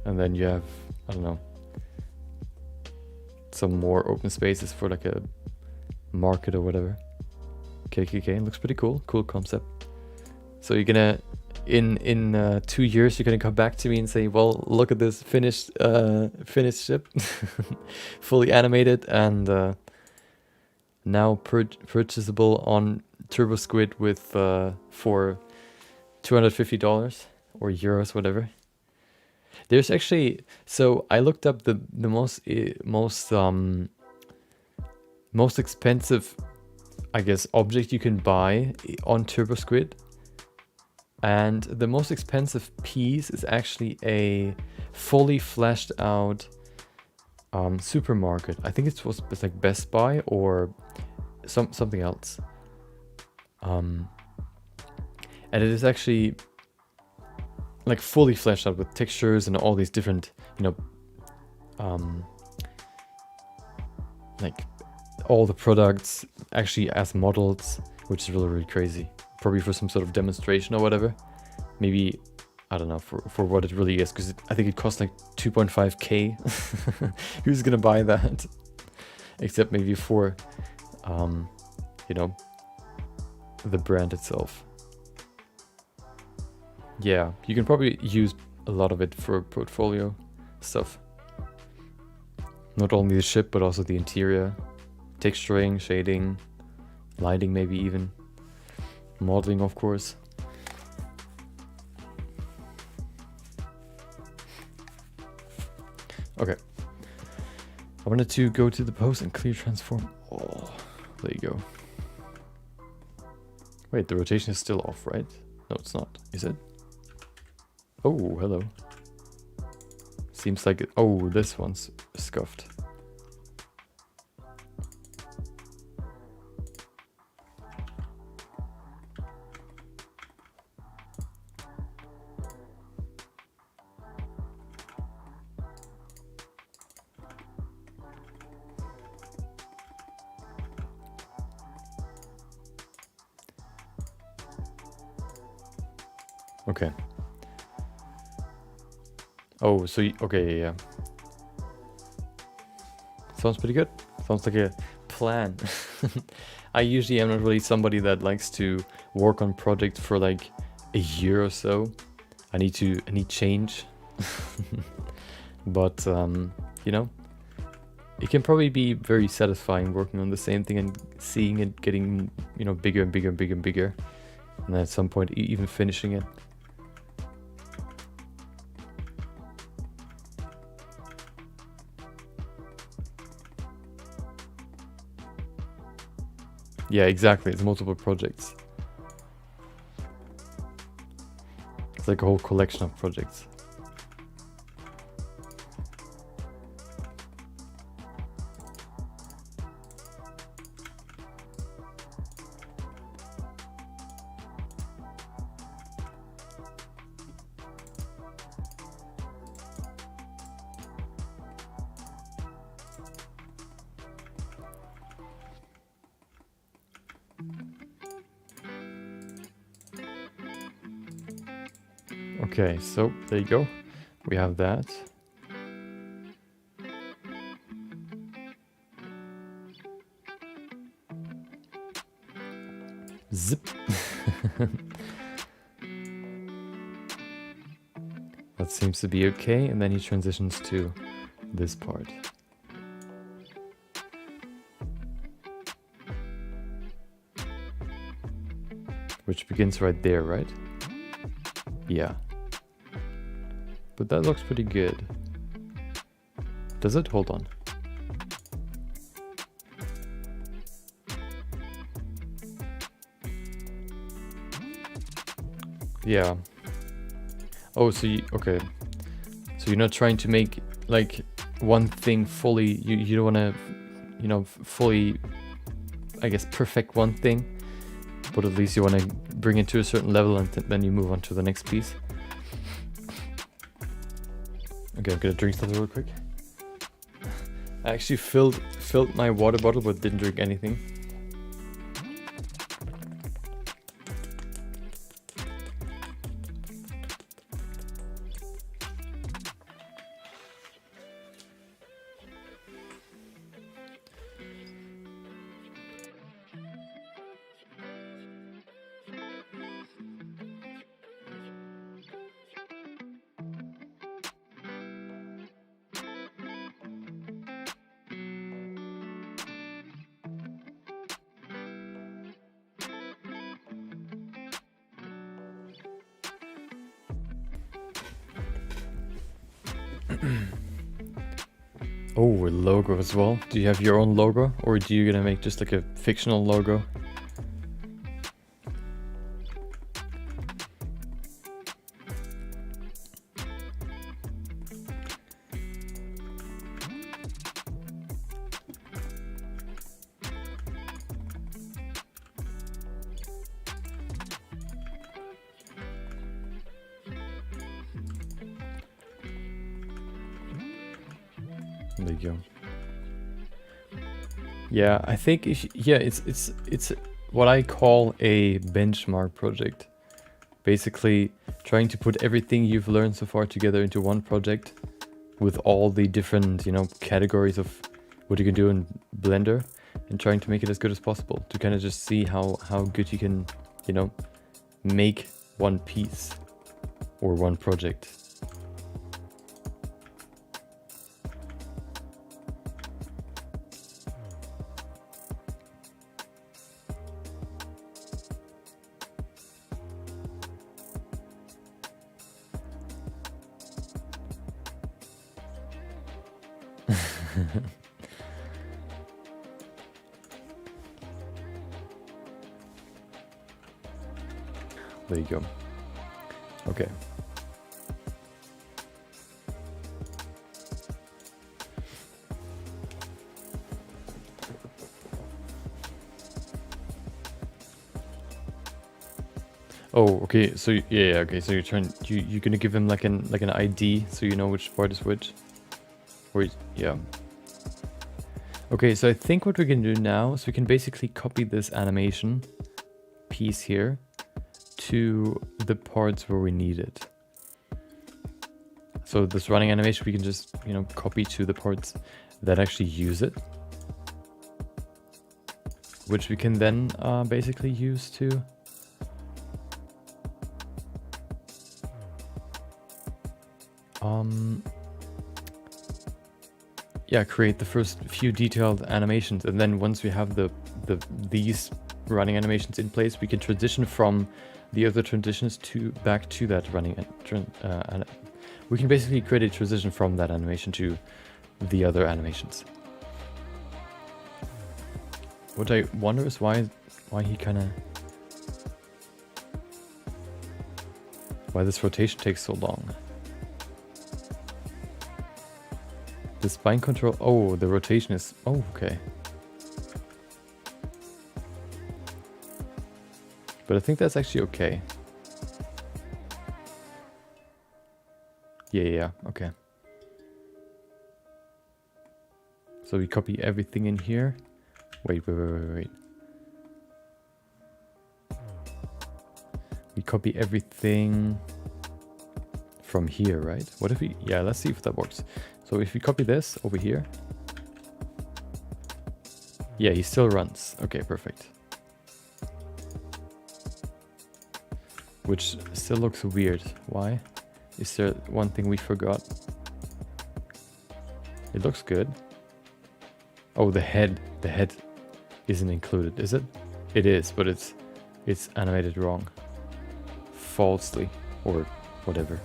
[SPEAKER 1] and then you have, I don't know, some more open spaces for like a market or whatever. Okay, looks pretty cool. Cool concept. So you're gonna, in 2 years, you're gonna come back to me and say, well, look at this finished ship, fully animated and now purchasable on TurboSquid with for $250 or euros, whatever. There's actually, so I looked up the most expensive, I guess, object you can buy on TurboSquid. And the most expensive piece is actually a fully fleshed out supermarket. I think it's like Best Buy or something else. And it is actually like fully fleshed out with textures and all these different, you know, like all the products actually as models, which is really crazy. Probably for some sort of demonstration or whatever. Maybe, I don't know, for what it really is, because I think it costs like 2.5k. Who's gonna buy that? Except maybe for, you know, the brand itself. Yeah, you can probably use a lot of it for portfolio stuff. Not only the ship, but also the interior, texturing, shading, lighting maybe even. Modeling, of course. Okay. I wanted to go to the pose and clear transform. Oh, there you go. Wait, the rotation is still off, right? No, it's not. Is it? Oh, hello. Seems like it. Oh, this one's scuffed. Okay. Oh, so okay, yeah. Sounds pretty good. Sounds like a plan. I usually am not really somebody that likes to work on projects for like a year or so. I need change. But you know, it can probably be very satisfying working on the same thing and seeing it getting, you know, bigger and bigger and bigger and bigger, and then at some point even finishing it. Yeah, exactly. It's multiple projects. It's like a whole collection of projects. Okay, so there you go. We have that. Zip. That seems to be okay, and then he transitions to this part. Which begins right there, right? Yeah. But that looks pretty good. Does it? Hold on. Yeah. Oh, so you, okay. So you're not trying to make like one thing fully, you don't want to, you know, fully, I guess, perfect one thing, but at least you want to bring it to a certain level and then you move on to the next piece. Okay, I'm gonna drink something real quick. I actually filled my water bottle but didn't drink anything. Oh, a logo as well. Do you have your own logo, or do you gonna make just like a fictional logo? There you go. Yeah, I think yeah, it's what I call a benchmark project. Basically, trying to put everything you've learned so far together into one project with all the different, you know, categories of what you can do in Blender, and trying to make it as good as possible to kind of just see how good you can, you know, make one piece or one project. There you go. Okay. Oh, okay. So yeah, okay. So you're gonna give him like an ID, so you know which part is which. Or yeah. Okay, so I think what we can do now is we can basically copy this animation piece here to the parts where we need it. So this running animation we can just, you know, copy to the parts that actually use it, which we can then basically use to yeah, create the first few detailed animations, and then once we have these running animations in place, we can transition from the other transitions back to that running. We can basically create a transition from that animation to the other animations. What I wonder is why he kind of, why this rotation takes so long. The spine control, oh, the rotation is, oh, okay. But I think that's actually okay. Yeah, okay. So we copy everything in here. Wait. We copy everything from here, right? What if we, yeah, let's see if that works. So if we copy this over here. Yeah, he still runs. Okay, perfect. Which still looks weird. Why? Is there one thing we forgot? It looks good. Oh, the head isn't included, is it? It is, but it's animated wrong. Falsely, or whatever.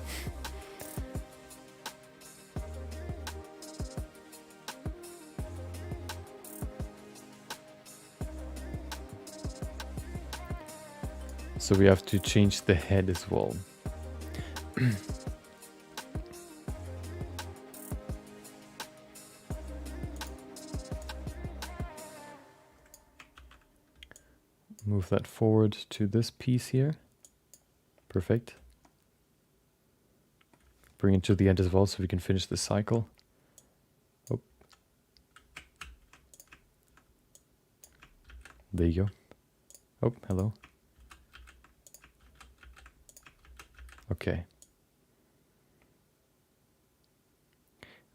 [SPEAKER 1] So we have to change the head as well. Move that forward to this piece here. Perfect. Bring it to the end as well so we can finish the cycle. Oh. There you go. Oh, hello. Okay.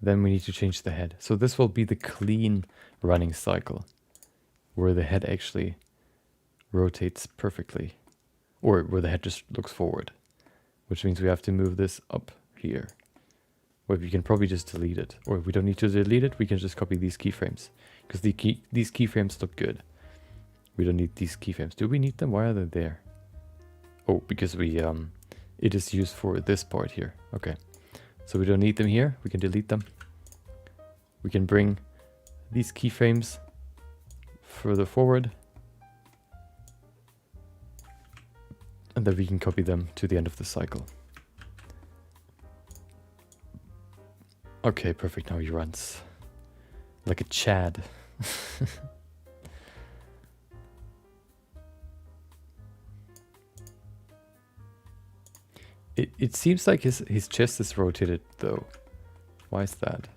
[SPEAKER 1] Then we need to change the head. So this will be the clean running cycle, where the head actually rotates perfectly, or where the head just looks forward, which means we have to move this up here. Well, we can probably just delete it, or if we don't need to delete it, we can just copy these keyframes, because these keyframes look good. We don't need these keyframes. Do we need them? Why are they there? Oh, because we it is used for this part here. Okay, so we don't need them here. We can delete them. We can bring these keyframes further forward, and then we can copy them to the end of the cycle. Okay, perfect. Now he runs like a Chad. It seems like his chest is rotated though. Why is that?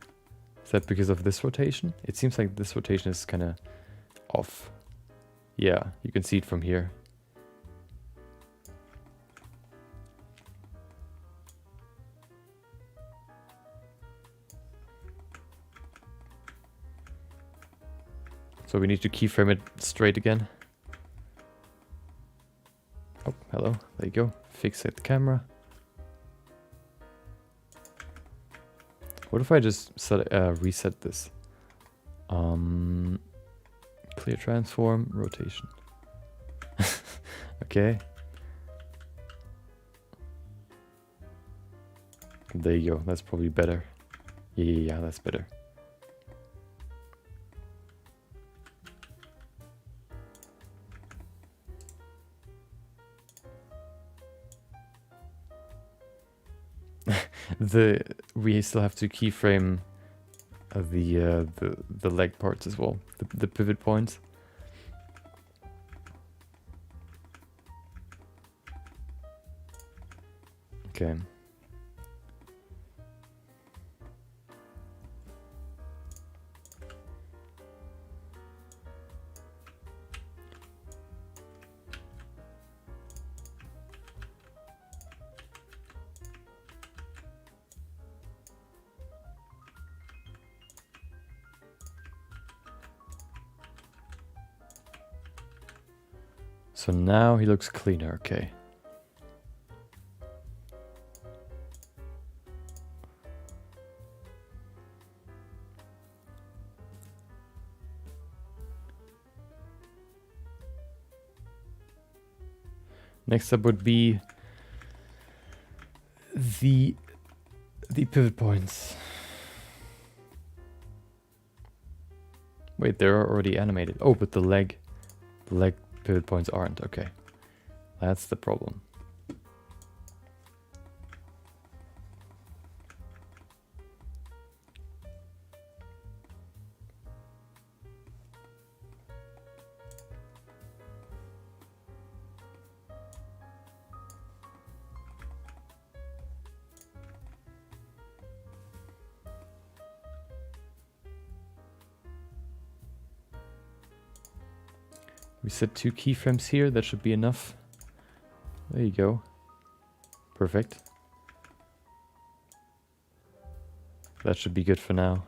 [SPEAKER 1] Is that because of this rotation? It seems like this rotation is kind of off. Yeah, you can see it from here. So we need to keyframe it straight again. Oh, hello. There you go. Fixate the camera. What if I just reset this? Clear transform, rotation. Okay. There you go. That's probably better. Yeah, that's better. We still have to keyframe the leg parts as well, the pivot points. Okay. So now he looks cleaner, okay. Next up would be the pivot points. Wait, they're already animated. Oh, but the leg pivot points aren't. Okay, that's the problem. We set 2 keyframes here, that should be enough. There you go. Perfect. That should be good for now.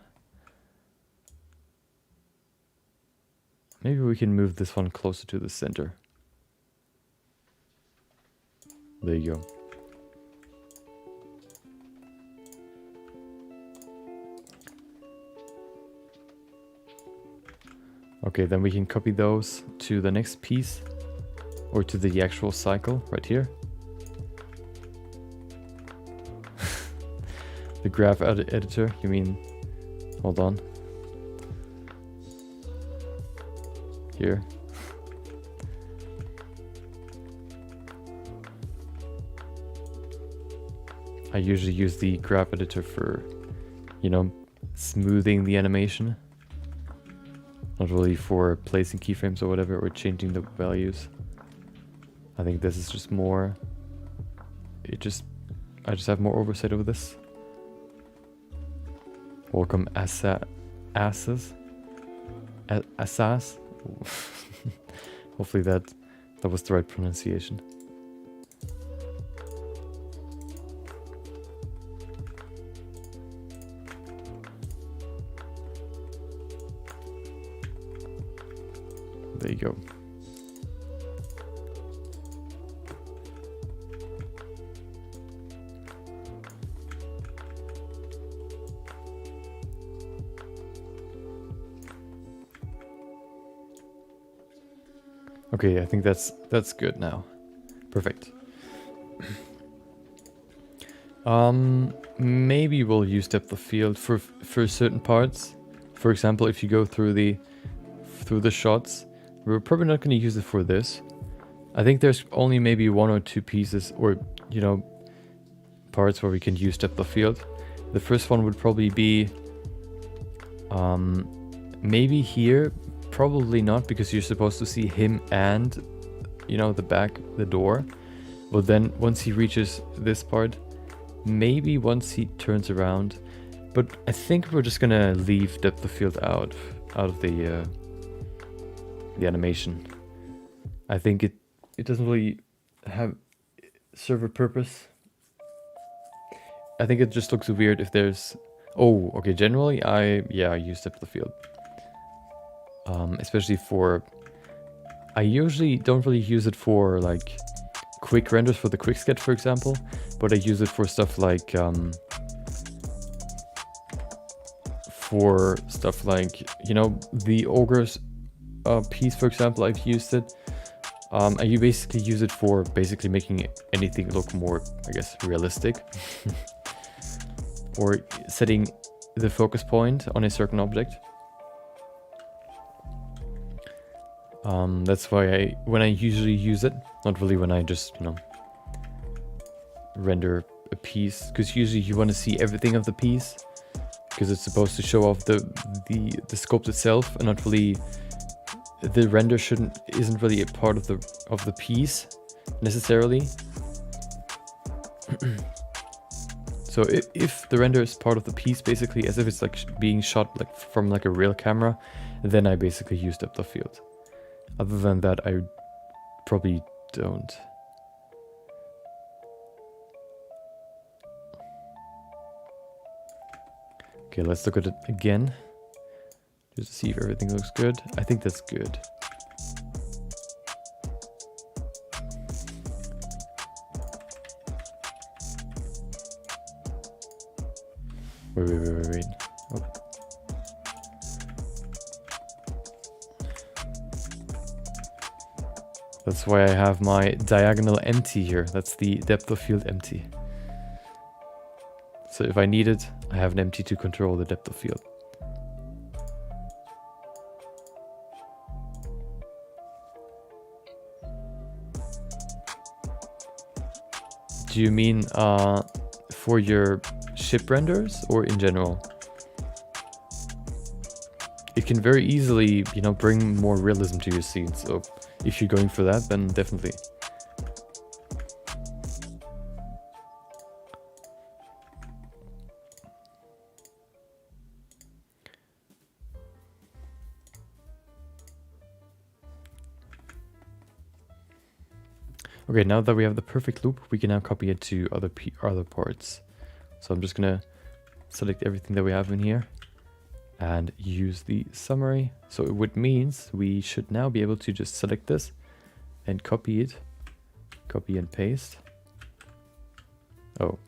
[SPEAKER 1] Maybe we can move this one closer to the center. There you go. Okay, then we can copy those to the next piece, or to the actual cycle right here. The graph editor, you mean? Hold on. Here. I usually use the graph editor for, you know, smoothing the animation. Not really for placing keyframes or whatever, or changing the values. I think this is just more... I just have more oversight over this. Welcome asses. Assas. Hopefully that was the right pronunciation. There you go. Okay, I think that's good now. Perfect. Maybe we'll use depth of field for certain parts. For example, if you go through the shots, we're probably not going to use it for this. I think there's only maybe 1 or 2 pieces, or you know, parts where we can use depth of field. The first one would probably be maybe here. Probably not, because you're supposed to see him and, you know, the door. But then once he reaches this part, maybe once he turns around. But I think we're just gonna leave depth of field out of the animation. I think it doesn't really serve a purpose. I think it just looks weird if there's... Oh, okay, generally I use depth of field. Especially for... I usually don't really use it for like quick renders for the quick sketch, for example, but I use it for stuff like you know, the ogre's piece, for example. I've used it. You basically use it for basically making anything look more, I guess, realistic. Or setting the focus point on a certain object. That's why when I usually use it, not really when I just, you know, render a piece, because usually you want to see everything of the piece, because it's supposed to show off the sculpt itself, and not really the render isn't really a part of the piece necessarily. So if the render is part of the piece, basically as if it's like being shot like from like a real camera, then I basically use depth of field. Other than that, I probably don't. Okay, let's look at it again. Just to see if everything looks good. I think that's good. Wait. Oh. That's why I have my diagonal empty here. That's the depth of field empty. So if I need it, I have an empty to control the depth of field. Do you mean for your ship renders or in general? It can very easily, you know, bring more realism to your scenes. So if you're going for that, then definitely. Okay, now that we have the perfect loop, we can now copy it to other parts. So I'm just gonna select everything that we have in here and use the summary. So it means we should now be able to just select this and copy it, copy and paste. Oh,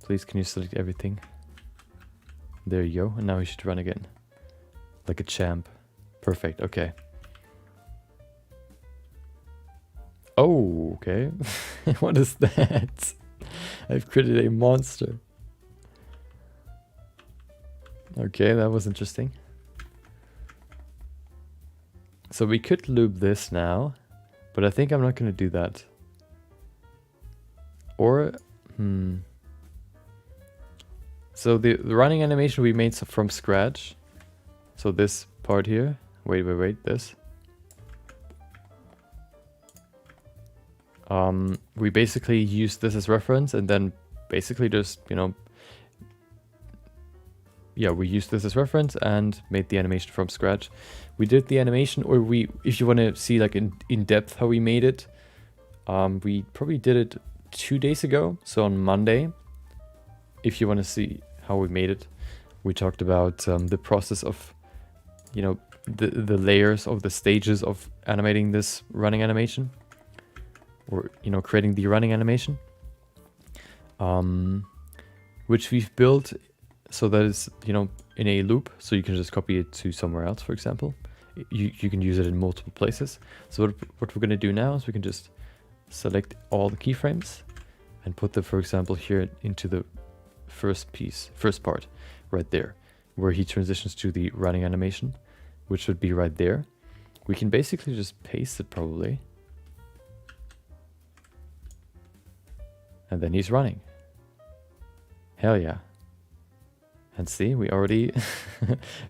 [SPEAKER 1] please can you select everything? There you go, and now we should run again like a champ. Perfect. Okay. Oh, okay. What is that? I've created a monster. Okay, that was interesting. So we could loop this now, but I think I'm not going to do that. Or, So the running animation we made from scratch. So this part here. Wait, this. We basically use this as reference and then basically just, you know, yeah, we used this as reference and made the animation from scratch. We did the animation, or if you want to see like in depth how we made it, we probably did it 2 days ago. So on Monday, if you want to see how we made it, we talked about the process of, you know, the layers of the stages of animating this running animation, or, you know, creating the running animation, which we've built so that it's, you know, in a loop, so you can just copy it to somewhere else. For example, you can use it in multiple places. So what we're going to do now is we can just select all the keyframes and put them, for example, here into the first part right there, where he transitions to the running animation, which would be right there. We can basically just paste it probably, and then he's running. Hell yeah. And see, we already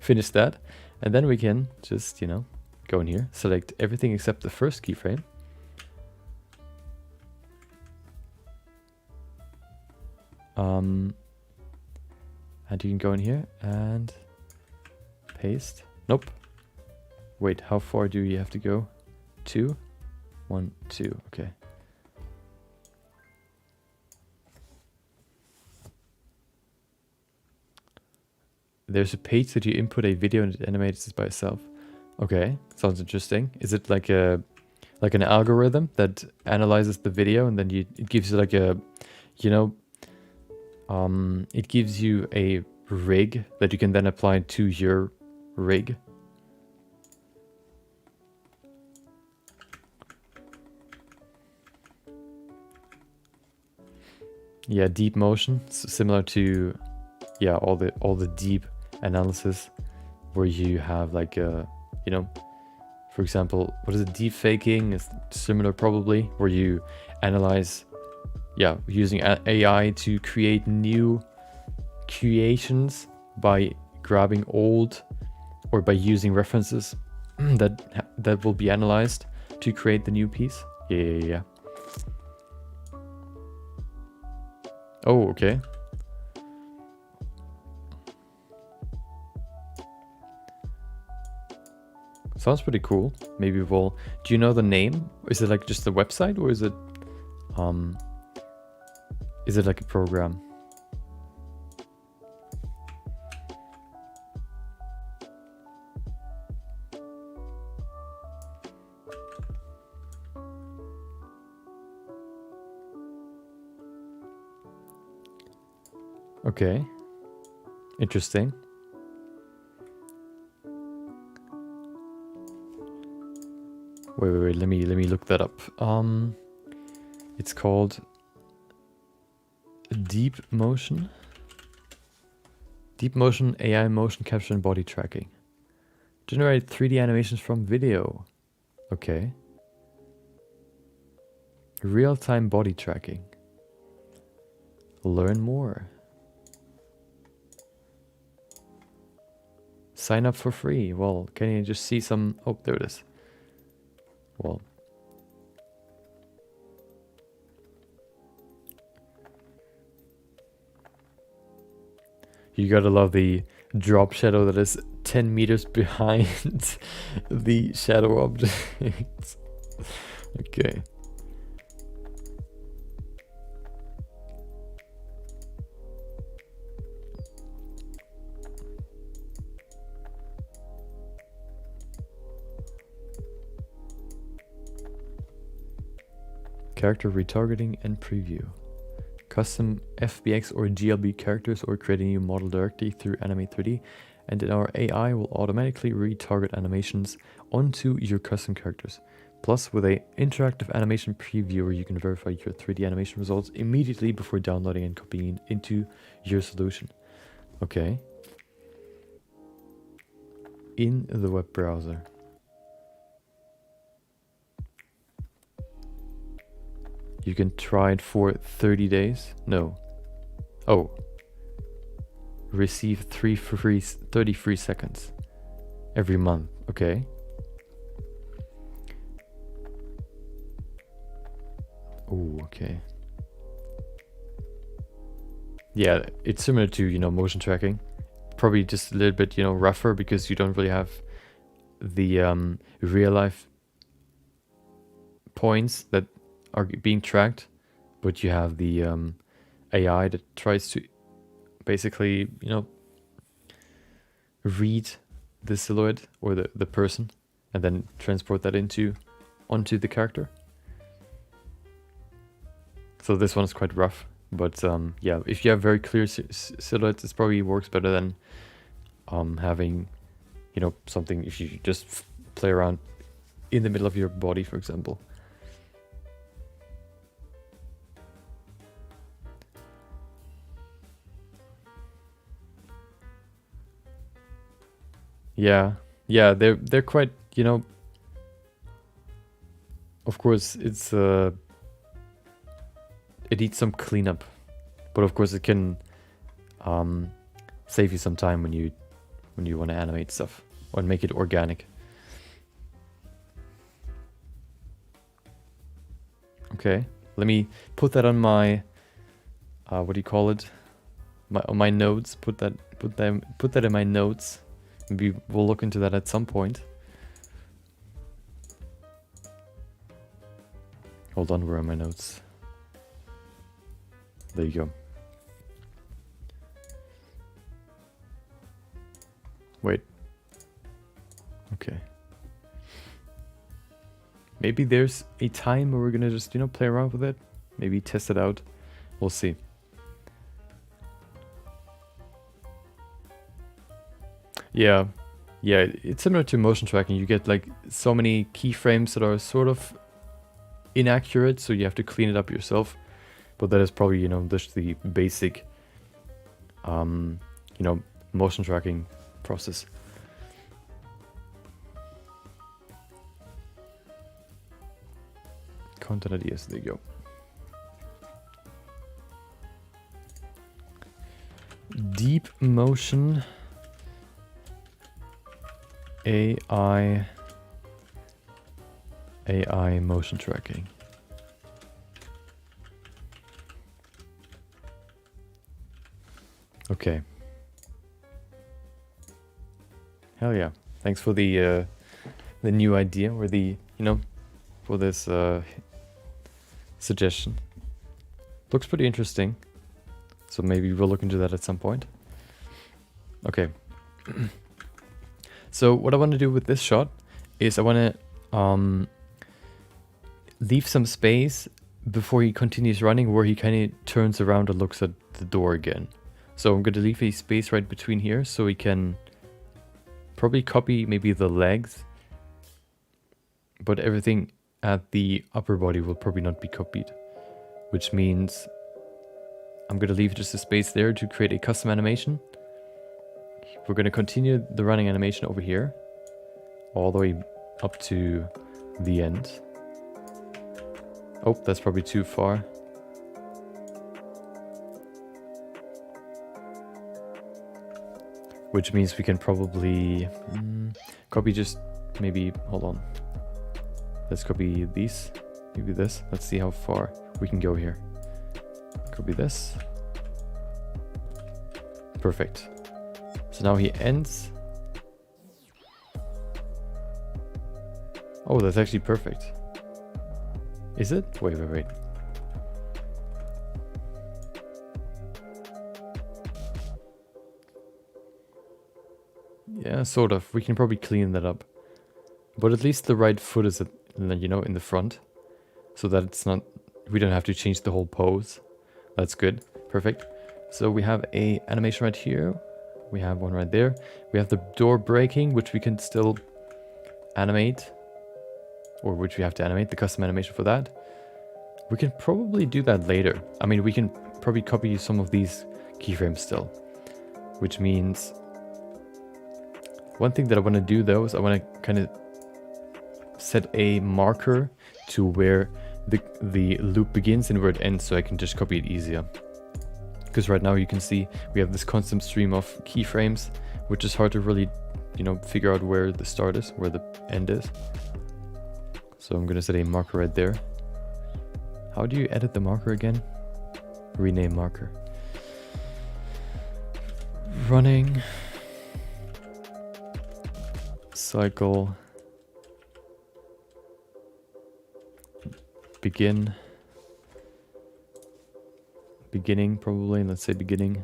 [SPEAKER 1] finished that. And then we can just, you know, go in here, select everything except the first keyframe. And you can go in here and paste. Nope. Wait, how far do you have to go? 2, 1, 2. Okay. There's a page that you input a video and it animates it by itself. Okay, sounds interesting. Is it like an algorithm that analyzes the video and then it gives you like a, you know, it gives you a rig that you can then apply to your rig? Yeah, deep motion, similar to, yeah, all the deep analysis, where you have like a, you know, for example, what is it, deep faking is similar probably, where you analyze, yeah, using AI to create new creations by grabbing old, or by using references that will be analyzed to create the new piece. Yeah. Oh, okay. Sounds pretty cool. Maybe we'll... Do you know the name? Is it like just the website, or is it like a program? Okay. Interesting. Wait, let me look that up. It's called Deep Motion. Deep Motion AI motion capture and body tracking. Generate 3D animations from video. Okay. Real-time body tracking. Learn more. Sign up for free. Well, can you just see some... Oh, there it is. Well. You gotta love the drop shadow that is 10 meters behind the shadow object. Okay. Character retargeting and preview. Custom FBX or GLB characters or create a new model directly through Animate 3D, and then our AI will automatically retarget animations onto your custom characters. Plus, with an interactive animation previewer, you can verify your 3D animation results immediately before downloading and copying into your solution. Okay. In the web browser. You can try it for 30 days. No. Oh. Receive 30 free seconds every month. Okay. Oh, okay. Yeah, it's similar to, you know, motion tracking. Probably just a little bit, you know, rougher because you don't really have the real life points that are being tracked, but you have the AI that tries to basically, you know, read the silhouette or the person and then transport that onto the character. So this one is quite rough, but yeah, if you have very clear silhouettes, it probably works better than having, you know, something if you just play around in the middle of your body, for example. Yeah, they're quite, you know. Of course, it needs some cleanup, but of course it can save you some time when you want to animate stuff or make it organic. Okay, let me put that on my what do you call it? On my notes. Put that in my notes. Maybe we'll look into that at some point. Hold on, where are my notes? There you go. Wait. Okay. Maybe there's a time where we're gonna just, you know, play around with it. Maybe test it out. We'll see. Yeah, it's similar to motion tracking. You get like so many keyframes that are sort of inaccurate, so you have to clean it up yourself. But that is probably, you know, just the basic, you know, motion tracking process. Content ideas, there you go. Deep motion AI motion tracking. Okay. Hell yeah. Thanks for the new idea or the, you know, for this suggestion. Looks pretty interesting. So maybe we'll look into that at some point. Okay. So what I want to do with this shot is I want to leave some space before he continues running where he kind of turns around and looks at the door again. So I'm going to leave a space right between here so we can probably copy maybe the legs but everything at the upper body will probably not be copied, which means I'm going to leave just a space there to create a custom animation. We're going to continue the running animation over here, all the way up to the end. Oh, that's probably too far. Which means we can probably copy just maybe, hold on. Let's copy these, maybe this. Let's see how far we can go here. Copy this. Perfect. So now he ends. Oh, that's actually perfect. Is it? Wait, wait, wait. Yeah, sort of. We can probably clean that up. But at least the right foot is, you know, in the front. So that it's not... We don't have to change the whole pose. That's good. Perfect. So we have a animation right here. We have one right there. We have the door breaking, which we can still animate. Or which we have to animate, the custom animation for that. We can probably do that later. I mean, we can probably copy some of these keyframes still. Which means... One thing that I want to do though is I want to kind of set a marker to where the loop begins and where it ends, so I can just copy it easier. Because right now you can see we have this constant stream of keyframes, which is hard to really, you know, figure out where the start is, where the end is. So I'm going to set a marker right there. How do you edit the marker again? Rename marker. Running. Cycle. Begin. Beginning, probably. Let's say beginning.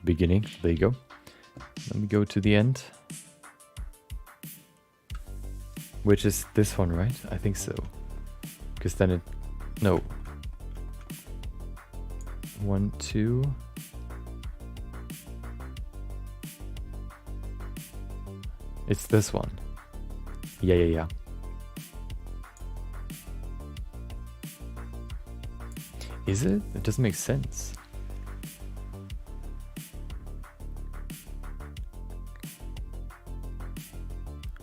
[SPEAKER 1] Beginning. There you go. Let me go to the end. Which is this one, right? I think so. Because then it... No. 1, 2... It's this one. Yeah. Is it? It doesn't make sense.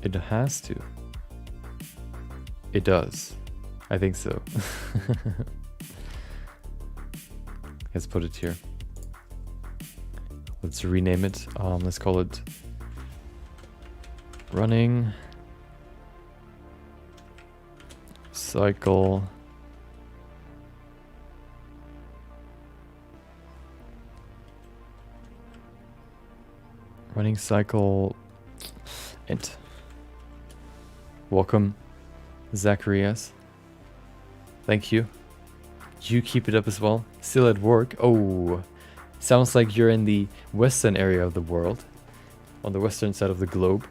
[SPEAKER 1] It has to. It does. I think so. Let's put it here. Let's rename it. Let's call it running cycle end. Welcome, Zacharias. Thank you. You keep it up as well. Still at work. Oh, sounds like you're in the western area of the world, on the western side of the globe.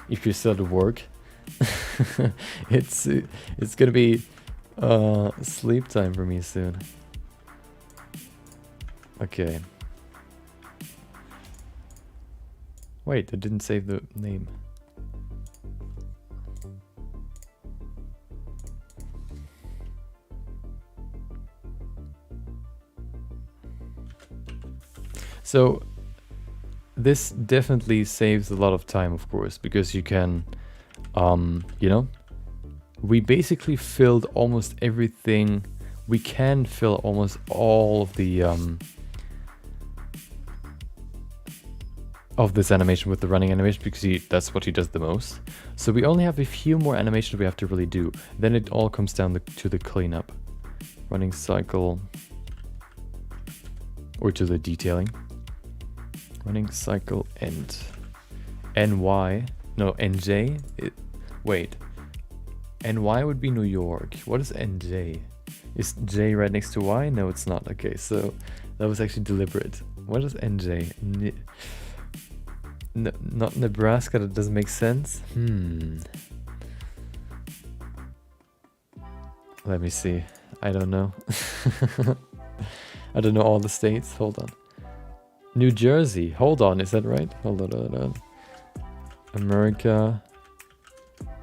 [SPEAKER 1] If you're still at work, it's gonna be sleep time for me soon. Okay. Wait, I didn't save the name. So this definitely saves a lot of time, of course, because you can, you know, we basically filled almost everything. We can fill almost all of the of this animation with the running animation, because that's what he does the most. So we only have a few more animations we have to really do. Then it all comes down to the cleanup. Running cycle, or to the detailing. Running cycle end. NY, no, NJ. Wait, NY would be New York. What is NJ? Is J right next to Y? No, it's not. Okay, so that was actually deliberate. What is NJ? Not Nebraska. That doesn't make sense. Let me see. I don't know. I don't know all the states. Hold on. New Jersey. Hold on. Is that right? Hold on. America,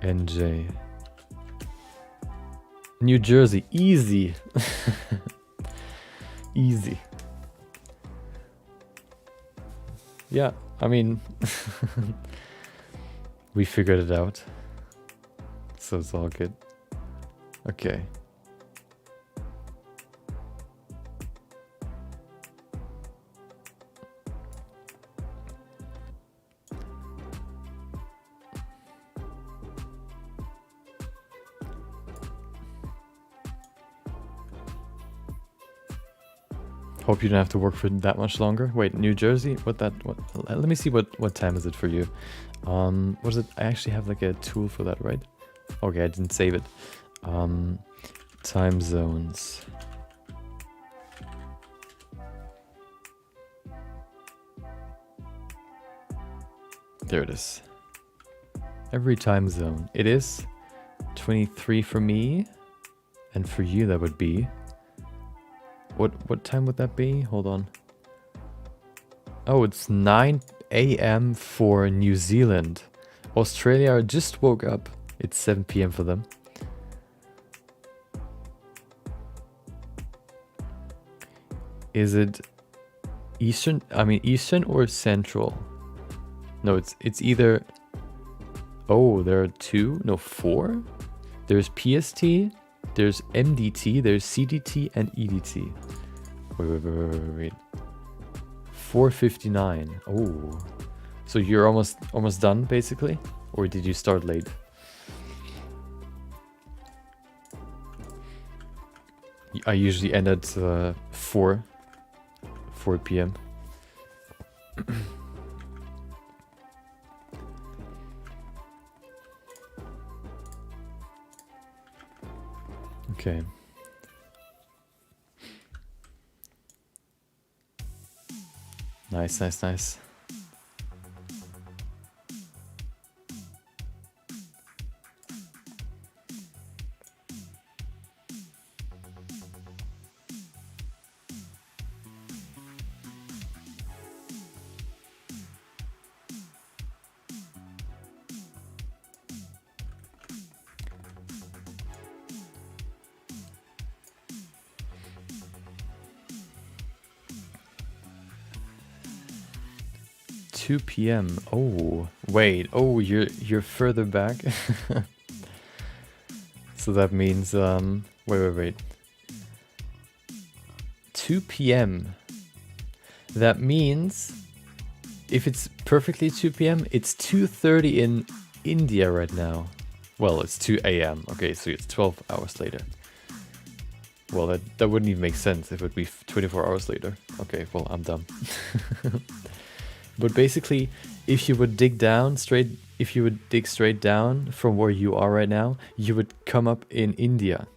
[SPEAKER 1] NJ. New Jersey, easy. Easy. Yeah, I mean, we figured it out. So it's all good. Okay. Hope you don't have to work for that much longer. Wait, New Jersey? What? Let me see what time is it for you. What is it? I actually have like a tool for that, right? Okay, I didn't save it. Time zones. There it is. Every time zone. It is 23 for me, and for you that would be. What time would that be? Hold on. Oh, it's 9 a.m. for New Zealand. Australia just woke up. It's 7 p.m. for them. Is it Eastern? I mean Eastern or Central? No, it's either. Oh, there are two? No, four? There's PST, there's MDT, there's CDT, and EDT. Wait. 4:59. Oh. So you're almost done, basically? Or did you start late? I usually end at 4 p.m. Okay. Nice. 2 p.m. Oh, wait. Oh, you're further back. So that means wait. 2 p.m. That means if it's perfectly 2 p.m., it's 2:30 in India right now. Well, it's 2 a.m. Okay, so it's 12 hours later. Well, that wouldn't even make sense if it would be 24 hours later. Okay, well, I'm dumb. But basically, if you would dig straight down from where you are right now, you would come up in India.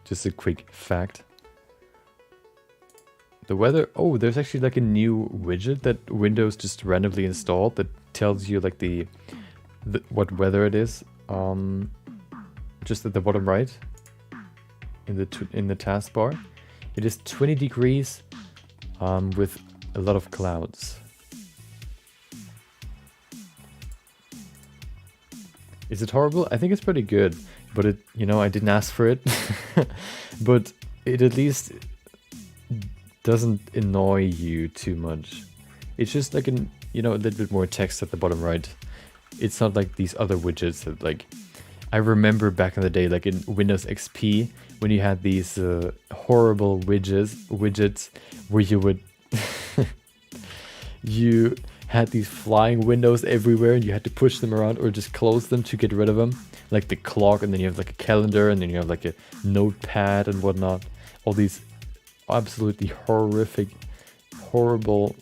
[SPEAKER 1] Just a quick fact. The weather, oh, there's actually like a new widget that Windows just randomly installed that tells you like the what weather it is. Just at the bottom right in the taskbar. It is 20 degrees with a lot of clouds. Is it horrible? I think it's pretty good, but it, I didn't ask for it. But it at least doesn't annoy you too much. It's just like a little bit more text at the bottom right. It's not like these other widgets that like I remember back in the day, like in Windows XP, when you had these horrible widgets where you would you had these flying windows everywhere and you had to push them around or just close them to get rid of them, like the clock, and then you have like a calendar, and then you have like a notepad and whatnot. All these absolutely horrific, horrible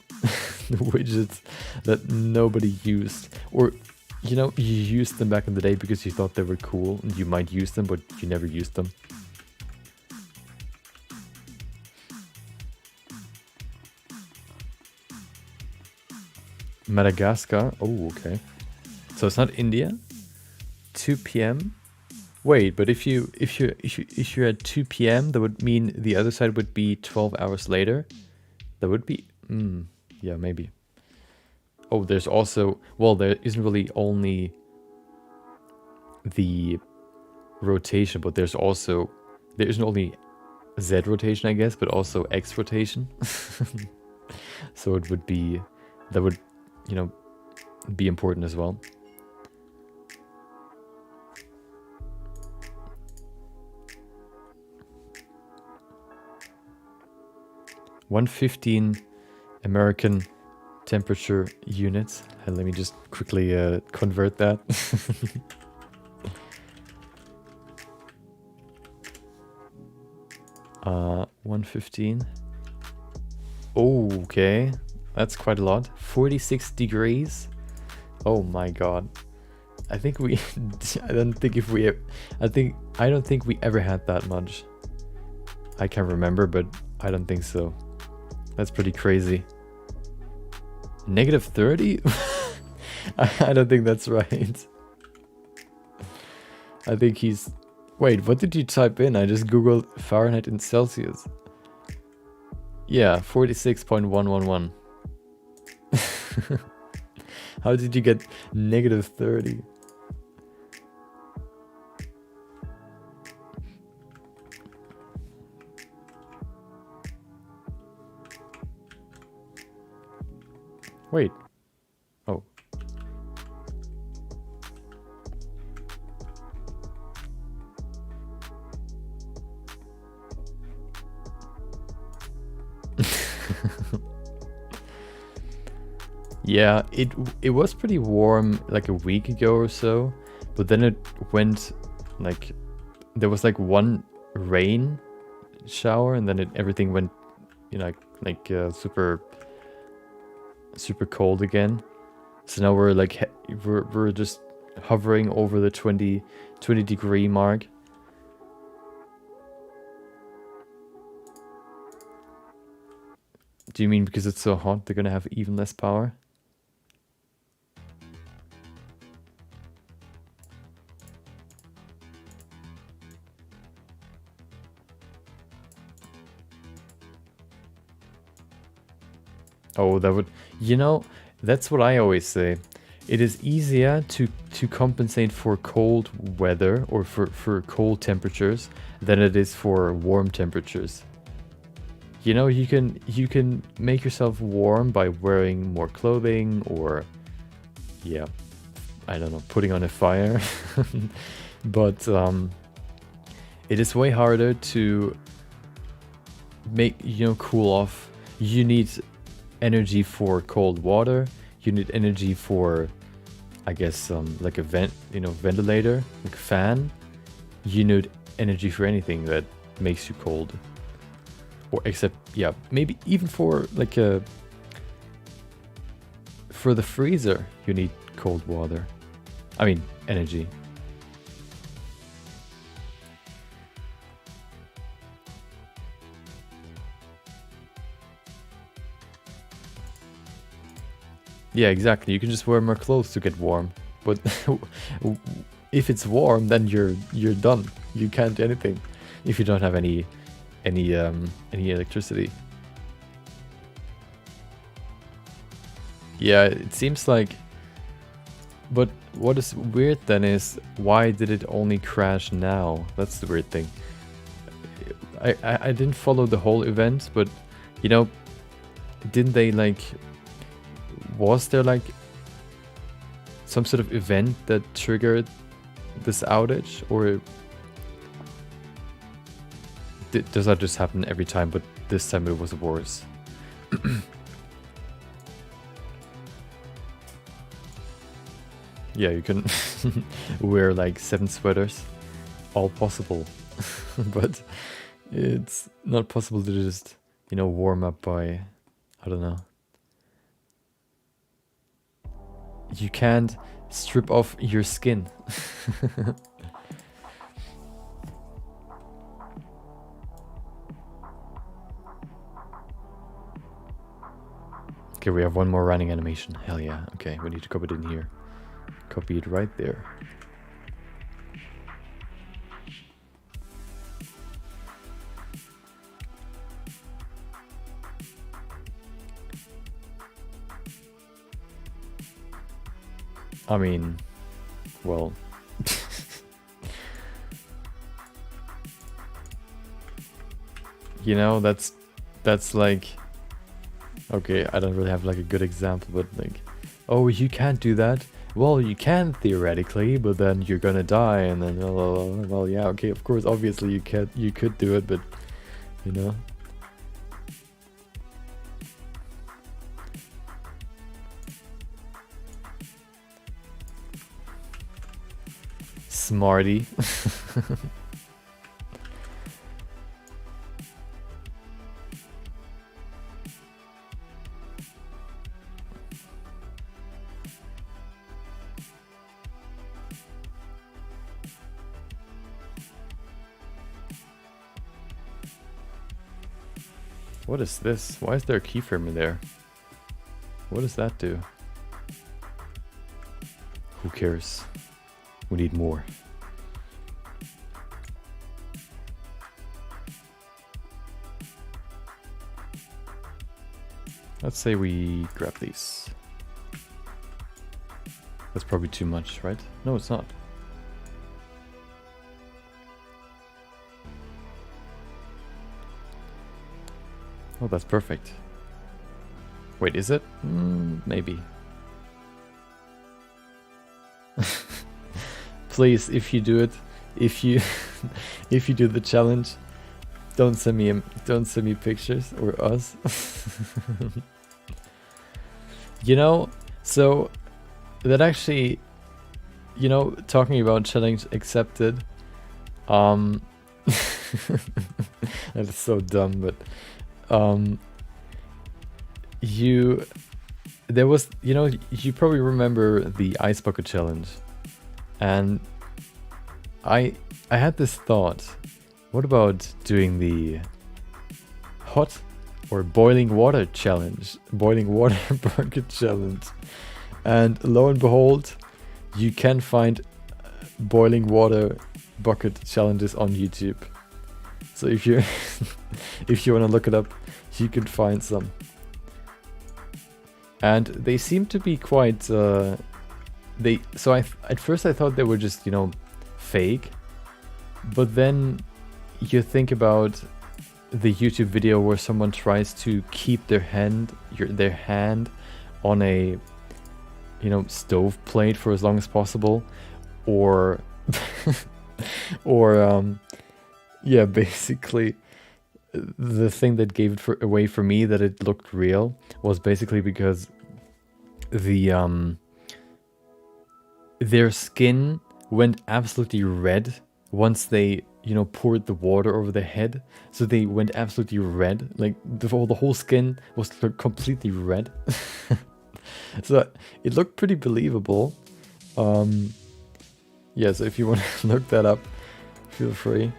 [SPEAKER 1] widgets that nobody used, or you used them back in the day because you thought they were cool and you might use them, but you never used them. Madagascar. Oh, okay. So it's not India. 2 p.m. Wait, but if you're at 2 p.m., that would mean the other side would be 12 hours later. That would be Yeah, maybe. Oh, there's also, well, there isn't really only the rotation, but there isn't only Z rotation, I guess, but also X rotation. So it would be, that would, you know, be important as well. $115 American temperature units. And let me just quickly convert that. 115. Oh, okay. That's quite a lot. 46 degrees. Oh my god. I think we I don't think we ever had that much. I can't remember, but I don't think so. That's pretty crazy. -30? I don't think that's right. I think he's... Wait, what did you type in? I just googled Fahrenheit in Celsius. Yeah, 46.111. How did you get -30? Wait. Oh. Yeah, it was pretty warm like a week ago or so, but then it went like, there was like one rain shower and then everything went, you know, super cold again. So now we're like we're just hovering over the 20 degree mark. Do you mean because it's so hot they're gonna have even less power? Oh, that would, you know, that's what I always say. It is easier to compensate for cold weather or for cold temperatures than it is for warm temperatures. You know, you can make yourself warm by wearing more clothing or, yeah, I don't know, putting on a fire. But it is way harder to make, you know, cool off. You need energy for cold water. You need energy for, I guess, like a ventilator, like a fan. You need energy for anything that makes you cold. Or except, yeah, maybe even for like for the freezer, you need cold water. I mean, energy. Yeah, exactly. You can just wear more clothes to get warm. But if it's warm, then you're done. You can't do anything if you don't have any electricity. Yeah, it seems like. But what is weird then is, why did it only crash now? That's the weird thing. I didn't follow the whole event, but you know, didn't they like? Was there like some sort of event that triggered this outage, or does that just happen every time, but this time it was worse? Yeah, you can wear like 7 sweaters, all possible. But it's not possible to just, you know, warm up by, I don't know. You can't strip off your skin. Okay, we have one more running animation. Hell yeah. Okay, we need to copy it in here. Copy it right there. I mean, well, you know, that's like, okay, I don't really have like a good example, but like, oh, you can't do that. Well, you can theoretically, but then you're gonna die, and then well, yeah, okay, of course, obviously you could do it, but you know. Smarty. What is this? Why is there a keyframe in there? What does that do? Who cares? We need more. Let's say we grab these. That's probably too much, right? No, it's not. Oh, that's perfect. Wait, is it? Maybe. Please, if you do it, if you if you do the challenge, don't send me pictures or us. You know, so that actually, you know, talking about challenge accepted, that is so dumb, but there was, you know, you probably remember the ice bucket challenge, and I had this thought, what about doing the hot or boiling water challenge, boiling water bucket challenge? And lo and behold, you can find boiling water bucket challenges on YouTube. So if you if you want to look it up, you can find some. And they seem to be quite so at first I thought they were just, you know, fake, but then you think about the YouTube video where someone tries to keep their hand on a, you know, stove plate for as long as possible, or or yeah, basically the thing that gave it away for me that it looked real was basically because the their skin went absolutely red once they, you know, poured the water over their head. So they went absolutely red, like the whole skin was completely red. So it looked pretty believable. Yeah, so if you want to look that up, feel free.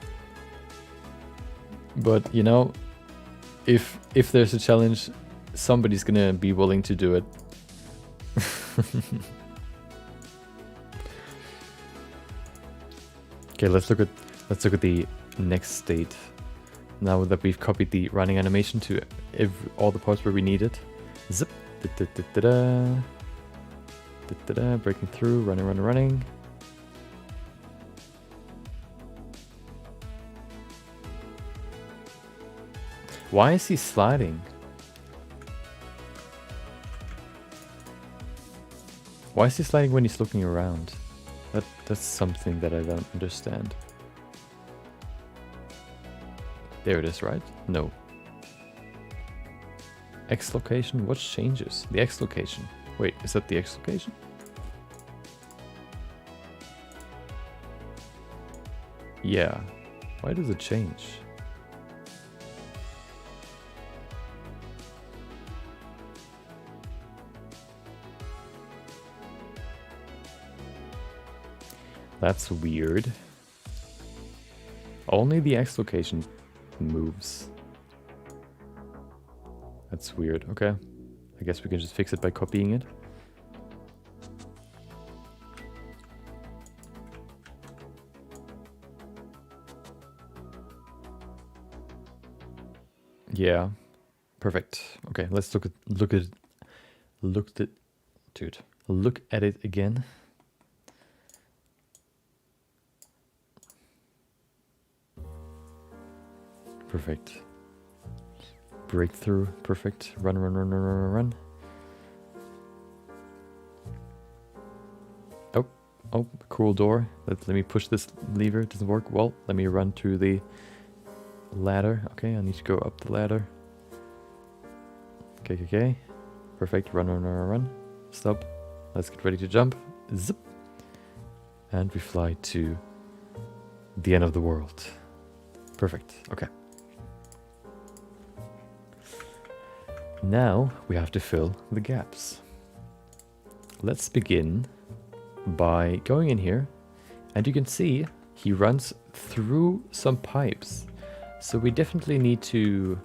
[SPEAKER 1] But you know, if there's a challenge, somebody's gonna be willing to do it. Okay, let's look at the next state. Now that we've copied the running animation to all the parts where we need it. Zip. Breaking through, running. Why is he sliding? Why is he sliding when he's looking around? That's something that I don't understand. There it is, right? No. X location? What changes? The X location. Wait, is that the X location? Yeah. Why does it change? That's weird. Only the X location moves. That's weird. Okay. I guess we can just fix it by copying it. Yeah. Perfect. Okay, let's look at dude. look at it again. Perfect. Breakthrough, perfect. Run, run, run, run, run, run. Oh, cool door. Let me push this lever. It doesn't work. Well, let me run through the ladder. Okay, I need to go up the ladder. Okay. Perfect. Run, run, run, run. Stop. Let's get ready to jump. Zip. And we fly to the end of the world. Perfect. Okay. Now we have to fill the gaps. Let's begin by going in here, and you can see he runs through some pipes. So we definitely need to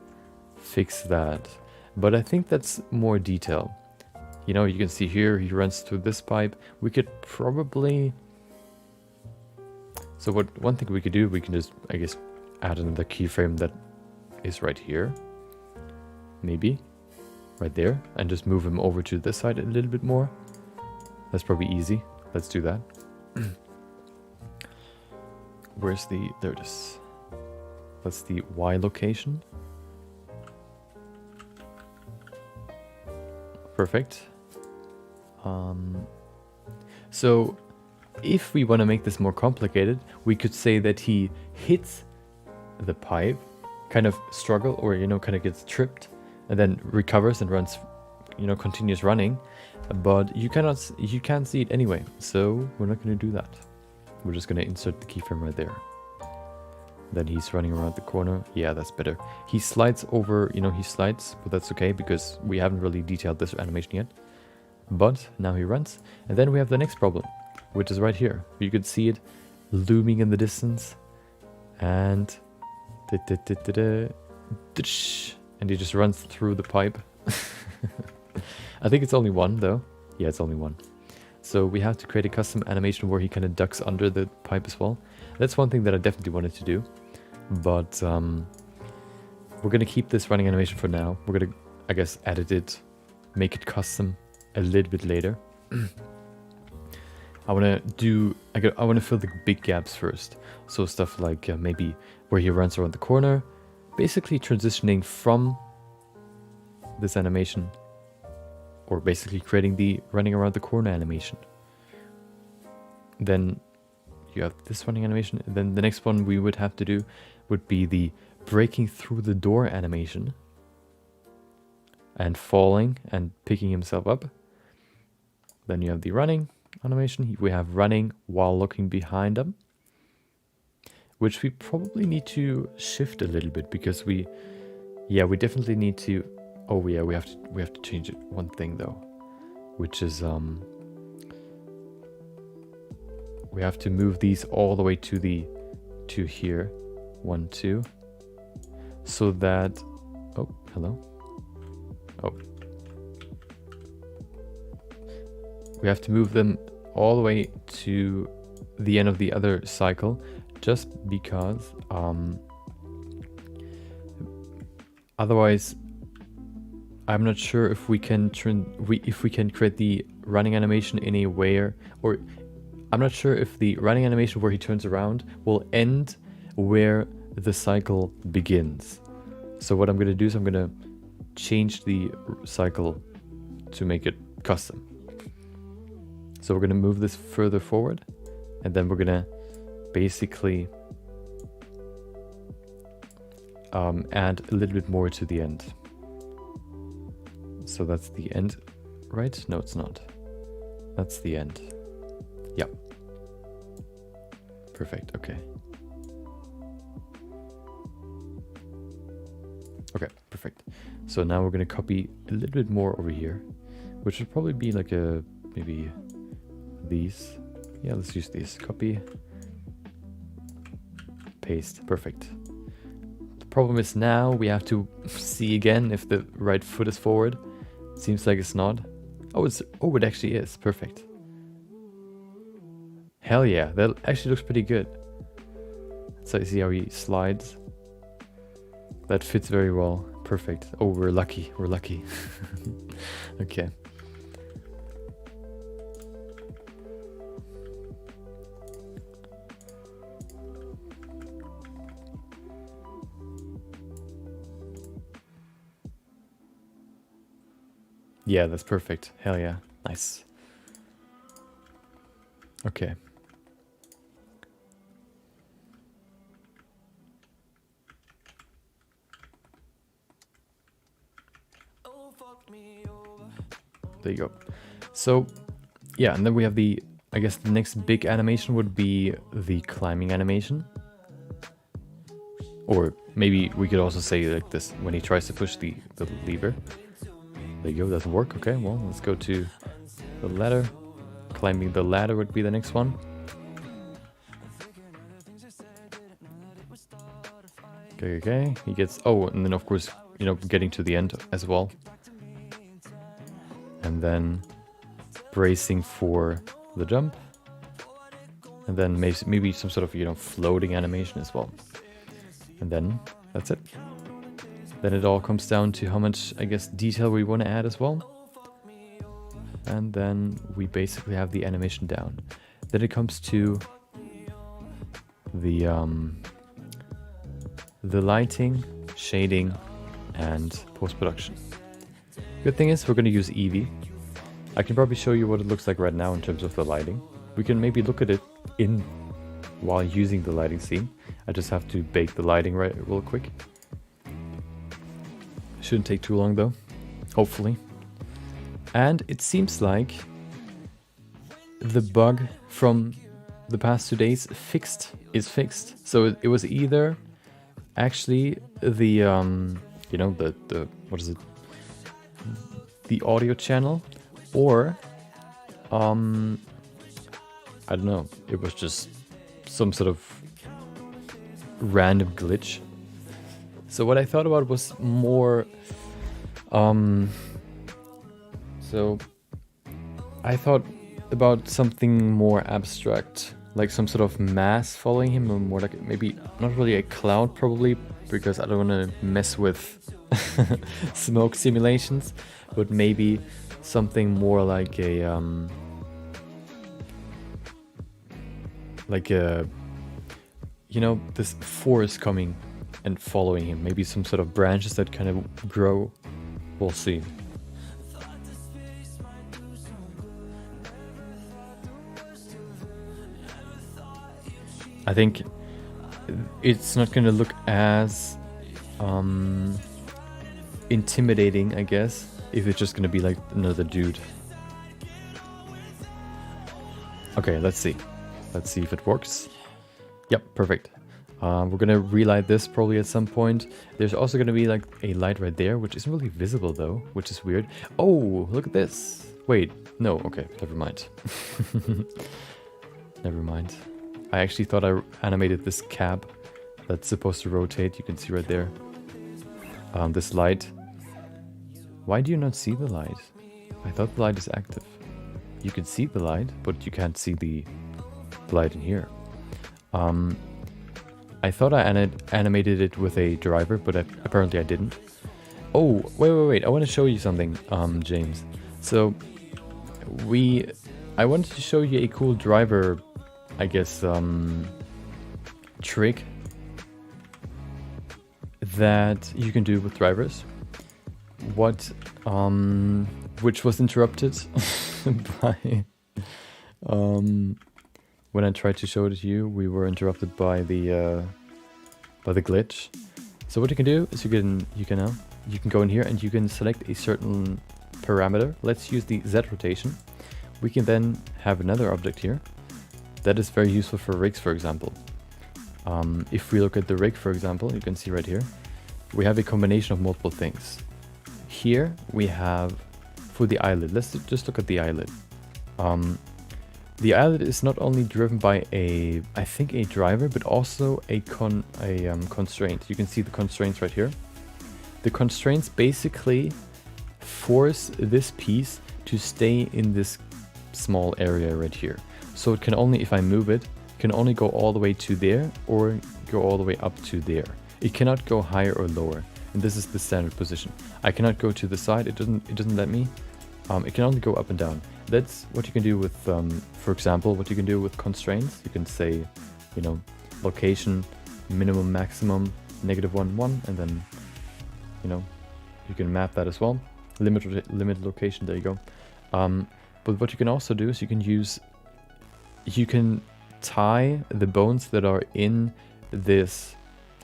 [SPEAKER 1] fix that. But I think that's more detail. You know, you can see here he runs through this pipe. We could probably... So one thing we could do, we can just, I guess, add another keyframe that is right here. Maybe. Right there. And just move him over to this side a little bit more. That's probably easy. Let's do that. Where's the... There it is. That's the Y location. Perfect. So if we want to make this more complicated, we could say that he hits the pipe, kind of struggle, or, you know, kind of gets tripped, and then recovers and runs, you know, continues running. But you can't see it anyway, so we're not going to do that. We're just going to insert the keyframe right there. Then he's running around the corner. Yeah, that's better. He slides over, you know, he slides, but that's okay because we haven't really detailed this animation yet. But now he runs. And then we have the next problem, which is right here. You could see it looming in the distance. And... And he just runs through the pipe. I think it's only one, though. Yeah, it's only one. So we have to create a custom animation where he kind of ducks under the pipe as well. That's one thing that I definitely wanted to do. But we're going to keep this running animation for now. We're going to, I guess, edit it, make it custom a little bit later. I want to fill the big gaps first. So stuff like maybe where he runs around the corner. Basically transitioning from this animation, or basically creating the running around the corner animation. Then you have this running animation, and then the next one we would have to do would be the breaking through the door animation and falling and picking himself up. Then you have the running animation. We have running while looking behind him, which we probably need to shift a little bit because we definitely need to. Oh yeah, we have to change it one thing though, which is we have to move these all the way to here, 1, 2, so that we have to move them all the way to the end of the other cycle, just because otherwise I'm not sure if we can create the running animation in a way, or I'm not sure if the running animation where he turns around will end where the cycle begins. So what I'm going to do is I'm going to change the cycle to make it custom. So we're going to move this further forward, and then we're going to basically add a little bit more to the end. So that's the end, right? No, it's not. That's the end. Yep. Perfect, okay. Okay, perfect. So now we're going to copy a little bit more over here, which would probably be like maybe these. Yeah, let's use these. Copy. Paste. Perfect. The problem is now we have to see again if the right foot is forward. Seems like it's not. Oh, it actually is. Perfect. Hell yeah, that actually looks pretty good. So you see how he slides. That fits very well. Perfect. Oh, we're lucky. We're lucky. Okay. Yeah, that's perfect. Hell yeah. Nice. Okay. There you go. So, yeah, and then we have the, I guess the next big animation would be the climbing animation. Or maybe we could also say like this, when he tries to push the lever. There you go, doesn't work. Okay, well, let's go to the ladder. Climbing the ladder would be the next one. Okay, he gets, oh, and then of course, you know, getting to the end as well. And then bracing for the jump. And then maybe some sort of, you know, floating animation as well. And then that's it. Then it all comes down to how much, I guess, detail we want to add as well. And then we basically have the animation down. Then it comes to the lighting, shading, and post-production. Good thing is we're going to use Eevee. I can probably show you what it looks like right now in terms of the lighting. We can maybe look at it in while using the lighting scene. I just have to bake the lighting real quick. Shouldn't take too long though, hopefully. And it seems like the bug from the past 2 days is fixed. So it was either actually the you know, the what is it? The audio channel, or I don't know, it was just some sort of random glitch. So what I thought about was more so I thought about something more abstract, like some sort of mass following him, or more like maybe not really a cloud probably, because I don't want to mess with smoke simulations, but maybe something more like a you know, this forest coming and following him, maybe some sort of branches that kind of grow. We'll see. I think it's not going to look as intimidating, I guess, if it's just going to be like another dude. Okay, let's see. Let's see if it works. Yep, perfect. We're going to relight this probably at some point. There's also going to be like a light right there, which isn't really visible though, which is weird. Oh, look at this. Wait, no, okay, never mind. Never mind. I actually thought I animated this cab that's supposed to rotate. You can see right there. This light. Why do you not see the light? I thought the light is active. You can see the light, but you can't see the light in here. I thought I animated it with a driver, but apparently I didn't. Oh, wait. I want to show you something, James. So, I wanted to show you a cool driver, I guess, trick that you can do with drivers. Which was interrupted by, when I tried to show it to you, we were interrupted by the glitch. So what you can do is you can go in here and you can select a certain parameter. Let's use the Z rotation. We can then have another object here that is very useful for rigs, for example. If we look at the rig, for example, you can see right here, we have a combination of multiple things. Here we have for the eyelid. Let's just look at the eyelid. The eyelid is not only driven by I think a driver, but also a constraint. You can see the constraints right here. The constraints basically force this piece to stay in this small area right here. So it can only, if I move it, can only go all the way to there or go all the way up to there. It cannot go higher or lower. And this is the standard position. I cannot go to the side. It doesn't let me. It can only go up and down. That's what you can do with, for example, what you can do with constraints. You can say, you know, location, minimum, maximum, -1, 1, and then, you know, you can map that as well. limit location, there you go. But what you can also do is you can tie the bones that are in this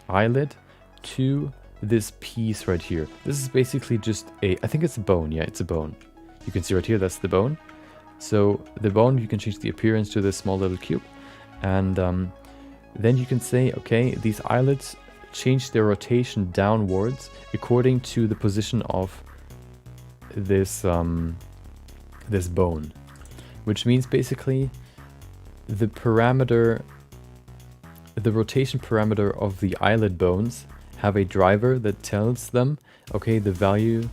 [SPEAKER 1] eyelid to this piece right here. This is basically just I think it's a bone. Yeah, it's a bone. You can see right here, that's the bone. So the bone, you can change the appearance to this small little cube. And then you can say, okay, these eyelids change their rotation downwards according to the position of this this bone, which means basically the rotation parameter of the eyelid bones have a driver that tells them, okay, the value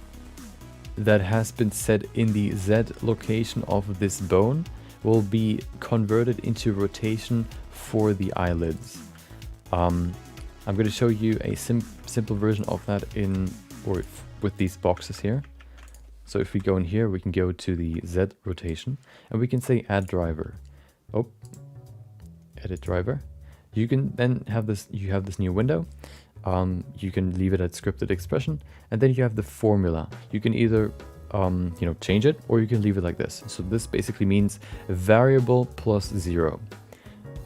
[SPEAKER 1] that has been set in the Z location of this bone will be converted into rotation for the eyelids. I'm going to show you a simple version of that with these boxes here. So if we go in here, we can go to the Z rotation and we can say add driver. Oh, edit driver. You can then have this, you have this new window. You can leave it at scripted expression, and then you have the formula. You can either change it, or you can leave it like this. So this basically means variable plus 0.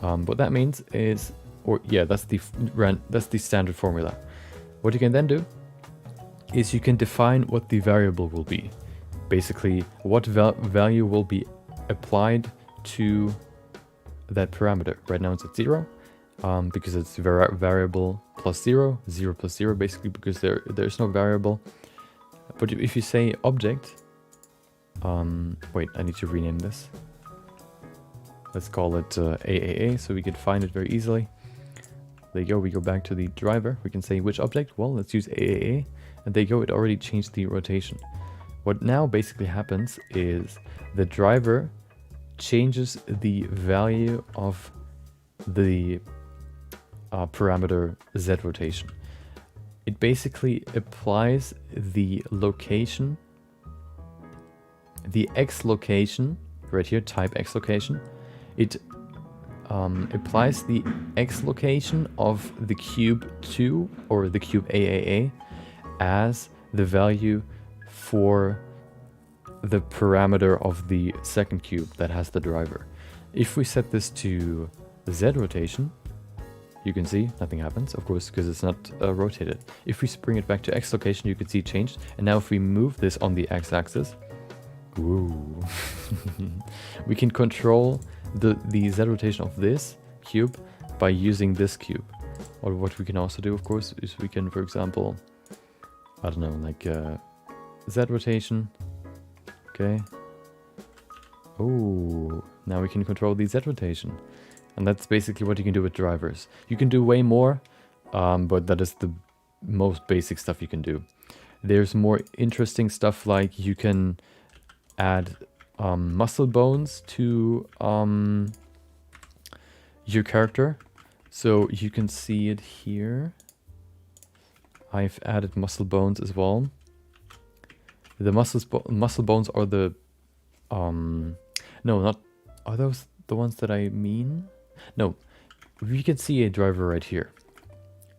[SPEAKER 1] What that means is, that's the standard formula. What you can then do is you can define what the variable will be. Basically, what value will be applied to that parameter. Right now it's at 0. Because it's variable plus 0, 0 plus 0, basically because there's no variable. But if you say object, wait, I need to rename this. Let's call it AAA, so we can find it very easily. There you go, we go back to the driver. We can say which object? Well, let's use AAA. And there you go, it already changed the rotation. What now basically happens is the driver changes the value of the parameter Z rotation. It basically applies the location, the X location, right here, type X location. It applies the X location of the cube 2 or the cube AAA as the value for the parameter of the second cube that has the driver. If we set this to Z rotation, you can see nothing happens, of course, because it's not rotated. If we bring it back to X location, you can see it changed. And now if we move this on the X axis, ooh, we can control the Z rotation of this cube by using this cube. Or what we can also do, of course, is we can, for example, I don't know, like Z rotation. Okay. Oh, now we can control the Z rotation. And that's basically what you can do with drivers. You can do way more, but that is the most basic stuff you can do. There's more interesting stuff, like you can add muscle bones to your character. So you can see it here. I've added muscle bones as well. The muscle bones are the no, not, are those the ones that I mean? No, we can see a driver right here.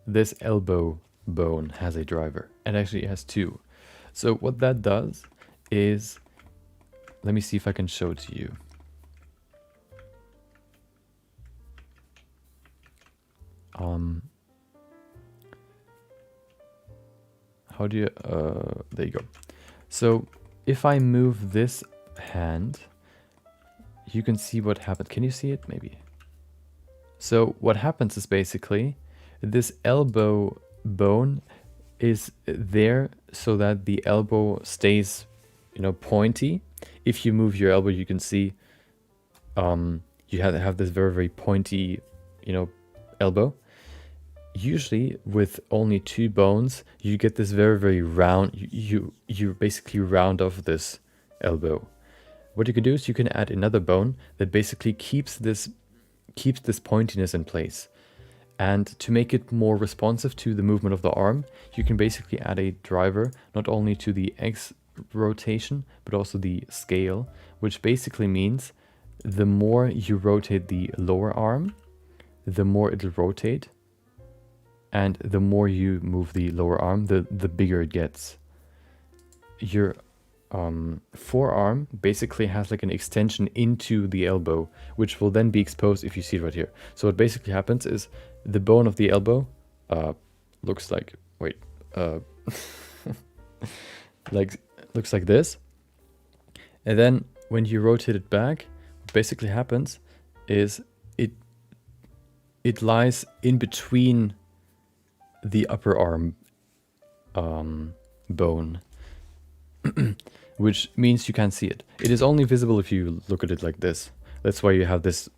[SPEAKER 1] This elbow bone has a driver, and actually it has two. So what that does is, let me see if I can show it to you. How do you, there you go. So if I move this hand, you can see what happened. Can you see it? Maybe. So what happens is basically this elbow bone is there so that the elbow stays, pointy. If you move your elbow, you can see you have this very, very pointy, elbow. Usually with only two bones, you get this very, very round, you basically round off this elbow. What you can do is you can add another bone that basically keeps this pointiness in place. And to make it more responsive to the movement of the arm, you can basically add a driver not only to the X rotation, but also the scale, which basically means the more you rotate the lower arm, the more it'll rotate. And the more you move the lower arm, the bigger it gets. Your forearm basically has like an extension into the elbow, which will then be exposed if you see it right here. So what basically happens is the bone of the elbow looks like, wait, like looks like this. And then when you rotate it back, what basically happens is it lies in between the upper arm bone, which means you can't see it. It is only visible if you look at it like this. That's why you have this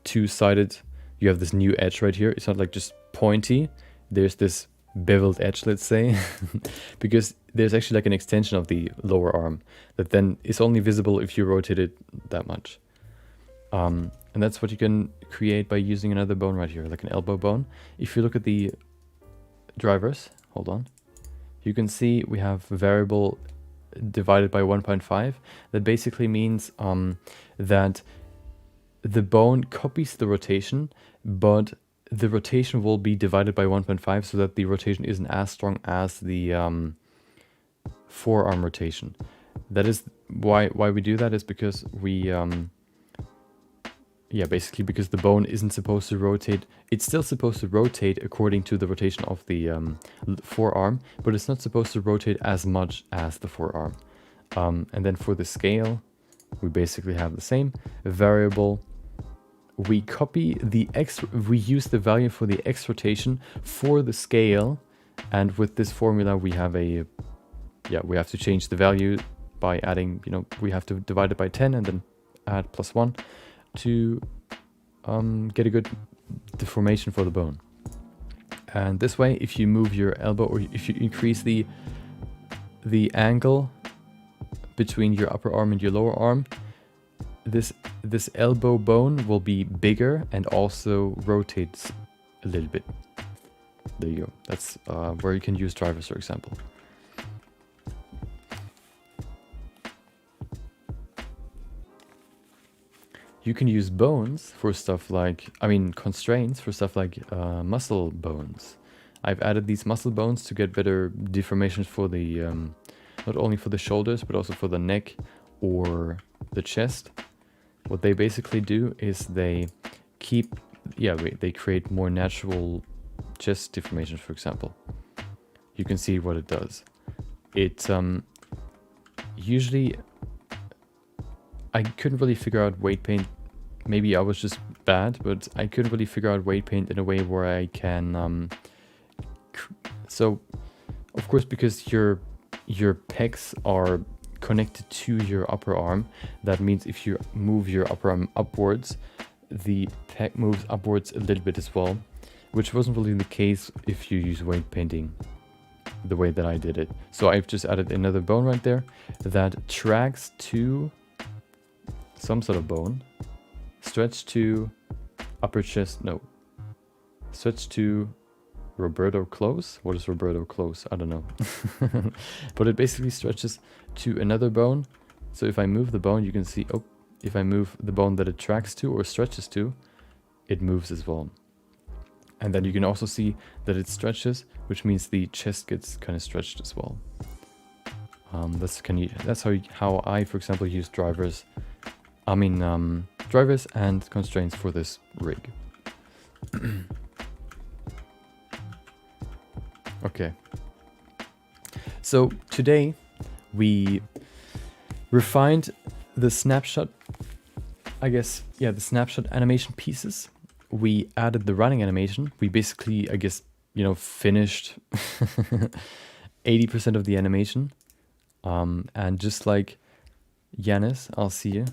[SPEAKER 1] two-sided, you have this new edge right here. It's not like just pointy. There's this beveled edge, let's say, because there's actually like an extension of the lower arm that then is only visible if you rotate it that much. And that's what you can create by using another bone right here, like an elbow bone. If you look at the drivers, hold on, you can see we have variable divided by 1.5. That basically means that the bone copies the rotation, but the rotation will be divided by 1.5 so that the rotation isn't as strong as the forearm rotation. That is why we do that, is because we basically because the bone isn't supposed to rotate. It's still supposed to rotate according to the rotation of the forearm, but it's not supposed to rotate as much as the forearm. And then for the scale, we basically have the same variable. We copy the x, we use the value for the x rotation for the scale, and with this formula we have a, we have to change the value by adding, we have to divide it by 10 and then add +1 to get a good deformation for the bone. And this way, if you move your elbow, or if you increase the angle between your upper arm and your lower arm, this elbow bone will be bigger and also rotates a little bit. There you go. That's where you can use drivers, for example. You can use bones for stuff like, constraints for stuff like muscle bones. I've added these muscle bones to get better deformations for the, not only for the shoulders, but also for the neck or the chest. What they basically do is they keep, they create more natural chest deformations, for example. You can see what it does. It usually, I couldn't really figure out weight paint. Maybe I was just bad, but I couldn't really figure out weight paint in a way where I can, so of course, because your pecs are connected to your upper arm, that means if you move your upper arm upwards, the pec moves upwards a little bit as well, which wasn't really the case if you use weight painting the way that I did it. So I've just added another bone right there that tracks to some sort of bone, stretch to upper chest, stretch to Roberto Close. What is Roberto Close? I don't know. But it basically stretches to another bone. So if I move the bone, you can see, if I move the bone that it tracks to or stretches to, it moves as well. And then you can also see that it stretches, which means the chest gets kind of stretched as well. That's how I, for example, use drivers. Drivers and constraints for this rig. Okay. So today we refined the snapshot, the snapshot animation pieces. We added the running animation. We basically, finished 80% of the animation. And just like Yanis, I'll see you.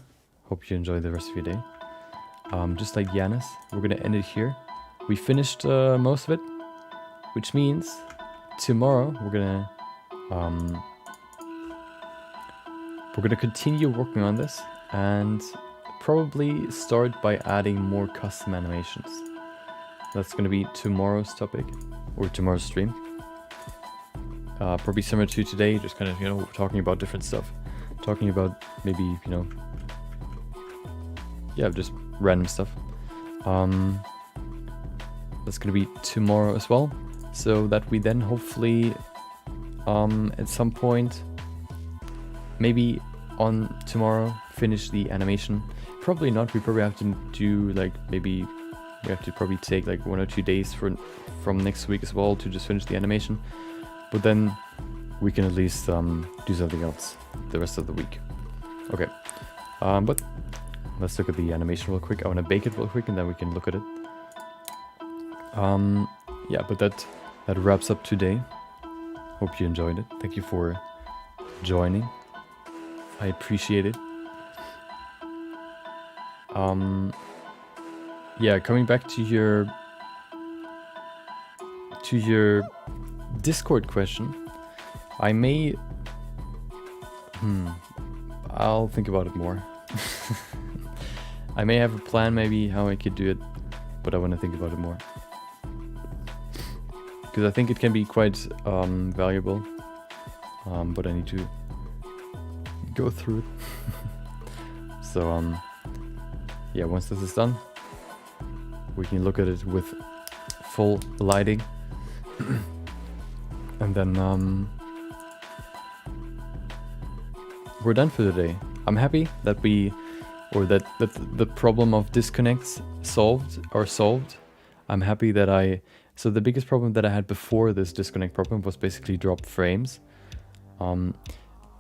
[SPEAKER 1] Hope you enjoy the rest of your day. Just like Yanis, we're gonna end it here. We finished most of it, which means tomorrow we're gonna continue working on this and probably start by adding more custom animations. That's gonna be tomorrow's topic or tomorrow's stream. Probably similar to today, just kind of talking about different stuff, talking about maybe just random stuff. That's gonna be tomorrow as well, so that we then hopefully at some point maybe on tomorrow finish the animation. Probably not. We probably have to do like maybe we have to probably take like 1 or 2 days from next week as well to just finish the animation. But then we can at least do something else the rest of the week. Okay. But let's look at the animation real quick. I want to bake it real quick and then we can look at it. Yeah, but that wraps up today. Hope you enjoyed it. Thank you for joining. I appreciate it. Yeah, coming back to your Discord question, I may I'll think about it more. I may have a plan maybe how I could do it, but I want to think about it more. Because I think it can be quite valuable, but I need to go through it. So yeah, once this is done, we can look at it with full lighting, and then we're done for the day. I'm happy that that the problem of disconnects solved. I'm happy that so the biggest problem that I had before this disconnect problem was basically dropped frames.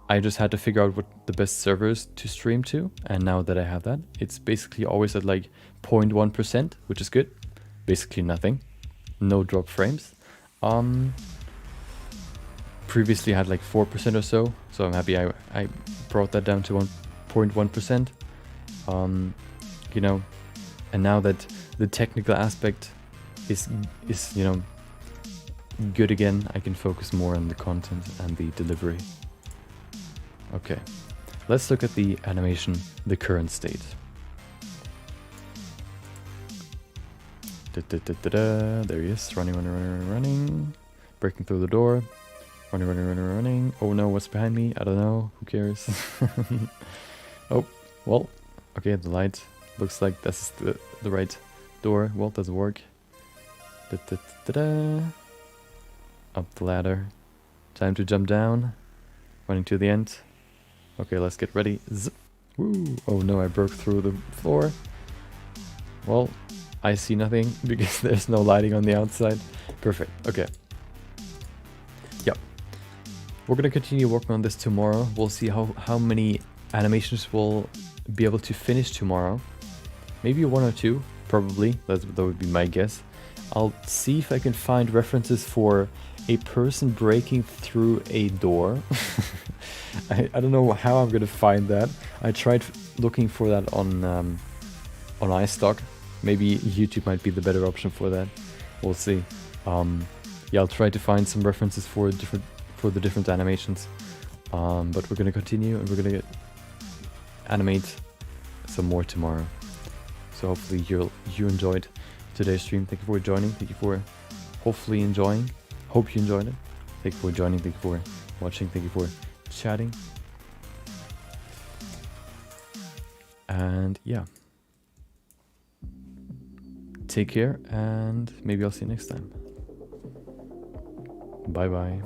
[SPEAKER 1] I just had to figure out what the best servers to stream to, and now that I have that, it's basically always at like 0.1%, which is good. Basically nothing. No drop frames. Previously I had like 4% or so I'm happy I brought that down to 1.1%. You know, and now that the technical aspect is you know, good again, I can focus more on the content and the delivery. Okay, let's look at the animation, the current state. There he is, running, breaking through the door, running. Oh no, what's behind me? I don't know, who cares? Oh, well, okay, the light looks like this is the right door. Well, doesn't work. Up the ladder. Time to jump down. Running to the end. Okay, let's get ready. Zip. Woo. Oh no, I broke through the floor. Well, I see nothing because there's no lighting on the outside. Perfect. Okay. Yep. We're gonna continue working on this tomorrow. We'll see how many animations we'll be able to finish tomorrow. Maybe 1 or 2, probably. That would be my guess. I'll see if I can find references for a person breaking through a door. I don't know how I'm gonna find that. I tried looking for that on iStock. Maybe YouTube might be the better option for that. We'll see. Yeah, I'll try to find some references for the different animations. But we're gonna continue and we're gonna animate some more tomorrow. So hopefully you enjoyed today's stream. Thank you for joining. Thank you for hopefully enjoying. Hope you enjoyed it. Thank you for joining. Thank you for watching. Thank you for chatting. And yeah. Take care and maybe I'll see you next time. Bye bye.